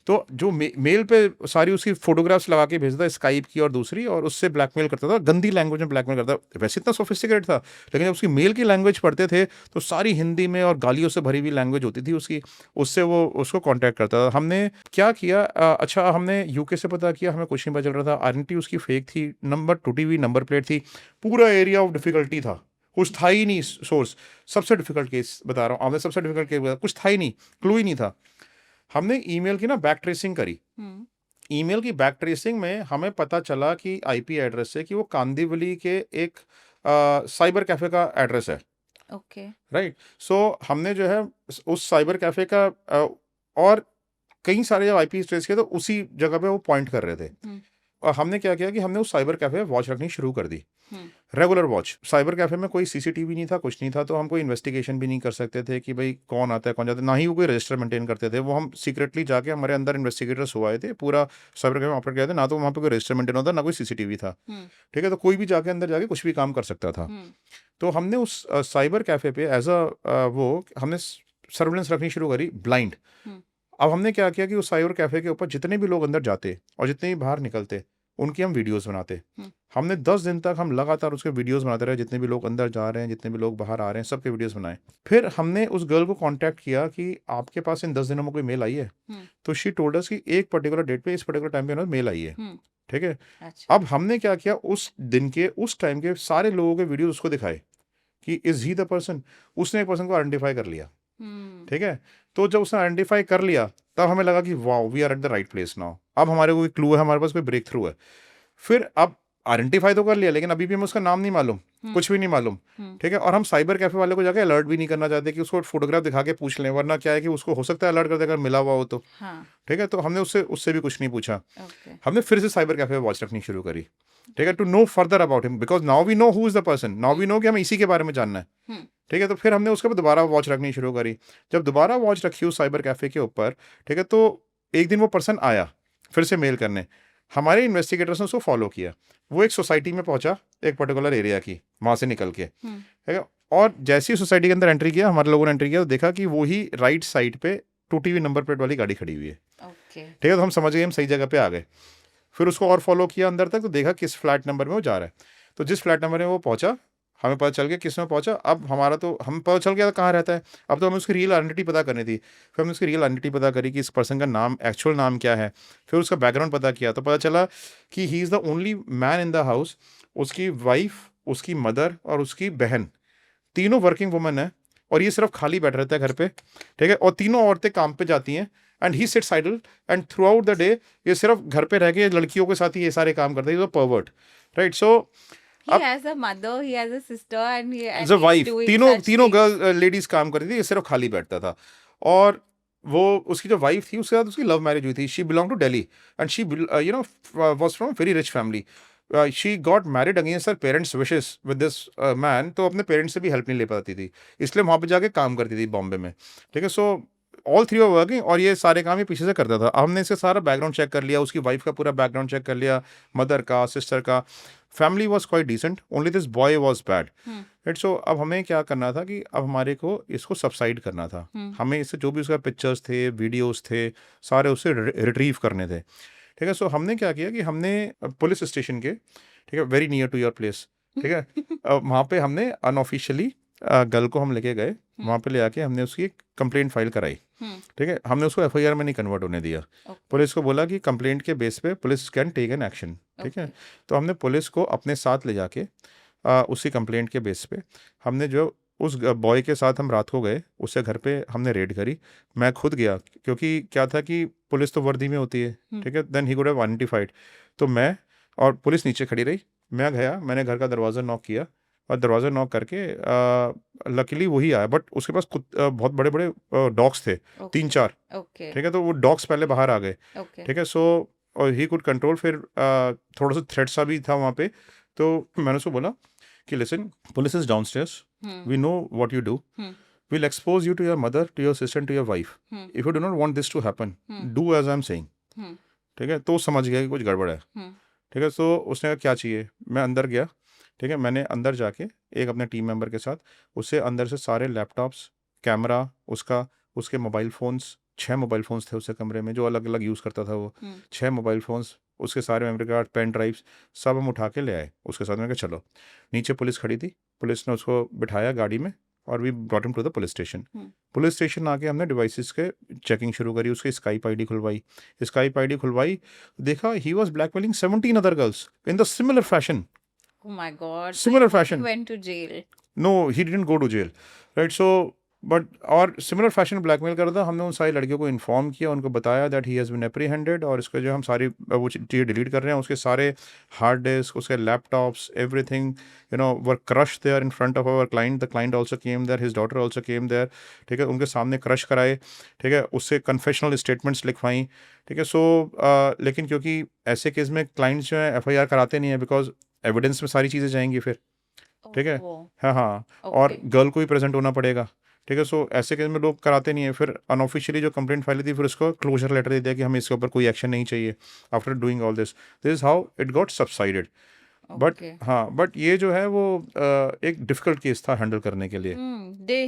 तो जो मेल पे सारी उसकी फोटोग्राफ्स लगा के भेजता था, स्काइप की और दूसरी, और उससे ब्लैकमेल करता था, गंदी लैंग्वेज में ब्लैकमेल करता था। वैसे इतना सोफिस्टिकेटेड था, लेकिन जब उसकी मेल की लैंग्वेज पढ़ते थे तो सारी हिंदी में और गालियों से भरी हुई लैंग्वेज होती थी उसकी, उससे वो उसको कॉन्टैक्ट करता था। हमने क्या किया, अच्छा हमने यूके से पता किया, हमें कुछ नहीं पता चल रहा था, आइडेंटिटी उसकी फेक थी, नंबर टूटी हुई नंबर प्लेट थी, पूरा एरिया ऑफ डिफिकल्टी था, कुछ था ही नहीं सोर्स। सबसे डिफिकल्ट केस बता रहा हूँ आपने, सबसे डिफिकल्ट केस, कुछ था ही नहीं, क्लू ही नहीं था। हमने ईमेल की ना बैक ट्रेसिंग करी। ईमेल की बैक ट्रेसिंग में हमें पता चला कि आईपी एड्रेस से कि वो कांदिवली के एक साइबर कैफे का एड्रेस है। ओके, राइट, सो हमने जो है उस साइबर कैफे का और कई सारे जब आईपी ट्रेस किए तो उसी जगह पे वो पॉइंट कर रहे थे। और हमने क्या किया कि हमने उस साइबर कैफे में वॉच रखनी शुरू कर दी, रेगुलर वॉच। साइबर कैफे में कोई सीसीटीवी नहीं था, कुछ नहीं था, तो हम कोई इन्वेस्टिगेशन भी नहीं कर सकते थे कि भाई कौन आता है कौन जाता है, ना ही वो कोई रजिस्टर मेंटेन करते थे। वो हम सीक्रेटली जाके, हमारे अंदर इन्वेस्टिगेटर्स हुए थे, पूरा साइबर कैफे ऑपरेट किया था, ना तो वहाँ पे कोई रजिस्टर मेंटेन होता, ना कोई सीसीटीवी था। ठीक है, तो कोई भी जाके अंदर जाके कुछ भी काम कर सकता था। तो हमने उस साइबर कैफे पे एज वो हमने सर्विलेंस रखनी शुरू करी, ब्लाइंड। अब हमने क्या किया कि उस साइबर कैफे के ऊपर जितने भी लोग अंदर जाते और जितने भी बाहर निकलते, उनकी हम वीडियोस बनाते। हम्म। हमने 10 दिन तक हम लगातार उसके वीडियोस बनाते रहे, जितने भी लोग अंदर जा रहे हैं, जितने भी लोग बाहर आ रहे हैं, सबके वीडियोस बनाए। फिर हमने उस गर्ल को कांटेक्ट किया कि आपके पास इन 10 दिनों में कोई मेल आई है? तो शी टोल्ड अस कि एक पर्टिकुलर डेट पे इस पर्टिकुलर टाइम पे मेल आई है। ठीक है। अच्छा। अब हमने क्या किया, उस दिन के उस टाइम के सारे लोगों के वीडियोस उसको दिखाए कि इज ही द पर्सन। उसने एक पर्सन को आइडेंटिफाई कर लिया। ठीक है। तो जब उसने आइडेंटिफाई कर लिया तब हमें लगा कि wow, we are at the right place now. अब हमारे को क्लू है, हमारे पास कोई ब्रेक थ्रू है। फिर अब आइडेंटिफाई तो कर लिया, लेकिन अभी भी हमें उसका नाम नहीं मालूम, कुछ भी नहीं मालूम। ठीक है। और हम साइबर कैफे वाले को जाके अलर्ट भी नहीं करना चाहते कि उसको फोटोग्राफ दिखा के पूछ लें, वरना क्या है कि उसको हो सकता है अलर्ट कर देगा मिला हुआ हो तो। ठीक है। तो हमने उससे उससे भी कुछ नहीं पूछा। हमने फिर से साइबर कैफे वॉच रखनी शुरू करी। ठीक है। To know further about him, because now we know who is the person, now we know कि हमें इसी के बारे में जानना है। ठीक है। तो फिर हमने उसके बाद दोबारा वॉच रखनी शुरू करी। जब दोबारा वॉच रखी उस साइबर कैफे के ऊपर, ठीक है, तो एक दिन वो पर्सन आया फिर से मेल करने। हमारे इन्वेस्टिगेटर्स ने उसको फॉलो किया। वो एक सोसाइटी में पहुंचा, एक पर्टिकुलर एरिया की, वहां से निकल के। ठीक है। और जैसे ही सोसाइटी के अंदर एंट्री किया, हमारे लोगों ने एंट्री किया, तो देखा कि वो ही राइट साइड पे टूटी हुई नंबर प्लेट वाली गाड़ी खड़ी हुई है। ठीक है। तो हम समझ गए हम सही जगह पे आ गए। फिर उसको और फॉलो किया अंदर तक, तो देखा किस फ्लैट नंबर में वो जा रहा है। तो जिस फ्लैट नंबर में वो पहुंचा, हमें पता चल गया किस में पहुंचा। अब हमारा तो हम पता चल गया था कहाँ रहता है। अब तो हमें उसकी रियल आइडेंटिटी पता करनी थी। फिर हमने उसकी रियल आइडेंटिटी पता करी कि इस पर्सन का नाम, एक्चुअल नाम क्या है। फिर उसका बैकग्राउंड पता किया, तो पता चला कि he is the only man in the house. उसकी वाइफ, उसकी मदर और उसकी बहन, तीनों वर्किंग वुमन है, और ये सिर्फ खाली बैठ रहता है घर पे। ठीक है। और तीनों औरतें काम पे जाती हैं, and he sits idle, and throughout the day ये सिर्फ घर पे रह के लड़कियों के साथ ही ये सारे काम करते हैं। Pervert, right. So He has a mother, he has a sister, and as a he's wife doing तीनों such तीनों things. गर्ल लेडीज काम करती थी, ये सिर्फ खाली बैठता था। और वो उसकी जो वाइफ थी उसके साथ उसकी लव मैरिज हुई थी। She belong to Delhi, and she was from very rich family. She got married against her parents wishes with this man. तो अपने पेरेंट्स से भी हेल्प नहीं ले पाती थी, इसलिए वहाँ पे जाके काम करती थी बॉम्बे में। ठीक है। So all three are working, और ये सारे काम ये पीछे से करता था। हमने इसका सारा बैकग्राउंड चेक कर लिया, उसकी वाइफ का पूरा बैकग्राउंड चेक कर लिया, मदर का, सिस्टर का। Family was quite decent, only this boy was bad. Right. So अब हमें क्या करना था कि अब हमारे को इसको सबसाइड करना था। हमें इससे जो भी उसका पिक्चर्स थे, वीडियोस थे, सारे उससे रिट्रीव करने थे। ठीक है। सो हमने क्या किया कि हमने पुलिस स्टेशन के, ठीक है, very near to your place, ठीक है, वहाँ पे हमने अनऑफिशियली गर्ल को हम लेके गए। वहाँ पे ले आके हमने उसकी एक कंप्लेंट फाइल कराई। ठीक है। हमने उसको एफआईआर में नहीं कन्वर्ट होने दिया। पुलिस को बोला कि कंप्लेंट के बेस पे police can take an action. ठीक है। तो हमने पुलिस को अपने साथ ले जाके उसी कंप्लेंट के बेस पे हमने जो उस बॉय के साथ हम रात को गए, उससे घर पे हमने रेड करी। मैं खुद गया, क्योंकि क्या था कि पुलिस तो वर्दी में होती है। ठीक है। Then he could have identified. तो मैं और पुलिस नीचे खड़ी रही, मैं गया, मैंने घर का दरवाज़ा नॉक किया, और दरवाज़ा नॉक करके लकीली वही आया, बट उसके पास बहुत बड़े बड़े डॉग्स थे, 3-4। ठीक है। तो वो डॉग्स पहले बाहर आ गए। ठीक है। सो और ही कुड कंट्रोल। फिर थोड़ा सा थ्रेट सा भी था वहाँ पे। तो मैंने उसको बोला कि listen, police is downstairs, we know what you do, we'll expose you to your mother, to your sister and to your wife. If you do not want this to happen, do as I'm saying. ठीक है। तो वो समझ गया कि कुछ गड़बड़ है। ठीक है। तो उसने कहा क्या चाहिए, मैं अंदर गया। ठीक है। मैंने अंदर जाके एक अपने टीम मेंबर के साथ उससे अंदर से सारे लैपटॉप्स, कैमरा, उसके मोबाइल फ़ोन्स, 6 मोबाइल फ़ोन्स थे उसके कमरे में जो अलग अलग यूज़ करता था वो। 6 मोबाइल फ़ोन्स, उसके सारे मेमोरी कार्ड, पेन ड्राइव्स, सब हम उठा के ले आए उसके साथ। मैं कहा चलो। नीचे पुलिस खड़ी थी, पुलिस ने उसको बिठाया गाड़ी में, और we brought him to the police station. Police station आके हमने डिवाइसेस के चेकिंग शुरू करी, उसकी स्काइप आईडी खुलवाई। स्काइप आईडी खुलवाई, देखा he was blackmailing 17 other girls in the similar fashion. Oh my God. Similar He fashion. went to jail. No, he didn't go to jail. Right. So but और similar fashion blackmail कर रहा था। हमने उन सारी लड़कियों को इन्फॉर्म किया, उनको बताया that he has been apprehended, और इसका जो हम सारी वो चीज़ें डिलीट कर रहे हैं, उसके सारे हार्ड डिस्क, उसके laptops, everything were crush there in front of our client. The client also came there, his daughter also came there. ठीक है। उनके सामने क्रश कराए। ठीक है। उससे कन्फेशनल स्टेटमेंट्स लिखवाई। ठीक है। सो लेकिन क्योंकि ऐसे केस में क्लाइंट्स जो है FIR कराते नहीं है, बिकॉज एविडेंस में सारी चीज़ें जाएंगी फिर। ठीक है। हाँ हाँ। और गर्ल को भी प्रेजेंट होना पड़ेगा। ठीक है। सो ऐसे केस में लोग कराते नहीं है। फिर अनऑफिशियली जो कंप्लेंट फाइल थी, फिर उसको क्लोजर लेटर दे दिया कि हमें इसके ऊपर कोई एक्शन नहीं चाहिए। After doing all this is how it got subsided. But हाँ, बट ये जो है वो एक डिफिकल्ट केस था हैंडल करने के लिए।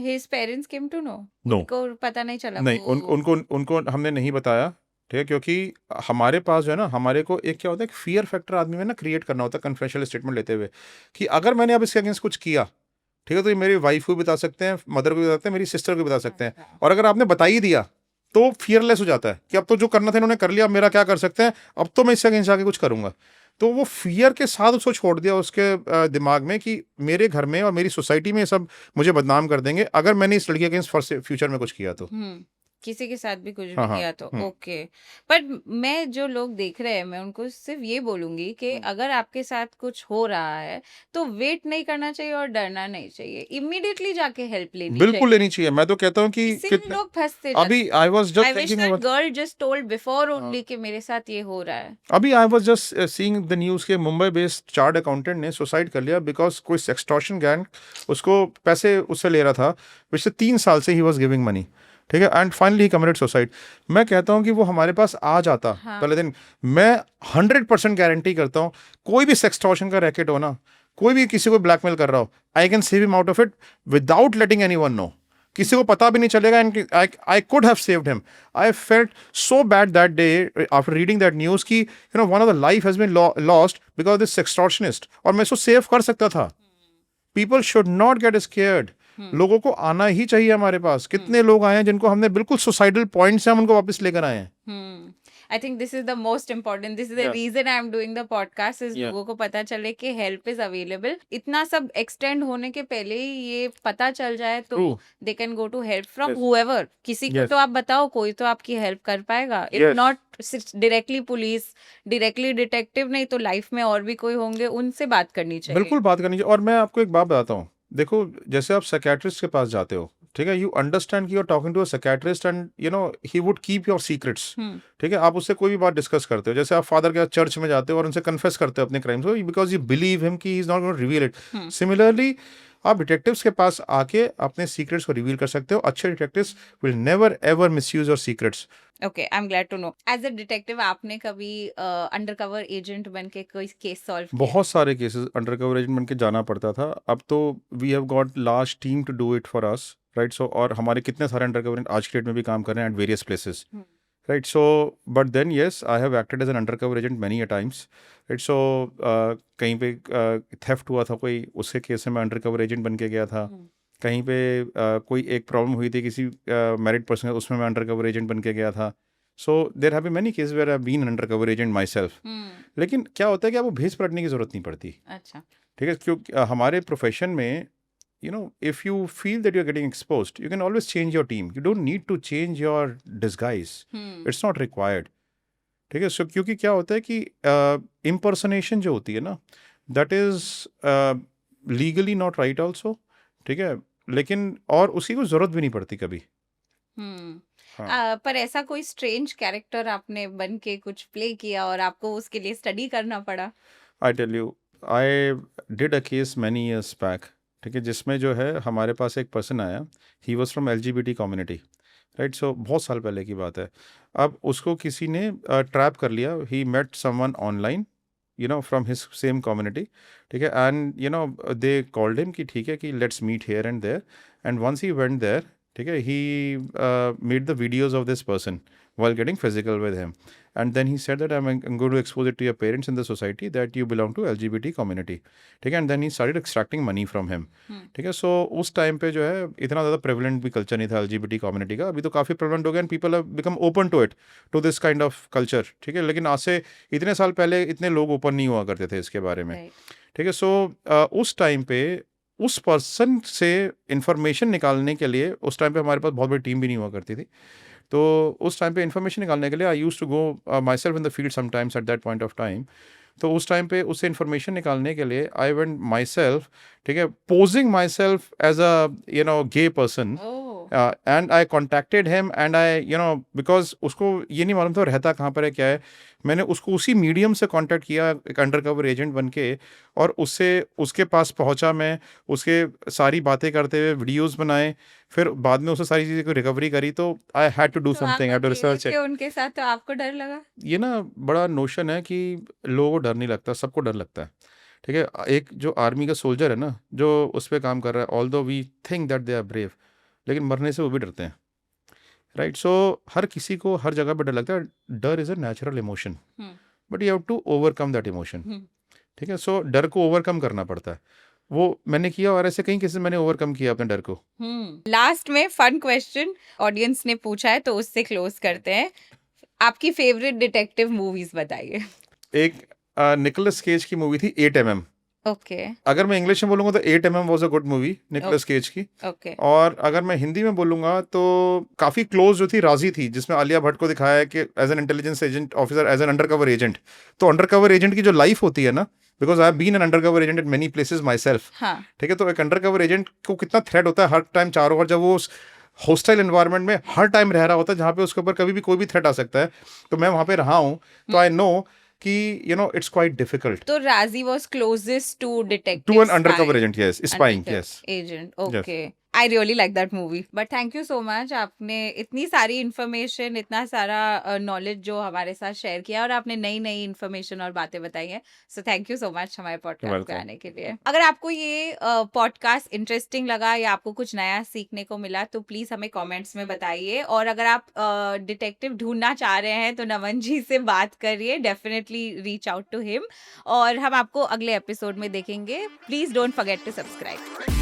His parents came to know? No, उनको पता नहीं चला? नहीं, उनको हमने नहीं बताया ठीक है, क्योंकि हमारे पास जो है ना, हमारे को एक क्या होता है, एक फियर फैक्टर आदमी में ना क्रिएट करना होता है कन्फेशनल स्टेटमेंट लेते हुए, कि अगर मैंने अब इसके अगेंस्ट कुछ किया, ठीक है, तो ये मेरी वाइफ को भी बता सकते हैं, मदर को भी बता सकते हैं, मेरी सिस्टर को भी बता सकते हैं, अच्छा और अगर आपने बता ही दिया तो फियरलेस हो जाता है कि अब तो जो करना था इन्होंने कर लिया, अब मेरा क्या कर सकते हैं, अब तो मैं इससे अगेंस्ट आके कुछ करूंगा। तो वो फियर के साथ उसको छोड़ दिया उसके दिमाग में कि मेरे घर में और मेरी सोसाइटी में ये सब मुझे बदनाम कर देंगे अगर मैंने इस लड़की के अगेंस्ट फ्यूचर में कुछ किया तो। किसी के साथ भी कुछ भी हाँ हाँ। किया तो ओके। पर मैं जो लोग देख रहे हैं मैं उनको सिर्फ ये बोलूंगी कि अगर आपके साथ कुछ हो रहा है तो वेट नहीं करना चाहिए और डरना नहीं चाहिए, इमीडिएटली जाके हेल्प लेनी बिल्कुल चाहिए। लेनी चाहिए। मैं तो कहता हूँ कि इसीलिए कितने, लोग फंसते जाते अभी हैं। I was I just wish thinking that girl just told before only कि मेरे साथ ये हो रहा है। अभी I was just seeing the news के मुंबई बेस्ड चार्ट अकाउंटेंट ने सुसाइड कर लिया बिकॉज कोई सेक्सटॉर्शन गैंग उसको पैसे उससे ले रहा था, पिछले 3 साल से ही वाज गिविंग मनी, ठीक है, and finally he committed suicide. मैं कहता हूँ कि वो हमारे पास आ जाता हाँ। पहले दिन, मैं 100% गारंटी करता हूँ, कोई भी सेक्सटॉर्शन का रैकेट हो ना, कोई भी किसी को ब्लैकमेल कर रहा हो, I can save him out of it without letting anyone know. किसी को पता भी नहीं चलेगा, and I could have saved him. I felt so bad that day after reading that news कि you know one of the life has been lost because this sextortionist, और मैं इसको सेव कर सकता था। People should not get scared. लोगों को आना ही चाहिए हमारे पास। कितने लोग आए हैं जिनको हमने बिल्कुल सुसाइडल पॉइंट से हम उनको वापस लेकर आए हैं। I think this is the most important. This is the Yeah. reason I am doing the podcast is Yeah. लोगों को पता चले कि help is available. इतना सब extend होने के पहले ही ये पता चल जाए तो True. they can go to help from Yes. whoever. किसी को Yes. तो आप बताओ, कोई तो आपकी help कर पाएगा. If Yes. not directly police, directly detective, नहीं तो लाइफ में और भी कोई होंगे, उनसे बात करनी चाहिए. बिल्कुल बात करनी चाहिए। और मैं आपको एक बात बताता हूँ, देखो जैसे आप साइकियाट्रिस्ट के पास जाते हो, ठीक है, यू अंडरस्टैंड कि you are talking to a psychiatrist and you know he would keep your secrets, ठीक है, आप उससे कोई भी बात डिस्कस करते हो। जैसे आप फादर के चर्च में जाते हो और उनसे कन्फेस करते हो अपने क्राइम्स को बिकॉज यू बिलीव हिम कि he is not going to reveal it. Similarly आप डिटेक्टिव्स के पास आके अपने सीक्रेट्स को रिवील कर सकते हो। अच्छे detectives will never ever misuse your secrets. Okay, I am glad to know. As a detective आपने कभी अंडरकवर एजेंट बन के कोई केस सॉल्व किया? बहुत सारे केसेस अंडरकवर एजेंट बन के जाना पड़ता था। अब तो we have got large team to do it for us, right. So और हमारे कितने सारे अंडरकवर एजेंट आज के डेट में भी काम कर रहे हैं at various places, right. So but then yes, I have acted as an undercover agent many a times, right. So कहीं पे थेफ्ट हुआ था कोई, उसके केस में मैं अंडरकवर एजेंट बन के गया था। कहीं पे कोई एक प्रॉब्लम हुई थी किसी मैरिड पर्सन, उसमें मैं अंडरकवर एजेंट बन के गया था। So there have been many cases where I have been undercover agent myself. लेकिन क्या होता है कि आपको भेज पलटने की जरूरत नहीं पड़ती। अच्छा, ठीक है, क्योंकि हमारे प्रोफेशन में you know if you feel that you're getting exposed, you can always change your team. You don't need to change your disguise. It's not required. ठीक है। सो क्योंकि क्या होता है कि impersonation जो होती है ना, that is legally not right also, ठीक है, लेकिन और उसकी कोई जरूरत भी नहीं पड़ती कभी। पर ऐसा कोई स्ट्रेंज कैरेक्टर आपने बन के कुछ प्ले किया और आपको उसके लिए स्टडी करना पड़ा? I tell you, I did a case many years back, ठीक है, जिसमें जो है हमारे पास एक पर्सन आया, he was from LGBT community, right. So बहुत साल पहले की बात है। अब उसको किसी ने ट्रैप कर लिया। He met someone online, you know, from his same community, ठीक है, and you know they called him कि ठीक है कि let's meet here and there, and once he went there, ठीक है, he made the videos of this person while getting physical with him, and then he said that I'm going to expose it to your parents in the society that you belong to LGBT community, ठीक है, and then he started extracting money from him, ठीक है। सो उस time पे जो है इतना ज़्यादा प्रेवलेंट भी कल्चर नहीं था LGBT कम्युनिटी का। अभी तो काफ़ी प्रेवलेंट हो गया and people have become open to it, to this kind of culture, ठीक है, लेकिन आज से इतने साल पहले इतने लोग ओपन नहीं हुआ करते थे इसके बारे में, ठीक है। सो उस टाइम पे उस पर्सन से इंफॉर्मेशन निकालने के लिए, उस टाइम पे हमारे पास बहुत बड़ी टीम भी नहीं हुआ करती थी, तो उस टाइम पे इन्फॉर्मेशन निकालने के लिए I use to go myself in the field sometimes at that point of time. तो उस टाइम पे उससे इन्फॉर्मेशन निकालने के लिए आई वेंट माई सेल्फ, ठीक है, posing myself as a you know gay person, and I contacted him and I you know because उसको ये नहीं मालूम था रहता कहाँ पर है क्या है। मैंने उसको उसी मीडियम से कांटेक्ट किया एक अंडरकवर एजेंट बन के, और उससे उसके पास पहुंचा मैं, उसके सारी बातें करते हुए वीडियोस बनाए, फिर बाद में उससे सारी चीज़ें को रिकवरी करी। तो I had to do something, I had to research it. उनके साथ तो आपको डर लगा? ये ना बड़ा नोशन है कि लोगों को डर नहीं लगता, सबको डर लगता है, ठीक है। एक जो आर्मी का सोल्जर है ना, जो उस पर काम कर रहा है, although we think that they are brave, लेकिन मरने से वो भी डरते हैं। राइट. सो हर किसी को हर जगह पे डर लगता है. डर is a natural emotion, but you have to overcome that emotion. ठीक है. सो डर को ओवरकम करना पड़ता है. वो मैंने किया और ऐसे कई केसेस मैंने ओवरकम किया अपने डर को. लास्ट में फन क्वेश्चन ऑडियंस ने पूछा है तो उससे क्लोज करते हैं. आपकी फेवरेट डिटेक्टिव मूवीज बताइए. एक निकोलस केज की मूवी थी 8mm. ओके. अगर मैं इंग्लिश में बोलूंगा तो 8mm was a good movie Nicolas Cage की. ओके. और अगर मैं हिंदी में बोलूंगा तो काफी क्लोज जो थी राजी थी, जिसमें आलिया भट्ट को दिखाया है कि as an intelligence agent officer, as an undercover agent. तो अंडरकवर एजेंट की जो लाइफ होती है ना, because I have been an undercover agent in many places myself. हाँ. ठीक है. तो एक अंडरकवर एजेंट को कितना थ्रेट होता है हर टाइम चारों ओर, जब वो हॉस्टाइल एनवायरनमेंट में हर टाइम रह रहा होता है जहाँ पे उसके ऊपर कभी भी कोई भी थ्रेट आ सकता है. तो मैं वहां पे रहा हूँ, तो आई नो कि you know it's quite difficult. तो Raazi was closest to detective, to an undercover agent. Yes, spying. Yes, agent. Okay. I really like that movie. But thank you so much, आपने इतनी सारी इन्फॉर्मेशन, इतना सारा knowledge जो हमारे साथ शेयर किया, और आपने नई नई इन्फॉर्मेशन और बातें बताई हैं. So thank you so much हमारे पॉडकास्ट पे आने के लिए. अगर आपको ये पॉडकास्ट इंटरेस्टिंग लगा या आपको कुछ नया सीखने को मिला तो प्लीज हमें कमेंट्स में बताइए. और अगर आप डिटेक्टिव ढूंढना चाह रहे हैं तो नमन जी से बात करिए. Definitely reach out to him. और हम आपको अगले एपिसोड में देखेंगे. Please don't forget to subscribe.